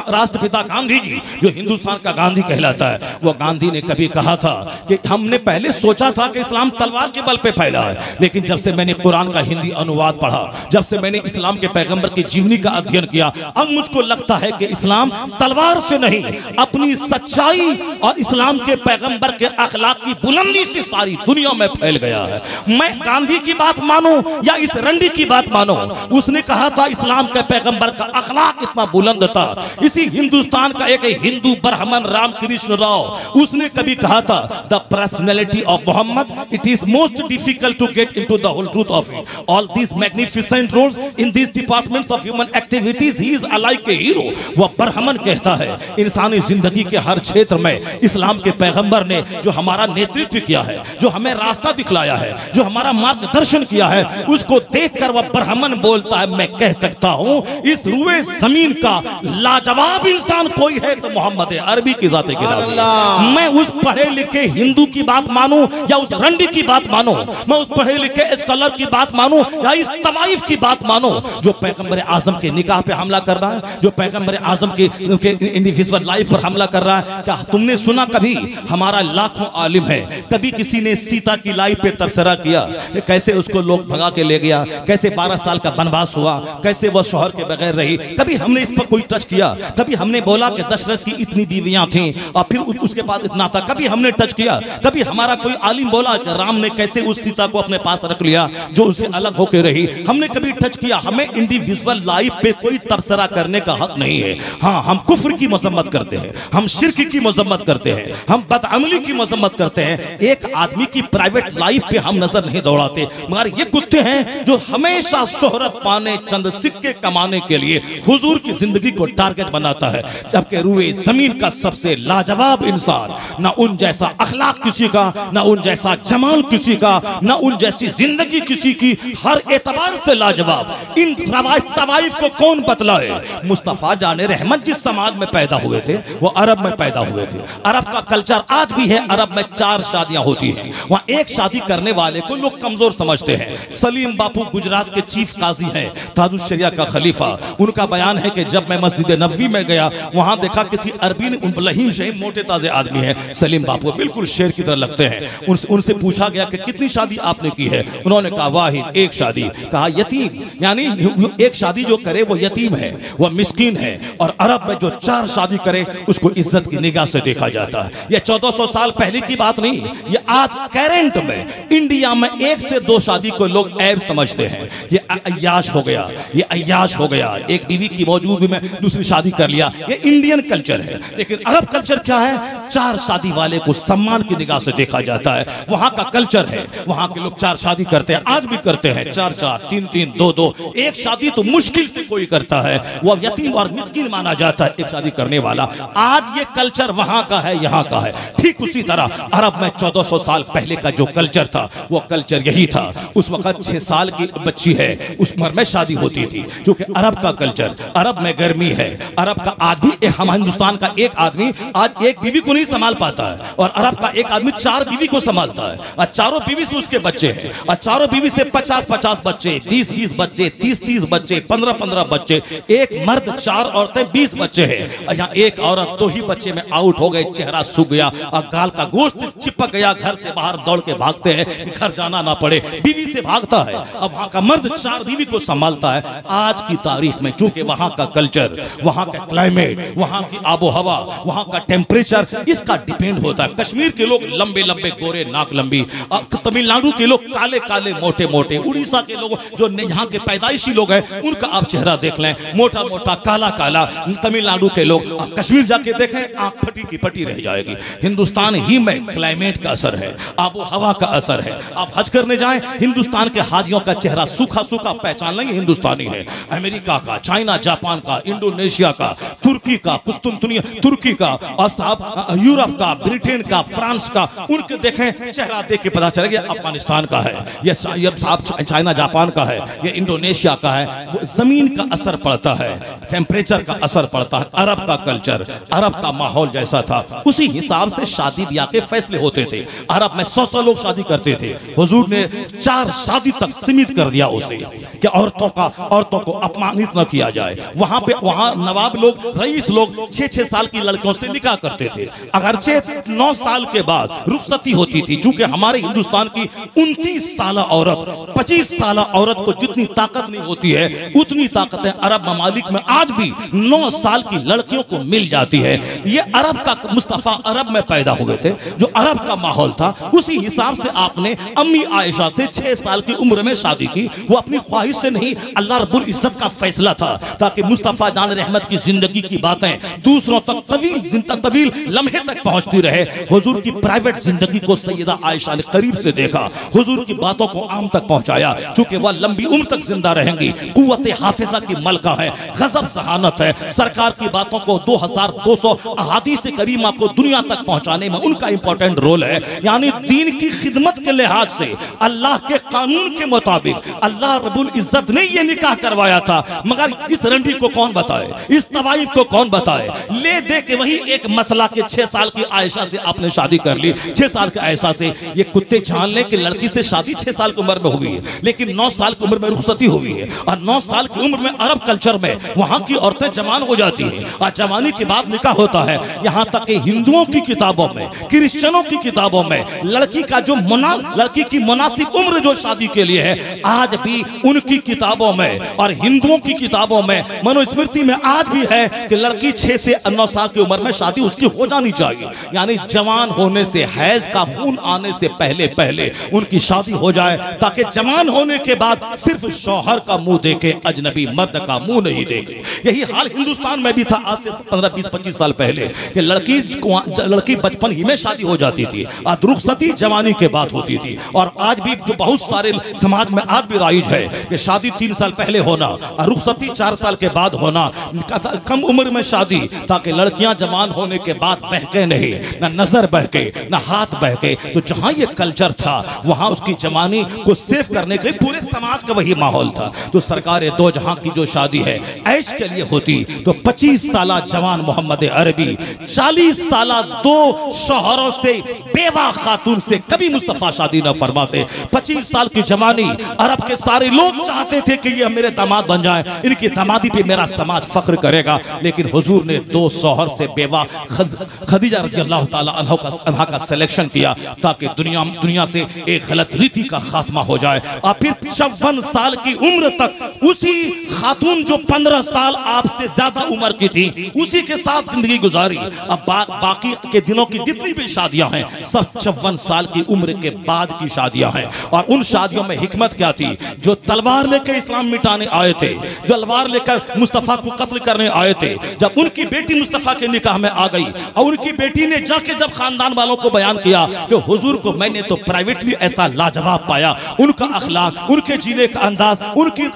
राष्ट्रपिता गांधी जी जो हिंदुस्तान का गांधी कहलाता है, वो गांधी ने कभी कहा था कि हमने पहले सोचा था कि इस्लाम तलवार के बल पे फैला है, लेकिन जब से मैंने कुरान का हिंदी अनुवाद पढ़ा, जब से मैंने इस्लाम के पैगंबर की जीवनी का अध्ययन किया, अब मुझको लगता है कि इस्लाम तलवार से नहीं, अपनी सच्चाई और इस्लाम के पैगंबर के अखलाक की बुलंदी से सारी दुनिया में फैल गया है। मैं गांधी की बात मानूं या इस रंडी की बात मानूं, उसने कहा था इस्लाम के पैगंबर का अखलाक इतना बुलंद था। इसी हिंदुस्तान का एक हिंदू ब्राह्मण रामकृष्ण राव, उसने कभी कहा था the personality of Muhammad, it is most difficult to get into the whole truth of it, all these magnificent roles in these departments of human activities, he is alike a hero. वह ब्राह्मण कहता है इंसानी जिंदगी के हर क्षेत्र में इस्लाम के पैगंबर ने जो हमारा नेतृत्व किया है, जो हमें रास्ता दिखलाया है, जो हमारा मार्गदर्शन किया है, उसको देखकर वह ब्राह्मण बोलता है मैं कह सकता हूं इस रुए जमीन का लाजवाब इंसान कोई है तो मोहम्मद अरबी की जाते किताब। मैं उस पढ़े लिखे हिंदू की बात मानूं या उस रंडी की बात मानूं, मैं उस पढ़े लिखे स्कॉलर की बात मानूं या इस तवाइफ की बात मानूं जो पैगंबर आजम के निकाह पे हमला कर रहा है, जो पैगंबर आजम के इंडिविजुअल लाइफ पर हमला कर रहा है। क्या तुमने सुना कभी, हमारा लाखों आलिम है, कभी किसी ने सीता की लाइफ पे तबसरा किया, कैसे उसको लोग भगा के ले गया, कैसे 12 साल का वनवास हुआ, कैसे वह शौहर के बगैर रही? कभी हमने इस पर कोई टच किया? कभी हमने बोला कि दशरथ की इतनी बीवियां थीं और फिर उसके बाद इतना था? कभी हमने टच किया? कभी हमारा कोई आलिम बोला कि राम ने कैसे उस सीता को अपने पास रख लिया जो उससे अलग होकर रही? हमने कभी टच किया? हमें इंडिविजुअल लाइफ पे कोई तबसरा करने का हक नहीं है। हाँ, हम कुफ्र की मजम्मत करते हैं, हम शिर्क की मजम्मत करते हैं, हम बदअमली की मजम्मत करते हैं। एक आदमी की प्राइवेट लाइफ पे हम नजर नहीं दौड़ाते, मगर ये कुत्ते हैं जो हमेशा शोहरत पाने, चंद सिक्के कमाने के लिए हुजूर की जिंदगी को टारगेट बनाता है, जबकि रूए जमीन का सबसे लाजवाब इंसान, ना उन जैसा अखलाक किसी का, ना उन जैसा जमाल किसी का, ना उन जैसी जिंदगी किसी की, हर एतबार से लाजवाब। इन तवाइफ को कौन बतलाए? मुस्तफा जाने रहमत जिस समाज में पैदा हुए थे वो अरब में पैदा हुए थे। अरब का कल्चर आज भी है, अरब में 4 शादियां होती हैं, वहां एक शादी करने वाले को लोग कमजोर समझते हैं। सलीम बापू गुजरात के चीफ काजी हैं, ताजुश शरिया का खलीफा, उनका बयान है कि जब मैं मस्जिद नबवी में गया वहां देखा किसी अरबी ने, लहीम शहीम मोटे ताजे आदमी है, सलीम बापू बिल्कुल शेर की तरह लगते हैं। उनसे पूछा गया कि कितनी शादी आपने की है? उन्होंने कहा वाहिद, एक शादी। कहा यतीम, यानी एक शादी जो करे वो यतीम है, वो मिस्कीन है, और अरब में जो 4 शादी करे उसको इज्जत की निगाह से देखा जाता है। ये 1400 साल पहले की बात नहीं, ये आज करंट में इंडिया में 1 से 2 शादी को लोग ऐब समझते हैं। ये अय्याश हो गया, ये अय्याश हो गया, एक बीवी की मौजूदगी में दूसरी शादी कर लिया। ये इंडियन कल्चर है, लेकिन अरब कल्चर क्या है? 4 शादी वाले को सम्मान की निगाह से देखा जाता है। वहां का कल्चर है, वहां के लोग 4 शादी करते हैं, आज भी करते हैं, 4-4, 3-3, 2-2। एक शादी तो मुश्किल से कोई करता है, वो यतीम और मिस्कीन माना जाता है एक शादी करने वाला। आज ये कल्चर वहां का है, यहाँ का है। ठीक उसी तरह अरब में 1400 साल पहले का जो कल्चर था वो कल्चर यही था। उस वक्त 6 साल की बच्ची है, उस उम्र में शादी होती थी, क्योंकि अरब का कल्चर, अरब में गर्मी है। अरब का आदमी, हम हिंदुस्तान का एक आदमी आज एक बीवी को नहीं संभाल पाता है, और अरब का एक आदमी 4 बीवी को संभालता है, और चारों बीवी से उसके बच्चे हैं, और चारों बीवी से 50-50 बच्चे, 20-20 बच्चे, 30-30 बच्चे, 15-15 बच्चे, एक मर्द 4 औरतें 20 बच्चे हैं। और यहाँ एक औरत 2 ही बच्चे में आउट हो गए, चेहरा सूख गया और गाल का गोश्त चिपक गया, घर से बाहर दौड़ के भागते हैं कि घर जाना ना पड़े, बीवी से भागता है। अब वहां का मर्द 4 बीवी को संभालता है। आज की तारीख में चूंकि वहां का कल्चर, वहां का क्लाइमेट, वहां की आबो हवा, वहां का टेम्परेचर, इसका डिपेंड होता है। कश्मीर के लोग लंबे लंबे गोरे नाक लंबी, तमिलनाडु के लोग काले काले मोटे मोटे, उड़ीसा के लोग जो यहाँ के पैदाइशी लोग हैं उनका आप चेहरा देख लें, मोटा मोटा काला काला। तमिलनाडु के लोग कश्मीर जाके देखें, आंख फटी की फटी रह जाएगी। हिंदुस्तान ही में क्लाइमेट का असर है, आबो हवा का असर है। आप हज करने जाएं, हिंदुस्तान के हाजियों का चेहरा सूखा सूखा पहचान लेंगे हिंदुस्तानी है। अमेरिका का, चाइना, जापान का, इंडोनेशिया का, तुर्की का, कुस्तुनतुनिया तुर्की का, और साहब यूरोप का, ब्रिटेन का, फ्रांस का, उनके देखें चेहरा देख के पता चलेगा अफगानिस्तान का है, ये साहब चाइना जापान का है, ये इंडोनेशिया का है। वो जमीन का असर पड़ता है, टेम्परेचर का असर पड़ता है। अरब का कल्चर, अरब का माहौल जैसा था, उसी हिसाब से शादी ब्याह के फैसले होते थे। अरब में 100 लोग शादी करते थे, हुजूर ने 4 शादी तक सीमित कर दिया उसे, कि औरतों को अपमानित न किया जाए। वहां नवाब लोग, रईस लोग 6-6 साल की लड़कियों से निकाह करते थे, अगरचे 9 साल के बाद रुखसती होती थी। चूंकि हमारे हिंदुस्तान की 29 साल औरत, 25 साल औरत को जितनी ताकत नहीं होती है, उतनी ताकतें अरब ममालिक में आज भी 9 साल की लड़कियों को मिल जाती है। ये अरब का, मुस्तफा अरब में पैदा हुए थे, जो अरब का माहौल था, उसी हिसाब से आपने अम्मी आयशा से 6 साल की उम्र में शादी की। वो अपनी ख्वाहिश से नहीं, अल्लाह रब्बुल इज्जत का फैसला था, ताकि मुस्तफा जान रहमत की जिंदगी की बातें दूसरों तक तवील लम्हे तक पहुंचती रहे। हुजूर की प्राइवेट जिंदगी को सैयदा आयशा ने करीब से देखा, हुजूर की बातों को आम तक पहुंचाया। चूंकि वह लंबी उम्र तक जिंदा रहेंगी, कुव्वत हाफिजा की मलका है, गजब जहानत है। सरकार की बातों को 2200 अहादीस करीमा को दुनिया तक पहुंचाने में उनका इंपॉर्टेंट रोल है। यानी दीन की खिदमत के लिहाज से अल्लाह के कानून के मुताबिक अल्लाह रब्बुल इज्जत ने यह निकाह करवाया था, मगर इस रंडी को कौन बताए, इस तवाइफ को कौन बताए? ले दे के वही एक मसला के 6 साल की आयशा से आपने शादी कर ली, 6 साल के ऐसा से। ये कुत्ते जान लें कि लड़की से शादी 6 साल की उम्र में हुई है, लेकिन 9 साल की उम्र में रुखसती हुई है। और 9 साल की उम्र में अरब कल्चर में वहां की औरतें जवान हो जाती है और जवानी के बाद निकाह होता है। यहाँ तक कि हिंदुओं की किताबों में, क्रिश्चियनों की किताबों में लड़की का जो लड़की की मुनासिब उम्र जो शादी के लिए है, आज भी उनकी किताबों में और हिंदुओं की किताबों में मनुस्मृति में आज भी है कि लड़की 6 से 9 साल की उम्र में शादी उसकी हो जानी चाहिए। यानी जवान होने से, हैज का खून आने से पहले पहले उनकी शादी हो जाए, ताकि जवान होने के बाद सिर्फ शौहर का मुंह देखे, अजनबी मर्द का मुंह नहीं देखे। यही हाल हिंदुस्तान में भी था आज से 15, 20, 25 साल पहले कि लड़की बचपन ही में शादी हो जाती थी और रुखसती जवानी के बाद होती थी। और आज भी जो बहुत सारे समाज में आज भी राइज है कि शादी 3 साल पहले होना और रुखसती 4 साल के बाद होना, कम उम्र में शादी, ताकि लड़कियां जवान होने के बाद बहके नहीं, ना नजर बहके ना हाथ बहके। तो जहां ये कल्चर था वहां उसकी जवानी को सेव करने के लिए पूरे समाज का वही माहौल था। तो सरकार दो जहां की जो शादी है ऐश के लिए होती, तो 25 साल जवान मोहम्मद अरबी 40 साल 2 शौहरों से, बेवा खातून से कभी मुस्तफा शादी न फरमाते। 25 साल की जवानी, अरब के सारे लोग चाहते थे कि ये मेरे दामाद बन जाए, इनकी दामादी पे मेरा समाज फख्र करेगा। लेकिन हुजूर ने 2 शौहर से बेवा खदीजा रज़ियल्लाहु ताला अन्हा का सिलेक्शन किया, ताकि दुनिया से एक गलत रीति का खात्मा हो जाए। और फिर 54 साल की उम्र तक उसी खातून जो 15 साल आपसे ज्यादा उम्र की थी, उसी के साथ जिंदगी गुजारी। अब बाकी के दिनों की जितनी भी शादियां हैं सब 54 साल की उम्र के बाद की शादियां हैं। और उन शादियों में हिकमत क्या थी? जो तलवार लेकर इस्लाम मिटाने आए थे, जो तलवार लेकर मुस्तफा को कत्ल करने आए थे, जब उनकी बेटी मुस्तफा के निकाह में आ गई और उनकी बेटी ने जाके जब खानदान वालों को बयान किया कि हुजूर को मैंने तो प्राइवेटली ऐसा लाजवाब पाया, उनका अखलाक, उनके जीने का अंदाज,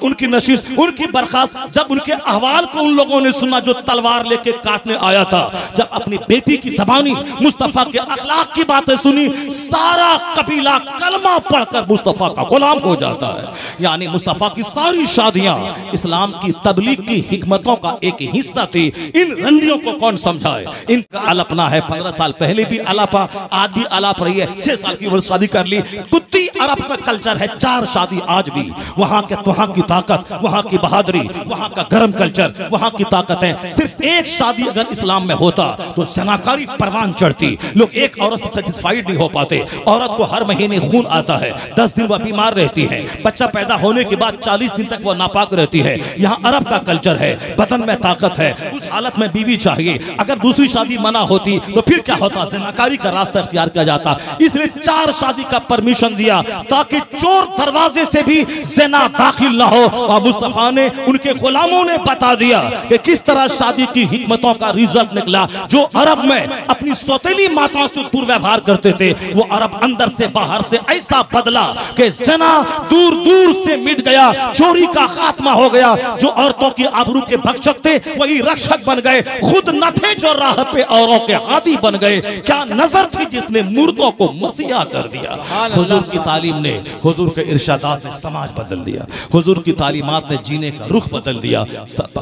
उनकी नशिश, उनकी बर्खास्त, जब उनके अहवाल को उन लोगों ने सुना जो तलवार लेके काटने आया था, जब अपनी बेटी की ज़बानी मुस्तफा के अखलाक की बातें सुनी, सारा कबीला कलमा पढ़कर मुस्तफा का गुलाम हो जाता है। यानी मुस्तफा की सारी शादियां इस्लाम की तबलीग की हिकमतों का एक हिस्सा थी। इन रंडियों को कौन समझाए? इनका अलपना है, 15 साल पहले भी अलापा, आज भी अलाप रही है। 6 साल की उम्र शादी कर ली। कुत्ती अरब में कल्चर है, 4 शादी आज भी। वहां की ताकत, वहां की बहादुरी, वहां का गर्म कल्चर, वहां की ताकत है। सिर्फ एक शादी अगर इस्लाम में होता तो जनाकारी परवान चढ़ती। लोग एक औरत से सेटिस्फाइड नहीं हो पाते। औरत को हर महीने खून आता है, 10 दिन वह बीमार रहती है, बच्चा पैदा होने के बाद 40 दिन तक वह नापाक रहती है। यहाँ अरब का कल्चर है, बदन में ताकत है, उस हालत में बीवी चाहिए। अगर दूसरी शादी मना होती तो फिर क्या होता? ज़िनाकारी का रास्ता इख्तियार किया जाता। इसलिए 4 शादी का परमिशन दिया ताकि चोर दरवाजे से भी ज़िना दाखिल ना हो। और मुस्तफा ने, उनके गुलामों ने बता दिया कि किस तरह शादी की हिकमतों का रिजल्ट निकला। जो अरब में अपनी सौतेली माताओं से दुर्व्यवहार करते थे, वो अरब अंदर से बाहर से ऐसा बदला कि ज़िना दूर दूर से मिट गया, चोरी का खात्मा हो गया। जो औरतों की आबरू के भक्षक थे वही रक्षक बन गए, खुद न थे जो राह पे औरों के हादी बन गए। क्या नजर थी जिसने मुर्दों को मसीहा कर दिया? हुजूर की तालीम ने, हुजूर के इरशादात ने समाज बदल दिया। हुजूर की तालीमात ने जीने का रुख बदल दिया।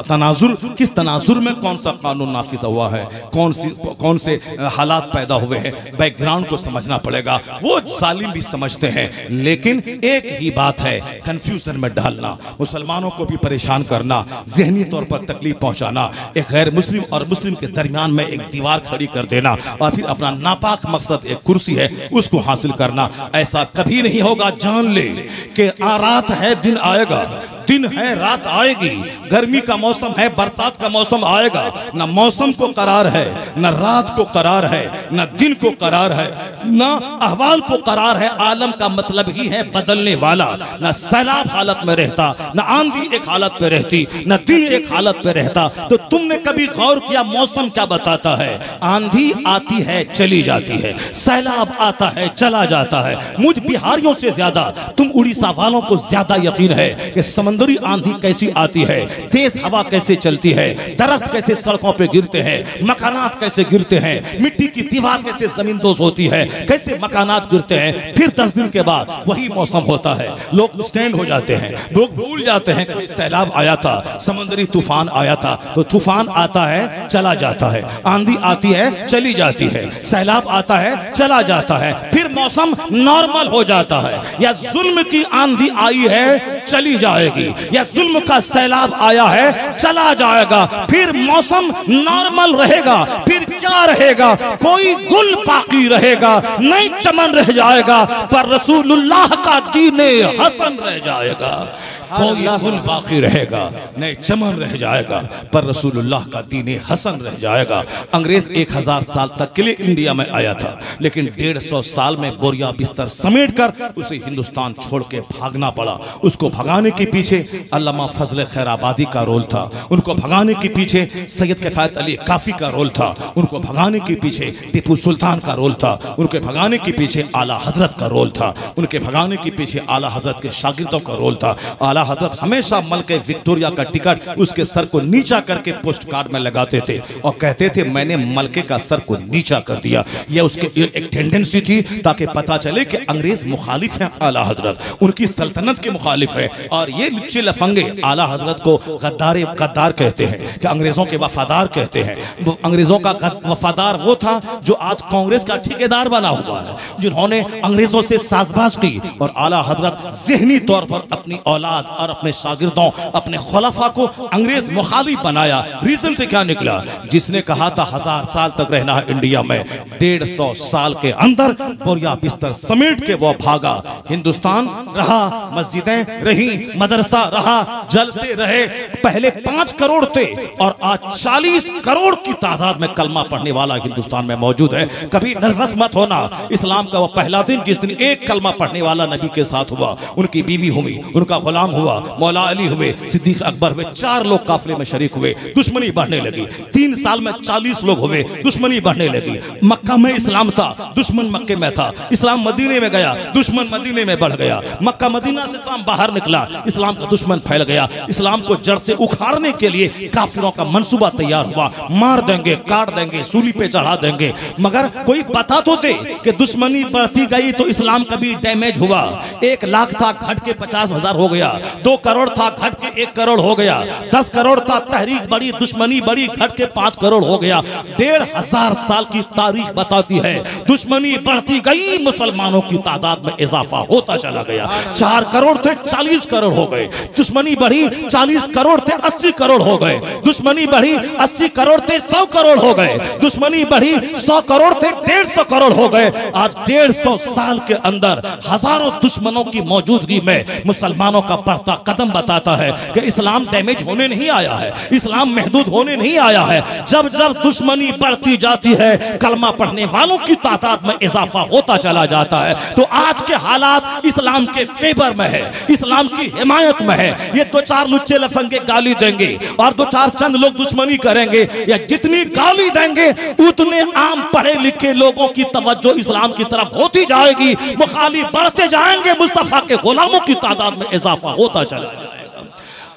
तनाजुर, किस तनाजुर में कौन सा कानून नाफिज हुआ है, कौन से हालात पैदा हुए हैं, बैकग्राउंड को समझना पड़ेगा। वो जालिम भी समझते हैं, लेकिन एक ही बात है, कंफ्यूजन में डालना, मुसलमानों को भी परेशान करना, ज़हनी तौर पर तकलीफ पहुंचाना, एक गैर मुस्लिम और मुस्लिम के दरमियान में एक दीवार खड़ी कर देना और फिर अपना नापाक मकसद एक कुर्सी है उसको हासिल करना। ऐसा कभी नहीं होगा। जान ले कि रात है दिन आएगा, दिन है रात आएगी, गर्मी का मौसम है बरसात का मौसम आएगा। न मौसम को करार है, न रात को करार है, न दिन को करार है, न अहवाल को करार है। आलम का मतलब ही है बदलने वाला। न सैलाब हालत में रहता, न आंधी एक हालत पे रहती, न दिन एक हालत पे रहता। तो तुमने कभी गौर किया मौसम क्या बताता है? आंधी आती है चली जाती है, सैलाब आता है चला जाता है। मुझ बिहारियों से ज्यादा तुम उड़ीसा वालों को ज्यादा यकीन है कि समंदर समुद्री आंधी कैसी आती है, तेज हवा कैसे चलती है, दरख्त कैसे सड़कों पे गिरते हैं, मकानात कैसे गिरते हैं, मिट्टी की दीवार कैसे जमींदोज होती है, कैसे मकानात गिरते हैं। फिर 10 दिन के बाद वही मौसम होता है, लोग स्टैंड हो जाते हैं, लोग भूल जाते हैं कि सैलाब आया था, समुद्री तूफान आया था। तो तूफान आता है चला जाता है, आंधी आती है चली जाती है, सैलाब आता है चला जाता है, फिर मौसम नॉर्मल हो जाता है। या जुल्म की आंधी आई है चली जाएगी, या जुल्म का सैलाब आया है चला जाएगा, फिर मौसम नॉर्मल रहेगा। फिर क्या रहेगा? कोई गुल बाकी रहेगा, नहीं चमन रह जाएगा, पर रसूलुल्लाह का दीने हसन रह जाएगा। कोई गुल बाकी रहेगा, नहीं चमन रह जाएगा, पर रसूलुल्लाह का दीने हसन रह जाएगा। अंग्रेज 1000 साल तक के लिए इंडिया में आया था, लेकिन 150 साल में बोरिया बिस्तर समेट कर उसे हिंदुस्तान छोड़ के भागना पड़ा। उसको भगाने के पीछे अल्लामा फजल खैराबादी का रोल था, उनको भगाने के पीछे सैयद किफायत अली काफी का रोल था, उनको भगाने के पीछे टीपू सुल्तान का रोल था, उनके भगाने के पीछे आला हजरत का रोल था, उनके भगाने के पीछे आला हजरत के शागिर्दों का रोल था। आला हजरत हमेशा मलके विक्टोरिया का टिकट उसके सर को नीचा करके पोस्ट कार्ड में लगाते थे और कहते थे मैंने मलके का सर को नीचा कर दिया। यह उसके एक टेंडेंसी थी ताकि पता चले कि अंग्रेज मुखालिफ हैं आला हजरत, उनकी सल्तनत के मुखालिफ है। और ये लुच्चे लफंगे आला हजरत को गद्दार कहते हैं, कि अंग्रेजों के वफादार कहते हैं। वो अंग्रेजों का वफादार वो था जो आज कांग्रेस का ठेकेदार बना हुआ है, जिन्होंने अंग्रेजों से साजबाज की। और आला हजरत ज़हनी तौर पर अपनी औलाद और अपने शागिर्दों, अपने खुलफा को अंग्रेज मुखालिफ बनाया। रिजल्ट क्या निकला? जिसने कहा था 1000 साल तक रहना है इंडिया में, 150 साल के अंदर बोरिया बिस्तर समेट के वो भागा। हिंदुस्तान रहा, मस्जिदें रही, मदरसा रहा, जलसे रहे। पहले 5 करोड़ थे और आज 40 करोड़ की तादाद में कलमा पढ़ने वाला हिंदुस्तान में मौजूद है। कभी नर्वस मत होना। इस्लाम का वो पहला दिन जिस दिन एक कलमा पढ़ने वाला नबी के साथ हुआ, उनकी बीवी हुई, उनका गुलाम हुआ, मौला अली हुए, सिद्दीक अकबर हुए, 4 लोग काफिले में शरीक हुए। दुश्मनी बढ़ने लगी। 3 साल में 40 लोग हुए, दुश्मनी बढ़ने लगी। मक्का में इस्लाम था, दुश्मन मक्के में था। इस्लाम मदीने में गया, दुश्मन मदीने में बढ़ गया। मक्का मदीना से इस्लाम बाहर निकला, इस्लाम का दुश्मन फैल गया। इस्लाम को जड़ से उखाड़ने के लिए काफिरों का मंसूबा तैयार हुआ। मार देंगे, काट देंगे, सूली पे चढ़ा देंगे। मगर कोई बता तो दे कि दुश्मनी बढ़ती गई तो इस्लाम कभी डैमेज हुआ। 1 लाख था, घट के 50,000 हो गया। 2 करोड़ था, घट के 1 करोड़ हो गया। 10 करोड़ था, तहरीक बड़ी, दुश्मनी बड़ी, घट के 5 करोड़ हो गया। 1500 साल की तारीख बताती है दुश्मनी बढ़ती गई, मुसलमानों की तादाद में इजाफा होता चला गया। 4 करोड़ थे, 40 करोड़ हो गए। दुश्मनी बढ़ी, 40 करोड़ थे, 80 करोड़ हो गए। दुश्मनी बढ़ी, 80 करोड़ थे, 100 करोड़ हो गए। दुश्मनी बढ़ी, 100 करोड़ थे, 150 करोड़ हो गए। आज 150 साल के अंदर हजारों दुश्मनों की मौजूदगी में मुसलमानों का बढ़ता कदम बताता है कि इस्लाम डैमेज होने नहीं आया है, इस्लाम महदूद होने नहीं आया है। जब जब दुश्मनी बढ़ती जाती है, कलमा पढ़ने वालों की तादाद में इजाफा होता चला जाता है। तो आज के हालात इस्लाम के फेवर में है, इस्लाम की हिमायत में है। ये 2-4 लुच्चे लफंगे गाली देंगे और 2-4 चंद लोग दुश्मनी करेंगे, या जितनी गाली देंगे उतने आम पढ़े लिखे लोगों की तवज्जो इस्लाम की तरफ होती जाएगी। मुखालिफ बढ़ते जाएंगे, मुस्तफा के गुलामों की तादाद में इजाफा होता चला जाएगा।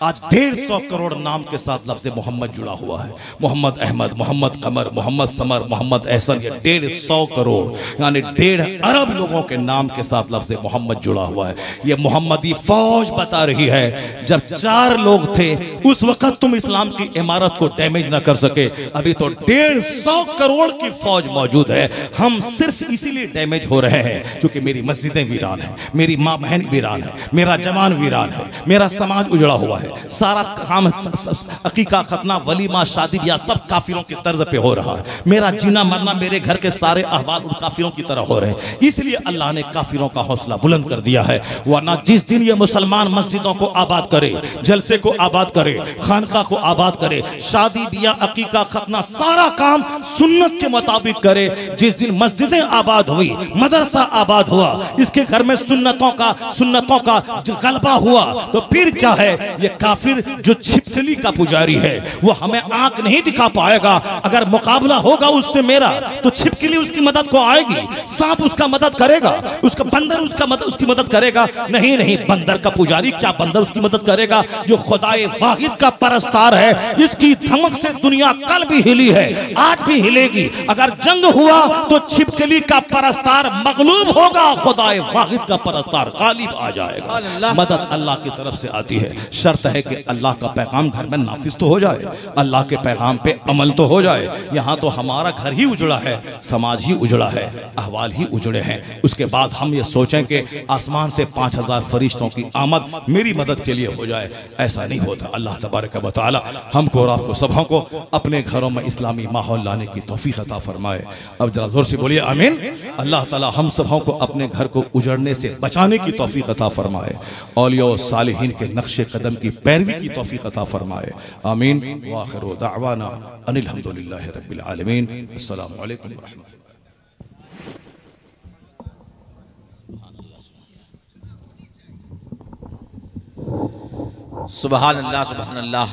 आज 150 करोड़ नाम के साथ लफ्ज़ मोहम्मद जुड़ा हुआ है। मोहम्मद अहमद, मोहम्मद कमर, मोहम्मद समर, मोहम्मद एहसन, ये 150 करोड़ यानी 1.5 अरब लोगों के नाम के साथ लफ्ज़ मोहम्मद जुड़ा हुआ है। ये मोहम्मदी फौज बता रही है, जब 4 लोग थे उस वक्त तुम इस्लाम की इमारत को डैमेज ना कर सके, अभी तो 150 करोड़ की फौज मौजूद है। हम सिर्फ इसीलिए डैमेज हो रहे हैं क्योंकि मेरी मस्जिदें वीरान है, मेरी माँ बहन वीरान है, मेरा जवान वीरान है, मेरा समाज उजड़ा हुआ है। सारा काम अकीका, खतना, वलीमा, शादी ब्याह सब काफिरों की तर्ज पे हो रहा है। मेरा जीना मरना, मेरे घर के सारे अहवाल उन काफिरों की तरह हो रहे हैं। इसलिए अल्लाह ने काफिरों का हौसला बुलंद कर दिया है। वरना जिस दिन ये मुसलमान मस्जिदों को आबाद करे, जलसे को आबाद करे, खानका को आबाद करे, शादी ब्याह, अकीका, खतना सारा काम सुन्नत के मुताबिक करे, जिस दिन मस्जिदें आबाद हुई, मदरसा आबाद हुआ, इसके घर में सुन्नतों का गलबा हुआ, तो फिर क्या है, ये काफिर जो छिपकली का पुजारी है वो हमें आंख नहीं दिखा पाएगा। अगर मुकाबला होगा उससे मेरा तो छिपकली उसकी मदद को आएगी, सांप उसका मदद करेगा, उसका बंदर उसकी मदद करेगा। नहीं नहीं, बंदर का पुजारी क्या बंदर उसकी मदद करेगा? जो खुदाए वाहिद का परस्तार है, इसकी धमक से दुनिया कल भी हिली है, आज भी हिलेगी। अगर जंग हुआ तो छिपकली का परस्तार मगलूब होगा, खुदाए वाहिद का परस्तार गालिब आ जाएगा। मदद अल्लाह की तरफ से आती है, शर्त है कि अल्लाह का पैगाम घर में नाफिज तो हो जाए, अल्लाह के पैगाम पे अमल तो हो जाए। यहाँ तो हमारा घर ही उजड़ा है, समाज ही उजड़ा है, अहवाल ही उजड़े हैं। उसके बाद हम ये सोचें कि आसमान से 5000 फरिश्तों की आमद मेरी मदद के लिए हो जाए, ऐसा नहीं होता। अल्लाह तबारक व तआला हमको और आपको सबों को अपने घरों में इस्लामी माहौल लाने की तौफीक अता फरमाए। अब जरा जोर से बोलिए आमीन। अल्लाह ताला हम सबों को अपने घर को उजड़ने से बचाने की तौफीक अता फरमाए, औलिया और सालिहीन के नक्शे कदम की पैरवी की तौफीक अता फरमाए। आमीन। व आखिरु दावाना अनिल हम्दुलिल्लाहि रब्बिल आलमीन। अस्सलामु अलैकुम व रहमतुल्लाह। सुभान अल्लाह सुभान अल्लाह।